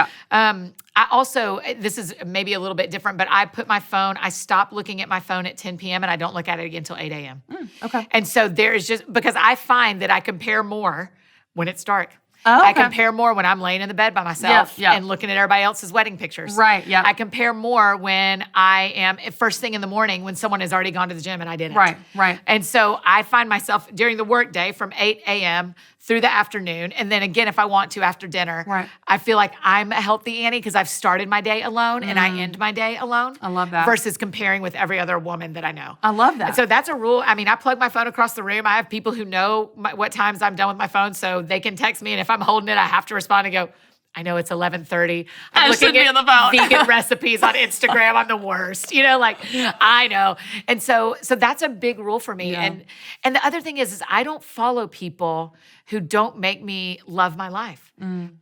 I also, this is maybe a little bit different, but I put my phone, I stop looking at my phone at 10 p.m. and I don't look at it again until 8 a.m. Okay. And so there's just, because I find that I compare more when it's dark. Oh, okay. I compare more when I'm laying in the bed by myself and looking at everybody else's wedding pictures. Right, yeah. I compare more when I am first thing in the morning when someone has already gone to the gym and I didn't. Right. And so I find myself during the workday from 8 a.m. through the afternoon. And then again, if I want to after dinner, I feel like I'm a healthy Annie because I've started my day alone and I end my day alone. I love that. Versus comparing with every other woman that I know. I love that. And so that's a rule. I mean, I plug my phone across the room. I have people who know what times I'm done with my phone so they can text me. And if I'm holding it, I have to respond and go, I know it's 11:30. I'm looking at the phone. vegan recipes on Instagram. I'm the worst. I know. And so that's a big rule for me. Yeah. And the other thing is I don't follow people who don't make me love my life.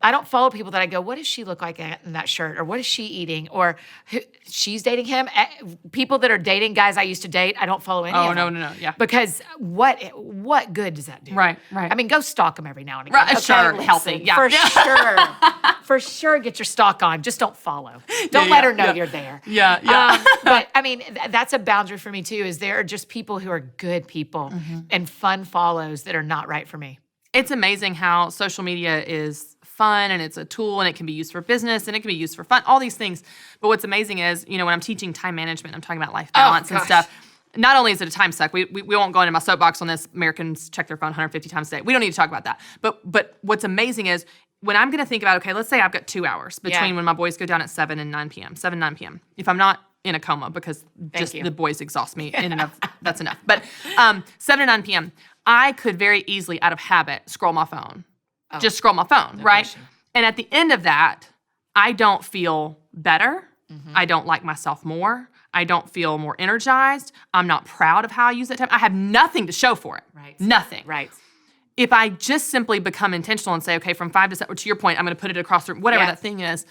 I don't follow people that I go, what does she look like in that shirt? Or what is she eating? Or she's dating him. People that are dating guys I used to date, I don't follow any of them. No. Yeah. Because what good does that do? Right. I mean, go stalk them every now and again. Right, Okay, sure, listen, healthy. Yeah. For sure. For sure, get your stalk on. Just don't follow. Don't let her know you're there. Yeah. But I mean, that's a boundary for me too, is there are just people who are good people and fun follows that are not right for me. It's amazing how social media is fun and it's a tool and it can be used for business and it can be used for fun, all these things. But what's amazing is, when I'm teaching time management, I'm talking about life balance and stuff. Not only is it a time suck, we won't go into my soapbox on this. Americans check their phone 150 times a day. We don't need to talk about that. But what's amazing is when I'm going to think about, okay, let's say I've got 2 hours between when my boys go down at 7 and 9 p.m., 9 p.m. If I'm not in a coma because the boys exhaust me in and of, that's enough. But 7 to 9 p.m., I could very easily, out of habit, scroll my phone. Just scroll my phone, right? And at the end of that, I don't feel better. I don't like myself more. I don't feel more energized. I'm not proud of how I use that time. I have nothing to show for it. Right. Nothing. Right. If I just simply become intentional and say, okay, from 5 to 7, or to your point, I'm going to put it across the room, whatever that thing is,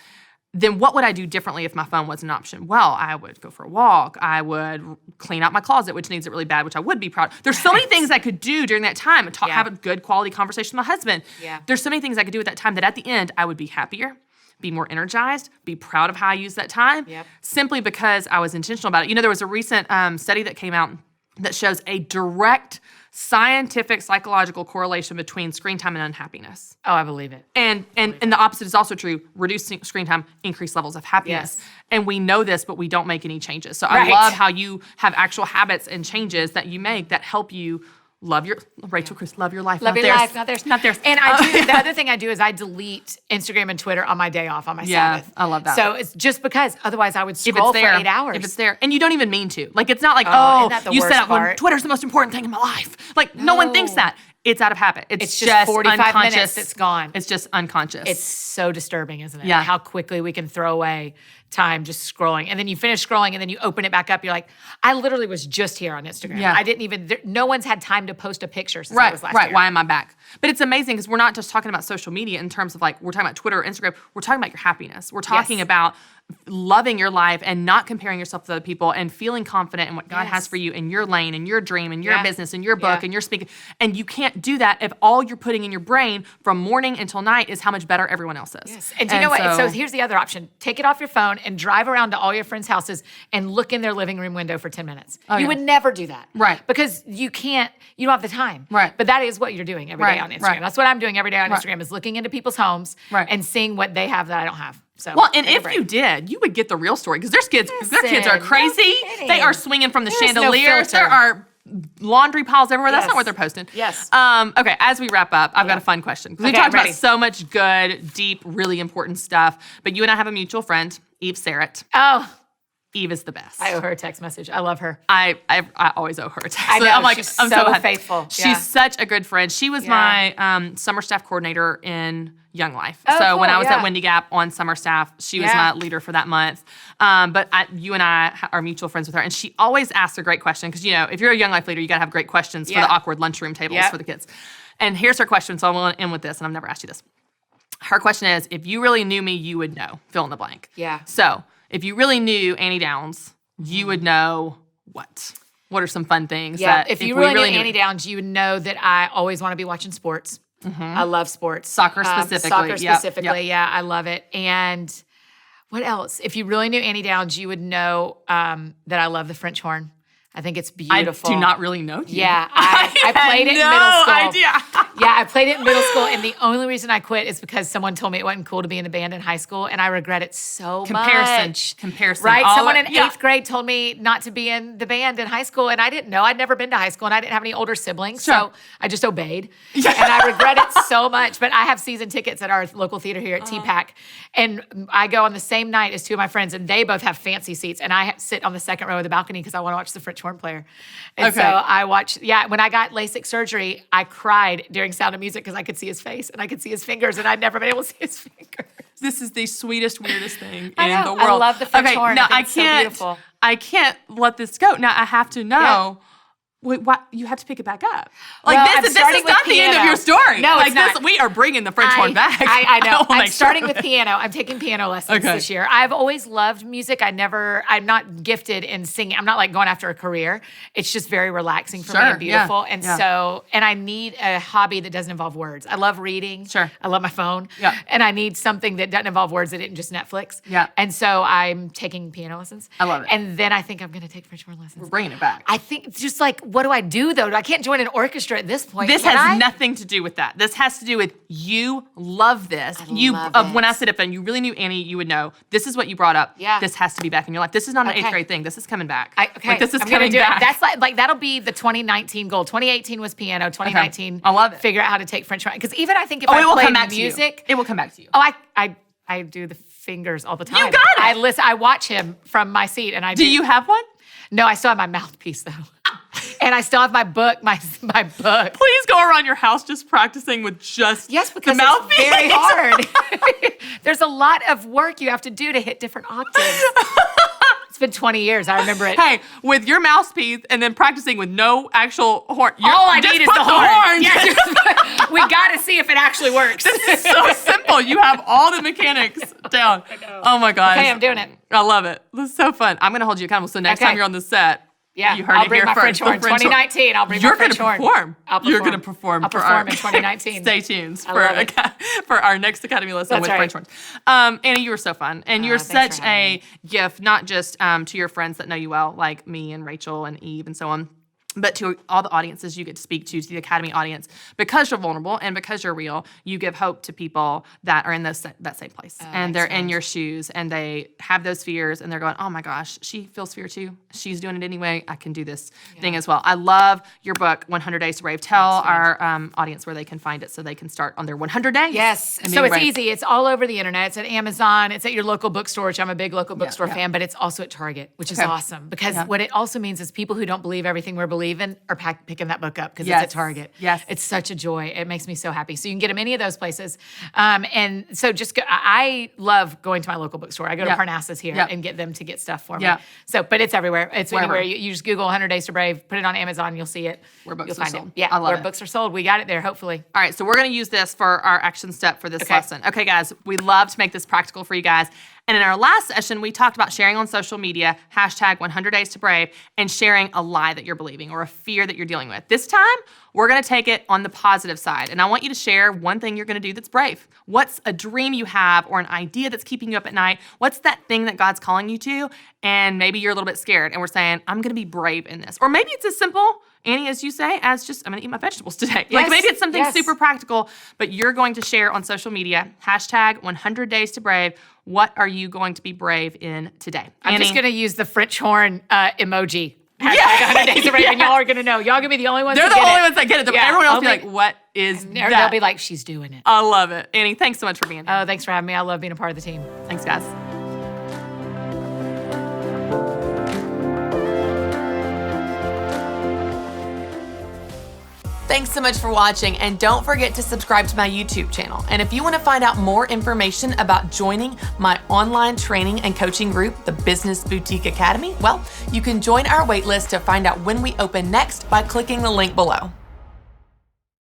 then what would I do differently if my phone was an option? Well, I would go for a walk. I would clean out my closet, which needs it really bad, which I would be proud of. There's so many things I could do during that time. Have a good quality conversation with my husband. There's so many things I could do at that time that at the end, I would be happier, be more energized, be proud of how I used that time, simply because I was intentional about it. There was a recent study that came out that shows a direct scientific psychological correlation between screen time and unhappiness. Oh, I believe it. And the opposite is also true. Reducing screen time, increased levels of happiness. Yes. And we know this, but we don't make any changes. So I love how you have actual habits and changes that you make that help you love your love your life. Love your life, not theirs. Not theirs. And the other thing I do is I delete Instagram and Twitter on my day off, on my Sabbath. I love that. So it's just because otherwise I would scroll for 8 hours. If it's there. And you don't even mean to. Like, it's not like, isn't that the you worst said part? Twitter's the most important thing in my life. Like, no one thinks that. It's out of habit. It's just 45 unconscious. minutes that's gone. It's just unconscious. It's so disturbing, isn't it? Yeah. How quickly we can throw away time just scrolling. And then you finish scrolling and then you open it back up. You're like, I literally was just here on Instagram. Yeah. I didn't even, no one's had time to post a picture since I was last year. Why am I back? But it's amazing because we're not just talking about social media in terms of like, we're talking about Twitter or Instagram. We're talking about your happiness. We're talking about loving your life and not comparing yourself to other people and feeling confident in what God has for you in your lane and your dream and your business and your book and your speaking. And you can't do that if all you're putting in your brain from morning until night is how much better everyone else is. Yes. And do you know what? So here's the other option. Take it off your phone and drive around to all your friends' houses and look in their living room window for 10 minutes. You would never do that. Right. Because you don't have the time. Right. But that is what you're doing every day on Instagram. Right. That's what I'm doing every day on Instagram is looking into people's homes and seeing what they have that I don't have. So, well, and if you did, you would get the real story because their kids are crazy. They are swinging from the chandeliers. There are laundry piles everywhere. That's not what they're posting. Yes. Okay, as we wrap up, I've got a fun question. Because we talked about so much good, deep, really important stuff. But you and I have a mutual friend, Eve Sarrett. Oh. Eve is the best. I owe her a text message. I love her. I always owe her a text. I know. I'm like, she's I'm so faithful. She's such a good friend. She was my summer staff coordinator in Young Life. Oh, so cool, when I was at Windy Gap on summer staff, she was my leader for that month. But you and I are mutual friends with her. And she always asks a great question. Because, if you're a Young Life leader, you got to have great questions for the awkward lunchroom tables for the kids. And here's her question, so I'm going to end with this, and I've never asked you this. Her question is, if you really knew me, you would know. Fill in the blank. Yeah. So if you really knew Annie Downs, you would know what? What are some fun things? Yeah, that if you really knew Annie Downs, you would know that I always want to be watching sports. I love sports. Soccer specifically. Soccer specifically, yeah, I love it. And what else? If you really knew Annie Downs, you would know that I love the French horn. I think it's beautiful. I do not really know you. Yeah, I played it in middle school. Idea. Yeah, I played it in middle school, and the only reason I quit is because someone told me it wasn't cool to be in the band in high school, and I regret it so much. Comparison. Right? Someone in 8th grade told me not to be in the band in high school, and I didn't know. I'd never been to high school, and I didn't have any older siblings, so I just obeyed. And I regret it so much, but I have season tickets at our local theater here at TPAC, and I go on the same night as two of my friends, and they both have fancy seats, and I sit on the second row of the balcony because I want to watch the French horn player. And so I watched, when I got LASIK surgery, I cried during Sound of Music because I could see his face and I could see his fingers, and I'd never been able to see his fingers. This is the sweetest, weirdest thing in I know. the world. I love the French horn. Now I think it's so beautiful. I can't let this go. Now I have to know. Wait, what? You have to pick it back up. Like Well, this is not the end of your story. No, like it's not. This, we are bringing the French horn back. I know. I'm make starting sure. with piano. I'm taking piano lessons this year. I've always loved music. I'm not gifted in singing. I'm not like going after a career. It's just very relaxing for me and beautiful. And so I need a hobby that doesn't involve words. I love reading. Sure. I love my phone. Yeah. And I need something that doesn't involve words that isn't just Netflix. Yeah. And so I'm taking piano lessons. I love it. And then I think I'm going to take French horn lessons. We're bringing it back. I think it's just like, what do I do though? I can't join an orchestra at this point. This has nothing to do with that. This has to do with you love this. When I said if you really knew Annie, you would know this is what you brought up. Yeah. This has to be back in your life. This is not an 8th grade thing. This is coming back. This is I'm coming gonna do back. It. That's like that'll be the 2019 goal. 2018 was piano. 2019, I love it. Figure out how to take French horn. Because even I think if it I will played come back music, to you. It will come back to you. Oh, I do the fingers all the time. You got it. I listen. I watch him from my seat, and I Do you have one? No, I still have my mouthpiece though. And I still have my book, my book. Please go around your house just practicing with just Yes, because the mouthpiece. it's very hard. There's a lot of work you have to do to hit different octaves. It's been 20 years. I remember it. Hey, with your mouthpiece and then practicing with no actual horn. All I need is the horn. Yeah, we got to see if it actually works. It's so simple. You have all the mechanics down. Oh my gosh. Okay, I'm doing it. I love it. This is so fun. I'm going to hold you accountable. So next time you're on the set, yeah, you heard I'll it bring here my first. French horn. 2019, I'll bring my French horn. You're going to perform. I'll perform in 2019. Stay tuned for our next Academy lesson with French horns. Annie, you were so fun. And you're such a gift, not just to your friends that know you well, like me and Rachel and Eve and so on, but to all the audiences you get to speak to the Academy audience. Because you're vulnerable and because you're real, you give hope to people that are in that same place. And they're in your shoes and they have those fears and they're going, oh my gosh, she feels fear too. She's doing it anyway. I can do this thing as well. I love your book, 100 Days to Brave. Tell our audience where they can find it so they can start on their 100 days. Yes. So it's easy. It's all over the internet. It's at Amazon. It's at your local bookstore, which I'm a big local bookstore fan, but it's also at Target, which is awesome. Because what it also means is people who don't believe everything we're believing are picking that book up because it's at Target. Yes. It's such a joy. It makes me so happy. So you can get them any of those places. And so just go, I love going to my local bookstore. I go to Parnassus here and get them to get stuff for me. So, but it's everywhere. It's anywhere. You just Google 100 Days to Brave, put it on Amazon, you'll see it. Where books you'll are find sold. it. Yeah, where books are sold. We got it there, hopefully. All right, so we're going to use this for our action step for this lesson. Okay, guys, we love to make this practical for you guys. And in our last session, we talked about sharing on social media, hashtag 100 Days to Brave, and sharing a lie that you're believing or a fear that you're dealing with. This time, we're going to take it on the positive side. And I want you to share one thing you're going to do that's brave. What's a dream you have or an idea that's keeping you up at night? What's that thing that God's calling you to? And maybe you're a little bit scared and we're saying, I'm going to be brave in this. Or maybe it's as simple, Annie, as you say, as just, I'm going to eat my vegetables today. Like maybe it's something super practical, but you're going to share on social media, hashtag 100 Days to Brave. What are you going to be brave in today? I'm Annie? just going to use the French horn emoji. Hashtag 100 Days to Brave, and y'all are going to know. Y'all going to be the only ones They're that the get only it. ones that get it. Everyone else will be like, what is that? They'll be like, she's doing it. I love it. Annie, thanks so much for being here. Oh, thanks for having me. I love being a part of the team. Thanks, guys. Thanks so much for watching, and don't forget to subscribe to my YouTube channel. And if you want to find out more information about joining my online training and coaching group, the Business Boutique Academy, well, you can join our waitlist to find out when we open next by clicking the link below.